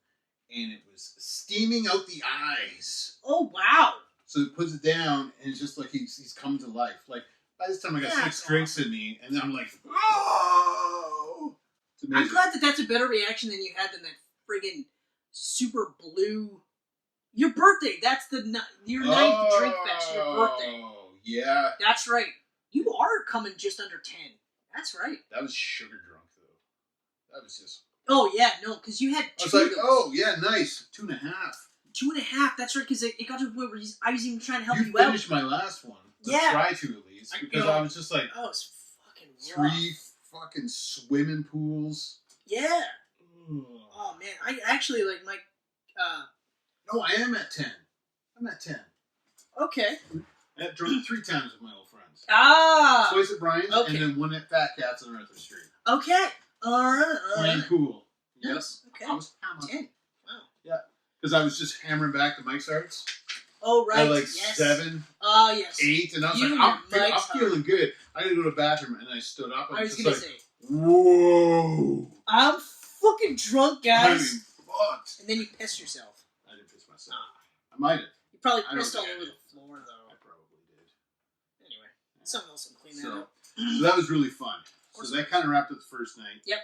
and it was steaming out the eyes. Oh wow! So it puts it down, and it's just like he's come to life. Like by this time, I got 6 drinks in me, and then I'm like, oh! It's amazing. I'm glad that that's a better reaction than you had than that friggin' super blue. Your birthday. That's your ninth drink fest. Your birthday. Oh yeah. That's right. You are coming just under 10. That's right. That was sugar drunk though. That was just. Oh yeah, no, because you had 2 I was like, of those. oh yeah, nice, 2.5. 2.5. That's right. Because it got to the point where I was even trying to help you You finished my last one. Yeah. Try to at least because I was just like, oh, it's fucking rough. 3 fucking swimming pools. Yeah. Oh man, I actually like my. No, I am at 10. I'm at 10. Okay. I have drunk 3 times with my old friends. Ah. Twice at Brian's, Okay. and then one at Fat Cats on Arthur Street. Okay. All right. Playing pool. Nice. Yep. Okay. I was hammered. 10. Wow. Yeah. Because I was just hammering back the Mike's Arts. Oh right. At like yes. 7, Oh yes. 8, and I was You like, and I'm Mike's feeling good. I gotta go to the bathroom, and I stood up. I was just gonna like, say, whoa. I'm fucking drunk, I guys. mean, fucked. And then you pissed yourself. I didn't piss myself. I might have. You probably I don't pissed all think I over did. the floor, though. I probably did. Anyway, someone else will clean that So, up. so that was really fun. So that kind of wrapped up the first night. Yep.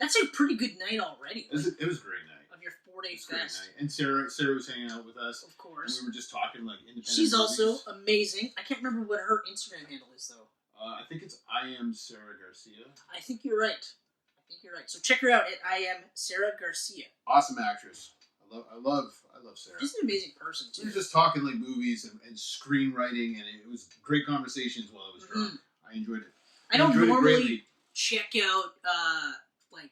That's a pretty good night already. It was a great night. Of your 4-day It was a great fest. night. And Sarah was hanging out with us. Of And course. we were just talking like independent She's also movies. amazing. I can't remember what her Instagram handle is, though. I think it's I am Sarah Garcia. I think you're right. So check her out at I am Sarah Garcia. Awesome actress. I love Sarah. She's an amazing person, We too. were just talking like movies and screenwriting, and it was great conversations while I was drunk. I enjoyed it. I don't enjoyed it normally greatly. check out like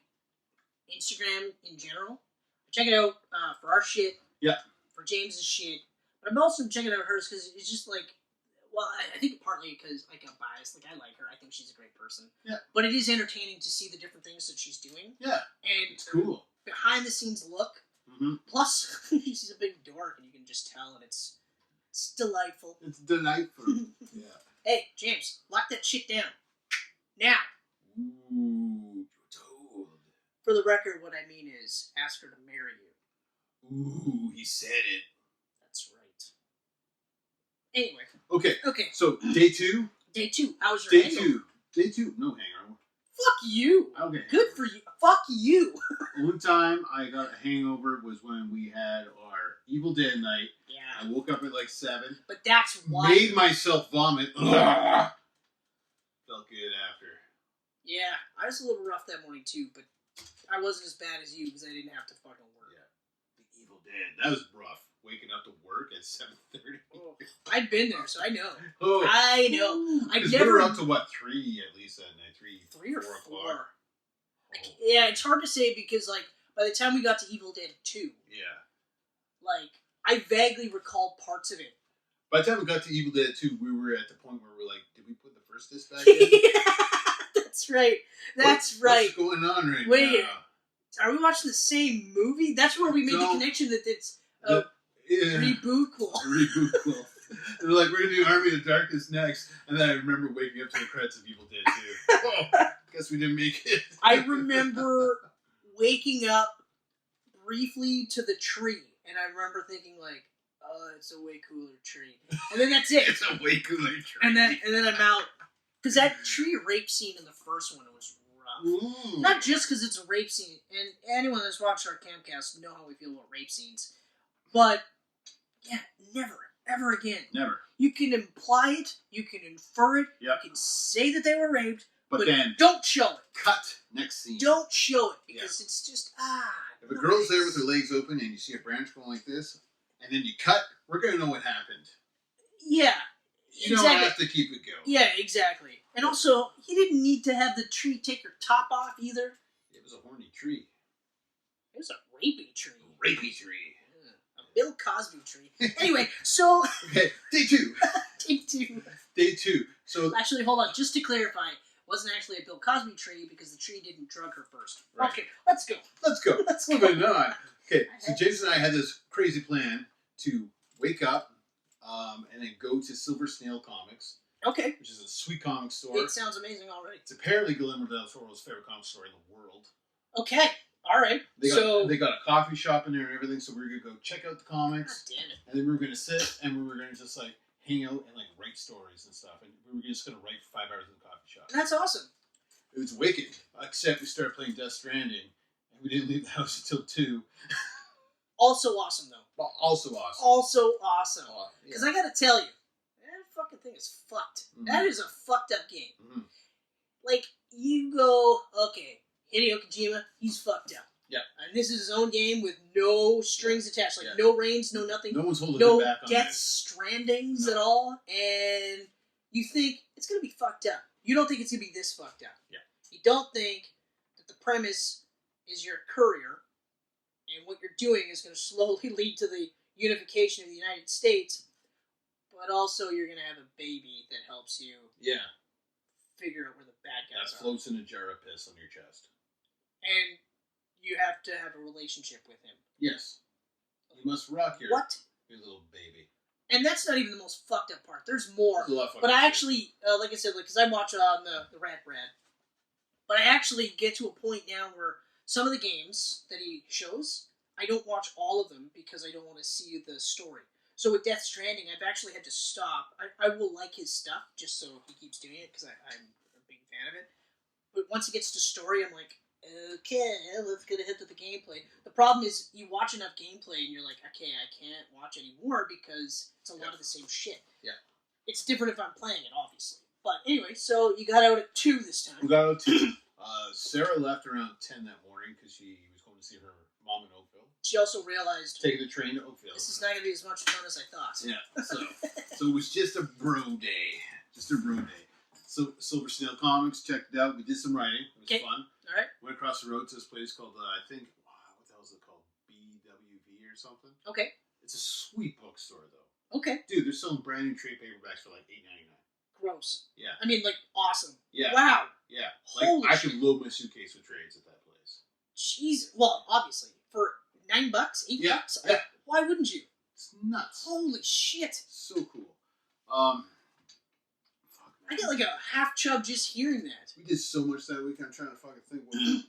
Instagram in general. I check it out for our shit. Yeah. For James's shit. But I'm also checking out hers because it's just like, well, I think partly because like I'm biased. Like I like her. I think she's a great person. Yeah. But it is entertaining to see the different things that she's doing. Yeah. And It's cool. behind the scenes look. Mm-hmm. Plus, she's a big dork, and you can just tell, and it's delightful. It's delightful. Yeah. Hey, James, lock that shit down. Now, Ooh, you're told. for the record, what I mean is, ask her to marry you. Ooh, he said it. That's right. Anyway. Okay. So day 2. Day 2. How was your Day hangover? 2. Day 2. No hangover. Fuck you. I don't get Good hangovers. for you. Fuck you. Only time I got a hangover was when we had our Evil Dead night. Yeah. I woke up at like 7. But that's why. Made myself vomit. Ugh. Felt good after. Yeah. I was a little rough that morning too, but I wasn't as bad as you because I didn't have to fucking work. Yeah. The Evil Dead. That was rough. Waking up to work at 7:30. Oh, I've been there, so I know. Oh. I know. I've 'Cause never. we were up to what, 3 at least that night? 3 or 4 4. o'clock. Oh. Yeah, it's hard to say because, like, by the time we got to Evil Dead 2, Yeah. like, I vaguely recall parts of it. By the time we got to Evil Dead 2, we were at the point where we're like, did we put the first disc back in? That's right. That's right. What's going on right Wait, now? are we watching the same movie? That's where we made the connection that it's a reboot. Cool. Reboot cool. They're like, we're going to do Army of Darkness next. And then I remember waking up to the credits of Evil Dead 2. Oh, guess we didn't make it. I remember waking up briefly to the tree, and I remember thinking, like, oh, it's a way cooler tree. And then that's it. It's a way cooler tree. And then I'm out. Because that tree rape scene in the first one was rough. of. Ooh. Not just because it's a rape scene, and anyone that's watched our camcast know how we feel about rape scenes, but yeah, never, ever again. Never. You can imply it, you can infer it, Yep. you can say that they were raped, But then don't show it. cut next scene. Don't show it because it's just If a girl's there with her legs open and you see a branch going like this, and then you cut, we're gonna know what happened. Yeah. You don't have to keep it going. Yeah, exactly. And also, he didn't need to have the tree take her top off either. It was a horny tree. It was a rapey tree. Rapey tree. A Bill Cosby tree. Anyway, so... Okay, day 2. Day 2. Day 2. So Actually, hold on. Just to clarify, it wasn't actually a Bill Cosby tree because the tree didn't drug her first. Right. Okay, let's go. let's go. Let's go. Moving on. Okay, so James and I had this crazy plan to wake up and then go to Silver Snail Comics, Okay. which is a sweet comic store. It sounds amazing already. It's apparently Guillermo del Toro's favorite comic store in the world. Okay. All right. They got a coffee shop in there and everything, so we were going to go check out the comics. God damn it. And then we were going to sit and we were going to just like hang out and like write stories and stuff. And we were just going to write for 5 hours in the coffee shop. That's awesome. It was wicked, except we started playing Death Stranding and we didn't leave the house until 2. Also awesome, though. But also awesome. Also awesome. Yeah. Because I gotta tell you, that fucking thing is fucked. Mhm. That is a fucked up game. Mhm. Like, you go, okay, Hideo Kojima, he's fucked up. Yeah. And this is his own game with no strings attached. Like, Yeah. no reins, no nothing. No one's holding No him back on Death this. Strandings No. at all. And you think, it's gonna be fucked up. You don't think it's gonna be this fucked up. Yeah. You don't think that the premise is you're a courier, and what you're doing is going to slowly lead to the unification of the United States, but also you're going to have a baby that helps you Yeah. figure out where the bad That guys are. floats in a jar of piss on your chest. And you have to have a relationship with him. Yes. You must rock your little baby. And that's not even the most fucked up part. There's more. There's a lot of But fucking I shit. actually, like I said, because I watch on the Rat Brad, but I actually get to a point now where some of the games that he shows, I don't watch all of them because I don't want to see the story. So with Death Stranding, I've actually had to stop. I will like his stuff just so he keeps doing it because I'm a big fan of it. But once it gets to story, I'm like, okay, let's get ahead to the gameplay. The problem is you watch enough gameplay and you're like, okay, I can't watch anymore because it's a lot of the same shit. Yeah. It's different if I'm playing it, obviously. But anyway, so you got out at 2 this time. We got out to Sarah left around 10 that morning because she was going to see her mom in Oakville. She also realized Taking the train to Oakville. this is not going to be as much fun as I thought. Yeah, so it was just a bro day. Just a bro day. So Silver Snail Comics, checked it out. We did some writing. It was Okay. fun. All right. Went across the road to this place called, I think, what the hell is it called? BWV or something? Okay. It's a sweet bookstore, though. Okay. Dude, they're selling brand new trade paperbacks for like $8.99. Gross. Yeah. I mean, like, awesome. Yeah. Wow. Yeah. Holy I shit. could load my suitcase with trades at that place. Jeez. Well, obviously. For $9, $8? Yeah, yeah. Why wouldn't you? It's nuts. Holy shit. So cool. Fuck, I man. get like a half chub just hearing that. We did so much that week. I'm trying to fucking think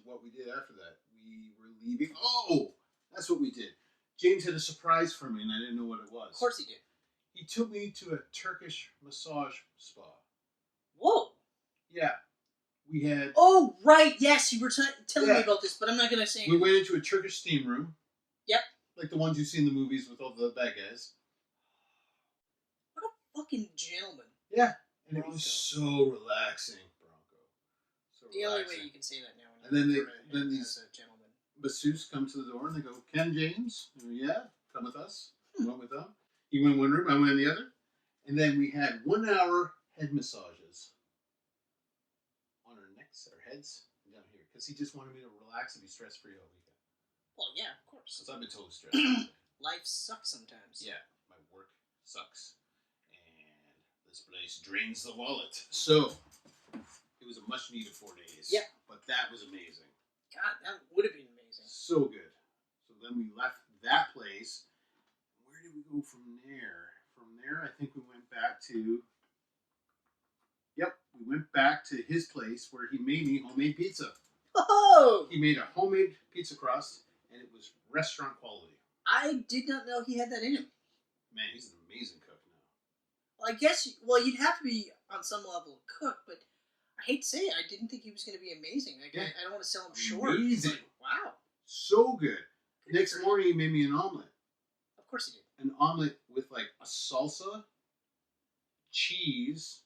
what we did after that. We were leaving. Oh, that's what we did. James had a surprise for me, and I didn't know what it was. Of course he did. He took me to a Turkish massage spa. Whoa. Yeah. We had. Oh, right. Yes, you were telling me Yeah. about this, but I'm not going to say We anything. went into a Turkish steam room. Yep. Like the ones you see in the movies with all the bad guys. What a fucking gentleman. Yeah. And it was so relaxing, Bronco. So The only relaxing. way you can say that now. And then as these a gentleman. masseuse come to the door and they go, Ken James? I go, yeah, come with us. I went with them. He went in one room, I went in the other. And then we had 1 hour head massages on our necks, our heads, and down here. Because he just wanted me to relax and be stress-free all weekend. Well, yeah, of course. Since I've been totally stressed all day. Life sucks sometimes. Yeah, my work sucks. And this place drains the wallet. So, it was a much-needed 4 days. Yeah. But that was amazing. God, that would have been amazing. So good. So then we left that place. Where did we go from there? From there, I think we went back to... Yep, we went back to his place where he made me homemade pizza. Oh! He made a homemade pizza crust, and it was restaurant quality. I did not know he had that in him. Man, he's an amazing cook now. Well, I guess, you'd have to be on some level a cook, but I hate to say it, I didn't think he was going to be amazing. Like, Yeah. I don't want to sell him short. Amazing. Like, wow. So good. Next morning, he made me an omelet. Of course he did. An omelet with like a salsa, cheese.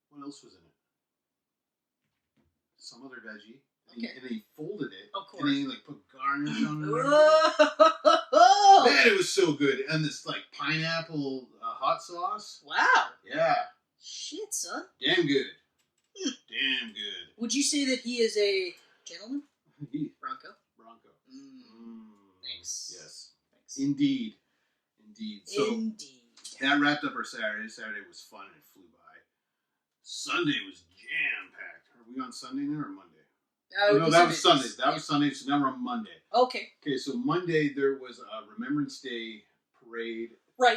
What else was in it? Some other veggie. And, Okay. and then he folded it. Of course. And then he like put garnish on it. Oh! Man, it was so good. And this like pineapple hot sauce. Wow. Yeah. Shit, son. Damn good. Damn good. Would you say that he is a gentleman? Bronco? Bronco. Nice. Yes. Thanks. Indeed. So Indeed. that wrapped up our Saturday. Saturday was fun and it flew by. Sunday was jam packed. Are we on Sunday now or Monday? No, that was Sunday. That was Sunday. So now we're on Monday. Okay. Okay, so Monday there was a Remembrance Day parade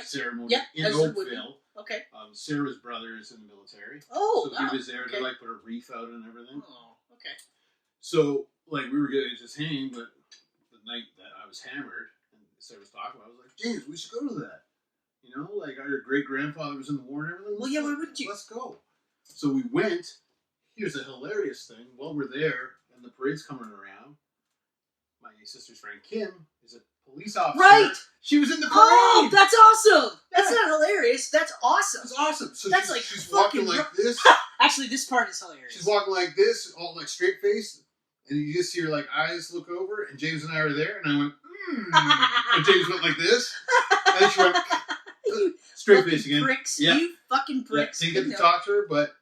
ceremony in as there would be. Oakville. Okay. Sarah's brother is in the military. Oh, so wow. he was there Okay. to like put a wreath out and everything. Oh, okay. So like we were going to just hang, but the night that I was hammered and Sarah was talking about, I was like, James, we should go to that. You know, like our great grandfather was in the war and everything. Well, yeah, why wouldn't you? Let's go. So we went. Here's a hilarious thing. While we're there and the parade's coming around, my sister's friend Kim is a police officer. Right! She was in the parade. Oh, that's awesome! That's Yeah. not hilarious. That's awesome. That's awesome. So That's she's, like she's fucking walking like this. Actually, this part is hilarious. She's walking like this, all like straight faced, and you just see her like eyes look over, and James and I are there, and I went, and James went like this, and then she went You straight fucking face again. pricks. Yeah. You fucking Yeah, pricks. didn't get to No. talk to her, but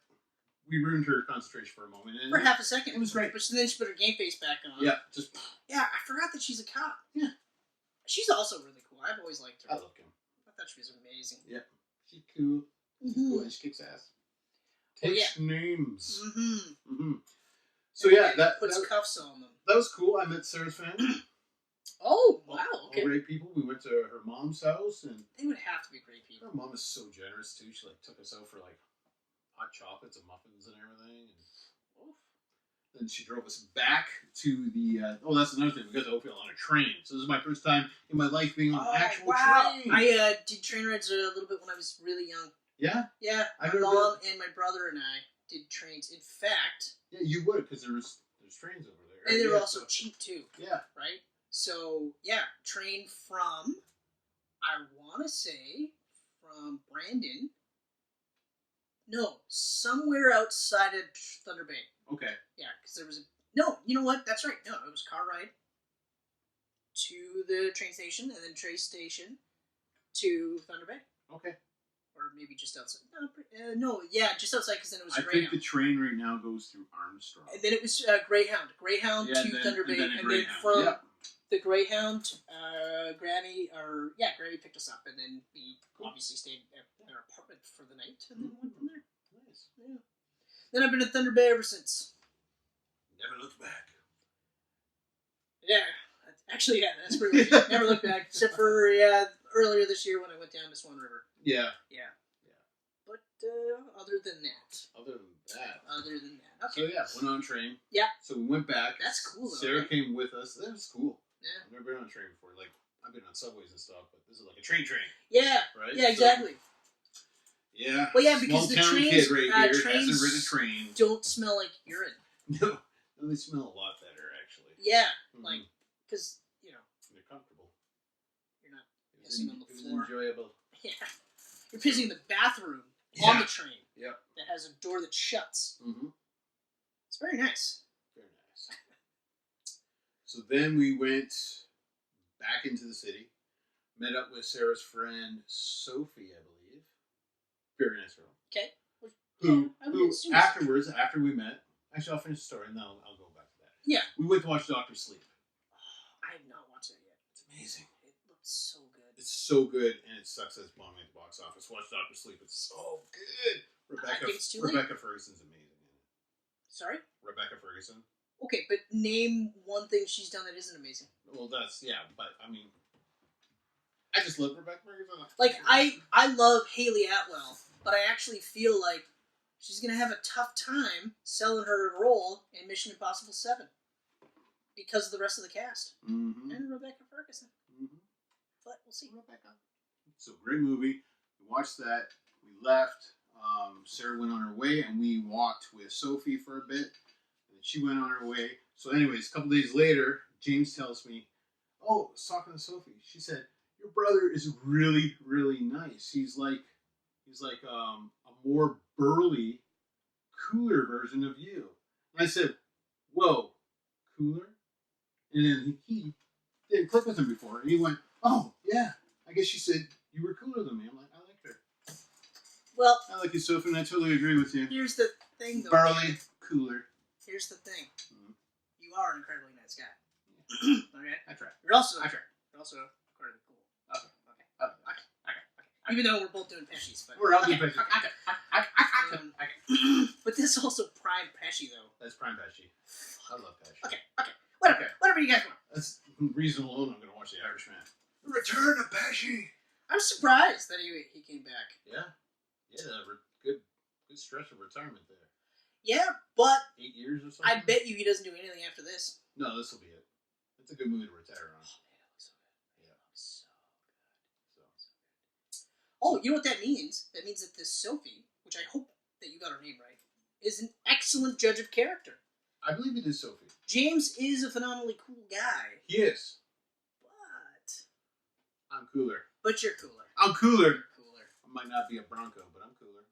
we ruined her concentration for a moment. And For half a second. It was great. But then she put her game face back on. Yeah, just Yeah, I forgot that she's a cop. Yeah. She's also really cool. I've always liked her. I love Kim. I thought she was amazing. Yeah, she's cool. She's Mhm. cool and she kicks ass. Oh, Takes names. Mm-hmm. So yeah, that puts cuffs on them. that was cool. I met Sarah's family. Oh, wow. Okay. All great people. We went to her mom's house, and They would have to be great people. her mom is so generous too. She like took us out for like hot chocolates and muffins and everything. And then she drove us back to the. Oh, that's another thing. We got to Oakville on a train. So this is my first time in my life being on an actual train. I did train rides a little bit when I was really young. Yeah. Yeah, I've my never mom and my brother and I did trains. In fact, Yeah, you would because there's trains over there. and they were Yeah, also so- cheap too, Yeah. right? So yeah, train from, I want to say, from Brandon. No, somewhere outside of Thunder Bay. Okay. Yeah, because there was a... No, you know what? That's right. No, it was car ride to the train station and then train station to Thunder Bay. Okay. Or maybe just outside. No, yeah, just outside because then it was I think Greyhound. the train right now goes through Armstrong. And then it was Greyhound. Greyhound Yeah, to then- Thunder Bay. and then a And then Greyhound. from Yeah. the Greyhound, Granny picked us up. And then we obviously stayed at our apartment for the night. And then went from there. Nice. Yeah. Then I've been at Thunder Bay ever since. Never looked back. Yeah. Actually, yeah, that's pretty much it. Never looked back. Except for, earlier this year when I went down to Swan River. Yeah. Yeah. But other than that. Other than that. Okay. So yeah, went on a train. Yeah. So we went back. That's cool, though, Sarah right? came with us. That was cool. Yeah. I've never been on a train before. Like I've been on subways and stuff, but this is like a train. Yeah. Right? Yeah, exactly. So, yeah. Well, yeah, because the small town trains, kid right here trains hasn't ridden a train. don't smell like urine. No, they smell a lot better actually. Yeah, Mhm. like, because, They're comfortable. you're not It was, pissing on the it was floor. enjoyable. Yeah. You're pissing in the bathroom Yeah. on the train Yep. that has a door that shuts. Mm-hmm. It's very nice. Very nice. So then we went back into the city, met up with Sarah's friend Sophie, I believe. Very nice girl. Okay. Who I would assume so. afterwards, after we met, actually I'll finish the story and then I'll go back to that. Yeah. We went to watch Dr. Sleep. I have not watched it yet. It's amazing. It looks so good. It's so good, and it sucks that it's bombing at the box office. Watch Dr. Sleep. It's so good. I think it's too late. Rebecca Ferguson's amazing in it. Sorry? Rebecca Ferguson. Okay, but name one thing she's done that isn't amazing. Well, that's, yeah, but, I mean, I just love Rebecca Ferguson. Like, I love Haley Atwell, but I actually feel like she's going to have a tough time selling her role in Mission Impossible 7 because of the rest of the cast. Mm-hmm. And Rebecca Ferguson. Mm-hmm. But we'll see. Rebecca. So, great movie. We watched that. We left. Sarah went on her way, and we walked with Sophie for a bit. And she went on her way. So anyways, a couple days later, James tells me, oh, I was talking to Sophie. She said, your brother is really, really nice. He's like a more burly, cooler version of you. And I said, whoa, cooler? And then he didn't click with him before. And he went, oh, yeah. I guess she said you were cooler than me. I'm like, I like her. Well, I like you, Sophie, and I totally agree with you. here's the thing, though. Burly, cooler. Here's the thing. Mm-hmm. You are an incredibly nice guy. Okay? I try. You're also I try. incredibly cool. Okay. Even though we're both doing Pesci's, but We're all doing Pesci. But this is also prime Pesci, though. That's prime Pesci. I love Pesci. Okay. Whatever you guys want. That's the reason alone I'm going to watch The Irishman. The Return of Pesci. I'm surprised that he came back. Yeah. Good stretch of retirement there. Yeah, but 8 years or something. I bet you he doesn't do anything after this. No, this will be it. It's a good movie to retire on. Oh, you know what that means? That means that this Sophie, which I hope that you got her name right, is an excellent judge of character. I believe it is Sophie. James is a phenomenally cool guy. He is. But I'm cooler. But you're cooler. I'm cooler. You're cooler. I might not be a Bronco, but I'm cooler.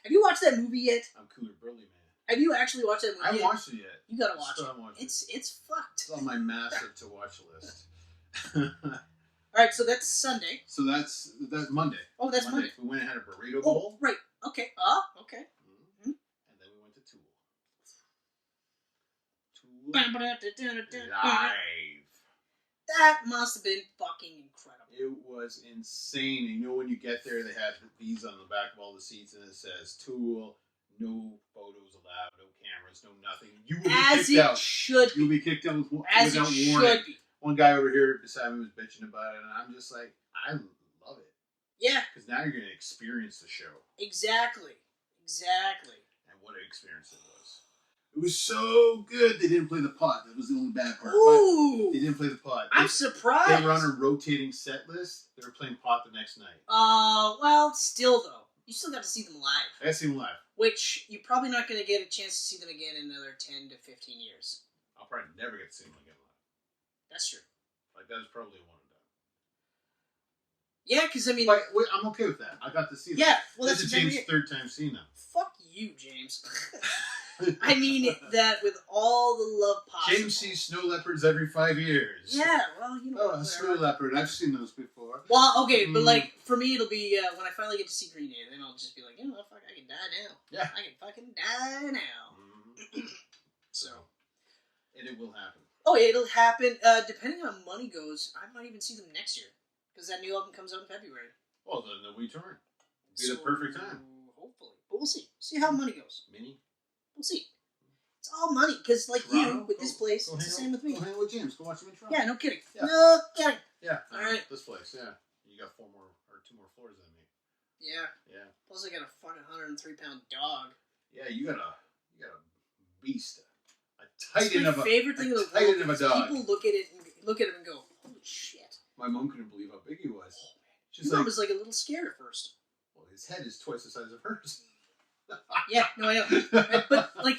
Have you watched that movie yet? I'm cooler, burly man. Have you actually watched that movie I haven't yet? watched it yet. You gotta watch Still it. haven't watched It's fucked. It's on my massive to watch list. Alright, so that's Sunday. So that's Monday. Oh, that's Monday. We went and had a burrito Oh, bowl. right. Okay. Okay. Mm-hmm. And then we went to Tool. Live. That must have been fucking incredible. It was insane. And you know when you get there, they have these on the back of all the seats, and it says Tool, no photos allowed, no cameras, no nothing. You will be As kicked it out. should be. You'll be kicked out As without it warning. should be. One guy over here beside me was bitching about it, and I'm just like, I love it. Yeah. Because now you're going to experience the show. Exactly. And what an experience it was. It was so good. They didn't play the pot. That was the only bad part. Ooh. But they didn't play the pot. I'm surprised. They were on a rotating set list. They were playing pot the next night. Well, still though. You still got to see them live. I got to see them live. Which you're probably not going to get a chance to see them again in another 10 to 15 years. I'll probably never get to see them again live. That's true. Like, that was probably one and done. Yeah, because I mean... But wait, I'm okay with that. I got to see them. Yeah, well, this that's is James' third time seeing them. Fuck you, James. I mean that with all the love possible. James sees snow leopards every 5 years. Yeah, well, you know. Oh, a snow leopard. I've seen those before. Well, okay, but like, for me, it'll be when I finally get to see Green Day, then I'll just be like, you know what, fuck, I can die now. Yeah. I can fucking die now. So. And it will happen. Oh, it'll happen. Depending on how money goes, I might even see them next year. Because that new album comes out in February. Well, then we turn. It'll be the perfect time. Hopefully. But we'll see. See how money goes. Mini? We'll see. It's all money. Because, like Toronto? you, with this place, it's the same with me. Go hang with James. Go watch him in Toronto. Yeah, no kidding. Yeah. No kidding. Yeah. All right. This place, yeah. You got 2 more floors than me. Yeah. Yeah. Plus, I got a fucking 103-pound dog. Yeah, you got a beast. A titan of a favorite thing in the titan world. of a dog. People look at him and go, "Holy shit!" My mom couldn't believe how big he was. She's Your mom like, was like a little scared at first. well, his head is twice the size of hers. Yeah, no, I know. But like,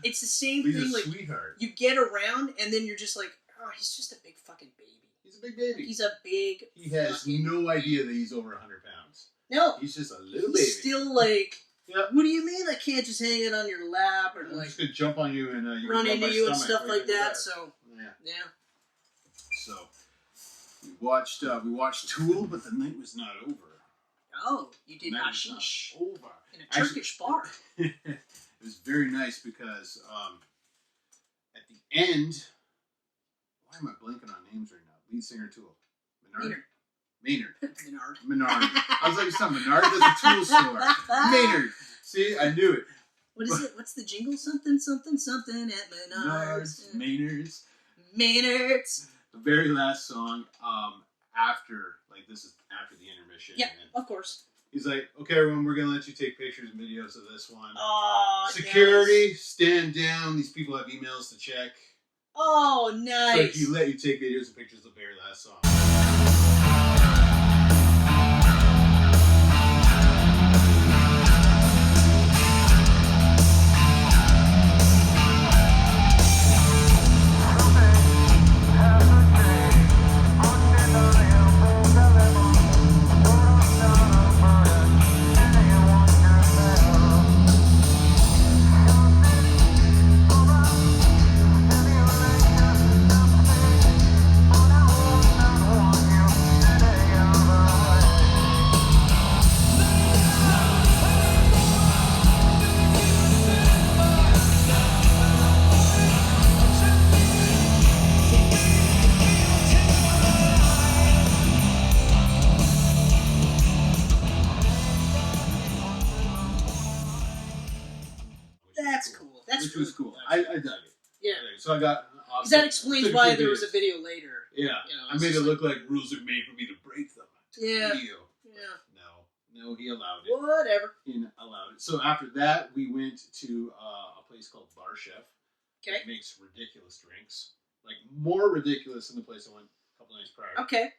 it's the same He's thing. a Like, sweetheart. you get around, and then you're just like, "Oh, he's just a big fucking baby." He's a big baby. He's a big. He has no idea that he's over 100 pounds. No, He's just a little he's baby. still like. Yep. What do you mean I can't just hang it on your lap or I'm like just gonna jump on you and run rub into my you and stomach stuff right like in the that? back. So Yeah. yeah. So we watched Tool, but the night was not over. Oh, you did The night was hashish not over. in a Turkish bar. It was very nice because at the end, why am I blanking on names right now? Lead singer Tool. Maynard. Menard. I was like, it's not Menard, that's a tool store. Maynard. See, I knew it. What is it? What's the jingle? Something, something, something at Menards. Maynard's. The very last song, this is after the intermission. Yeah, and of course. he's like, okay, everyone, we're going to let you take pictures and videos of this one. Oh, Security, nice. stand down. These people have emails to check. Oh, nice. So he let you take videos and pictures of the very last song. was cool. I dug it. Yeah. So I got... Because that explains why there was a video later. Yeah. You know, I made it look like rules are made for me to break them. Yeah. Yeah. No, he allowed it. Whatever. He allowed it. So after that, we went to a place called Bar Chef. Okay. It makes ridiculous drinks. Like, more ridiculous than the place I went a couple nights prior. Okay.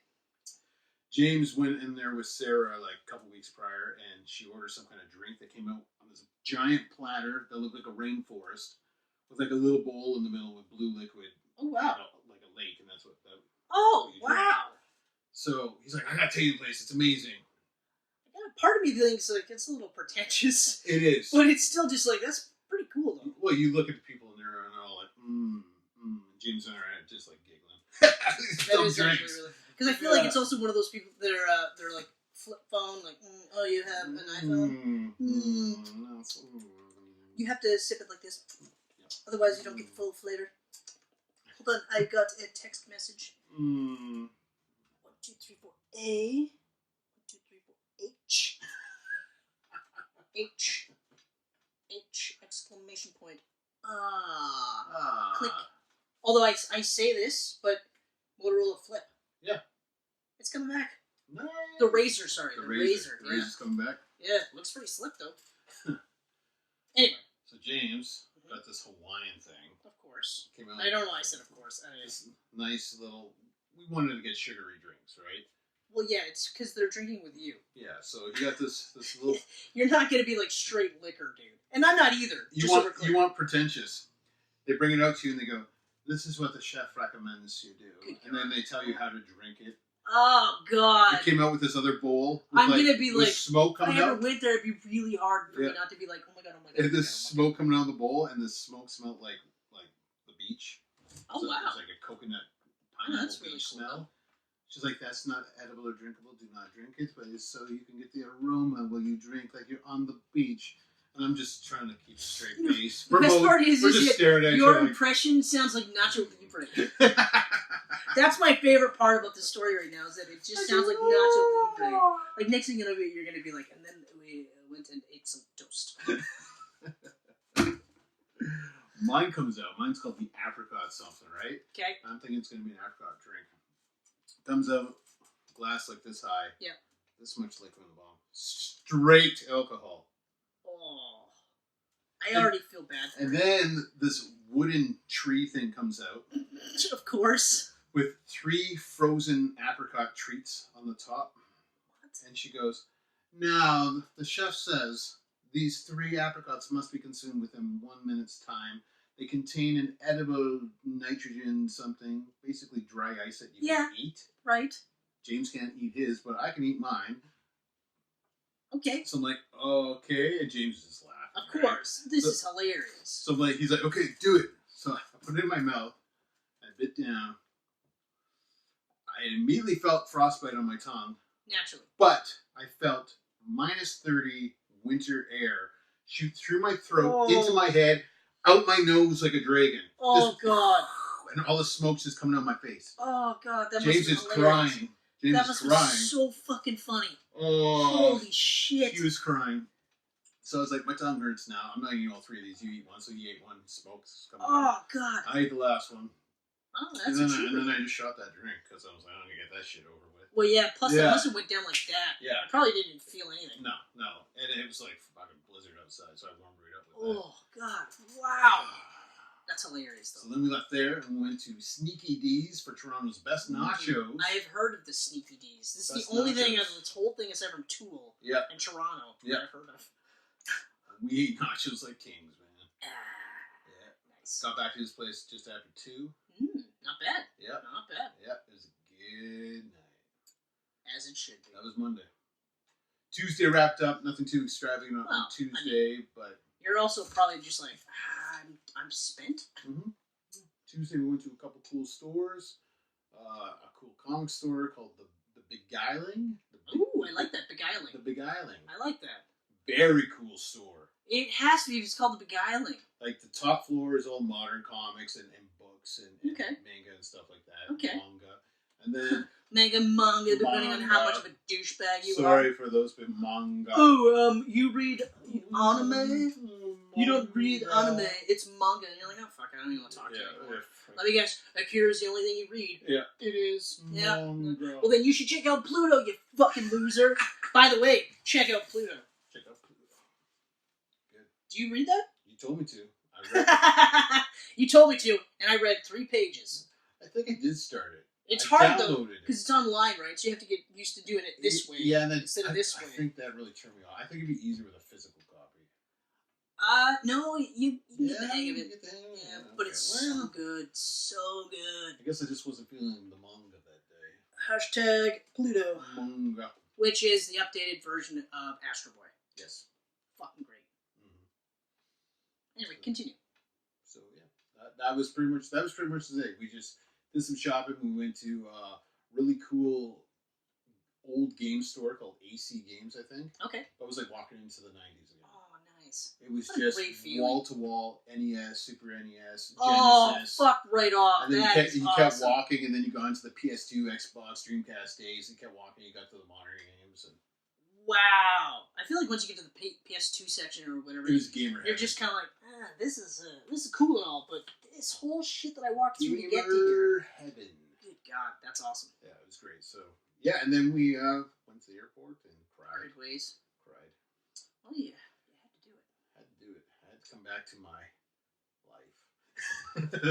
James went in there with Sarah like a couple weeks prior, and she ordered some kind of drink that came out on this giant platter that looked like a rainforest with like a little bowl in the middle with blue liquid. Oh, wow. Like a lake, and that's what that. Oh, what you drink. wow. So he's like, I gotta tell you the place. It's amazing. Part of me thinks like it's a little pretentious. It is. But it's still just like, that's pretty cool though. Well, you look at the people in there and they're all like, James and I are just like giggling. That is actually really... Because I feel like it's also one of those people that are they're like flip phone, like, oh, you have an iPhone? You have to sip it like this. Yep. Otherwise you don't get the full flavor. Hold on, I got a text message. 1, 2, 3, 4, A. 1, 2, 3, 4, H. H, exclamation point. Click. Although I say this, but Motorola Flip. Yeah. It's coming back. Nice. The Razor, sorry. The Razor. Razor. The Razor's coming back. Yeah, looks pretty slick though. Anyway. So James got this Hawaiian thing. Of course. Came out I don't know why I said of course. this nice little... We wanted to get sugary drinks, right? Well, yeah, it's because they're drinking with you. Yeah, so you got this little... You're not going to be like straight liquor, dude. And I'm not either. You want pretentious. They bring it out to you and they go, this is what the chef recommends you do. Good and then they tell you how to drink it. Oh, God. It came out with this other bowl. I'm going to be like... smoke coming out. If I ever went there, it'd be really hard for me not to be like, oh my God, oh my God. And this smoke coming out of the bowl, and the smoke smelled like the beach. Oh, so wow. It was like a coconut pineapple beach really cool. smell. She's like, that's not edible or drinkable. Do not drink it, but it's so you can get the aroma while you drink like you're on the beach. And I'm just trying to keep a straight face. The best part is just staring at your each other. impression sounds like Nacho Libre. That's my favorite part about the story right now, is that it just sounds like Nacho Libre. Like, next thing you're going to be like, and then we went and ate some toast. Mine comes out. Mine's called the apricot something, right? Okay. I'm thinking it's going to be an apricot drink. Comes out, glass like this high. Yeah. This much liquid in the bottom. Straight alcohol. Oh. I already feel bad for And it. then this wooden tree thing comes out. Of course. With 3 frozen apricot treats on the top. What? And she goes, now, the chef says these 3 apricots must be consumed within 1 minute's time. They contain an edible nitrogen something, basically dry ice that you can eat. Right. James can't eat his, but I can eat mine. Okay. So I'm like, okay, and James is just laughing. Of course. Right? This is hilarious. So I'm like, he's like, okay, do it. So I put it in my mouth. I bit down. I immediately felt frostbite on my tongue. Naturally. But I felt -30 winter air shoot through my throat, into my head, out my nose like a dragon. Oh, just, God. And all the smoke's just coming out my face. Oh, God. That James must is be hilarious. crying. James that is must crying. be so fucking funny. Oh. Holy shit. He was crying. So I was like, my tongue hurts now. I'm not eating all 3 of these. You eat one. So he ate one. Smoke's coming out. Oh, God. I ate the last one. Oh, that's and then a I just shot that drink because I was like, I'm going to get that shit over with. Well, yeah. Plus, unless it went down like that. Yeah. I probably didn't even feel anything. No. And it was like fucking blizzard outside, so I warmed right up with Oh, God. Wow. That's hilarious, though. So then we left there and went to Sneaky D's for Toronto's best nachos. I have heard of the Sneaky D's. This is Best the only thing nachos. out of this whole thing aside from Tool and Toronto that I've heard of. We ate nachos like kings, man. Yeah. Nice. Got back to his place just after 2. Not bad. Yep. Not bad. Yep. It was a good night. As it should be. That was Monday. Tuesday wrapped up. Nothing too extravagant on Tuesday, but... You're also probably just like, I'm spent. Mm-hmm. Tuesday we went to a couple cool stores. A cool comic store called the Beguiling. Ooh, I like that, Beguiling. The Beguiling. I like that. Very cool store. It has to be if it's called the Beguiling. Like the top floor is all modern comics and books and Okay. manga and stuff like that. Okay. Manga. And then... manga, depending on how much of a douchebag you are. Sorry for those, but manga. Oh, you read anime? You don't read anime, it's manga. And you're like, oh, fuck, I don't even want to talk to you anymore. Let me guess, Akira's the only thing you read. Yeah, it is. Yeah. Manga. Well, then you should check out Pluto, you fucking loser. By the way, check out Pluto. Check out Pluto. Good. Do you read that? You told me to. I read it. You told me to, and I read 3 pages. I think I did start it. It's I hard, though, downloaded it. because it's online, right? So you have to get used to doing it this way instead of this way. I think that really turned me off. I think it'd be easier with a physical copy. No, you get the hang of it. You get the hang of it. Yeah, but it's so good. So good. I guess I just wasn't feeling the manga that day. Hashtag Pluto. Manga. Which is the updated version of Astro Boy. Yes. Fucking great. Mm-hmm. Anyway, continue. So yeah, that was pretty much the day. We just did some shopping. We went to a really cool old game store called AC Games, I think. Okay. That was like walking into the 90s again. Oh, nice. It was What a just great feeling. wall to wall, NES, Super NES, Genesis. Oh, fuck right off. And then That you is kept awesome. walking, and then you got into the PS2, Xbox, Dreamcast days. You kept walking, you got to the modern games, and Wow. I feel like once you get to the PS2 section or whatever, it was gamer. you're just kind of like, this is cool and all, but this whole shit that I walked through to get to here. Heaven. Good God, that's awesome. Yeah, it was great. So yeah, and then we went to the airport and cried. Parted ways. Cried. Oh yeah, you had to do it. Had to do it. I had to come back to my life.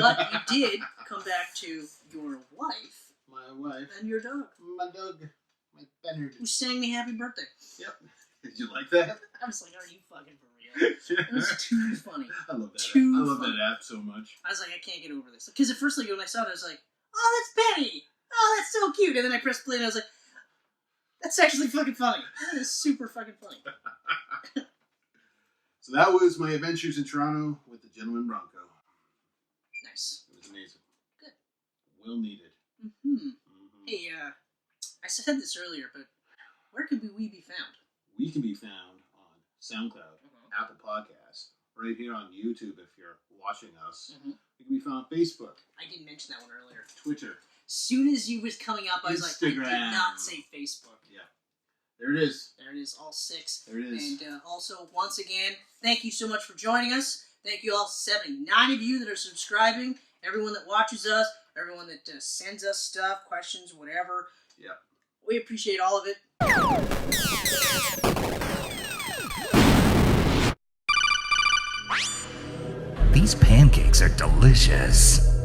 But you did come back to your wife. My wife. And your dog. My dog. My Bernard. Who sang me happy birthday. Yep. Did you like that? I was like, are you fucking for real? It was too funny. I love that. Too I love funny. that app so much. I was like, I can't get over this. Because at first, like, when I saw it, I was like, oh, that's Penny. Oh, that's so cute. And then I pressed play and I was like, that's actually fucking funny. That is super fucking funny. So that was my adventures in Toronto with the Gentleman Bronco. Nice. It was amazing. Good. Well needed. Mm-hmm. Mm-hmm. Hey, I said this earlier, but where could we be found? We can be found on SoundCloud, Apple Podcasts, right here on YouTube if you're watching us. Mm-hmm. We can be found on Facebook, I didn't mention that one earlier. Twitter. Soon as you was coming up, I was like, I did Instagram. not say Facebook. Yeah. There it is. There it is, all 6. There it is. And also, once again, thank you so much for joining us. Thank you all 79 of you that are subscribing, everyone that watches us, everyone that sends us stuff, questions, whatever. Yeah. We appreciate all of it. These pancakes are delicious.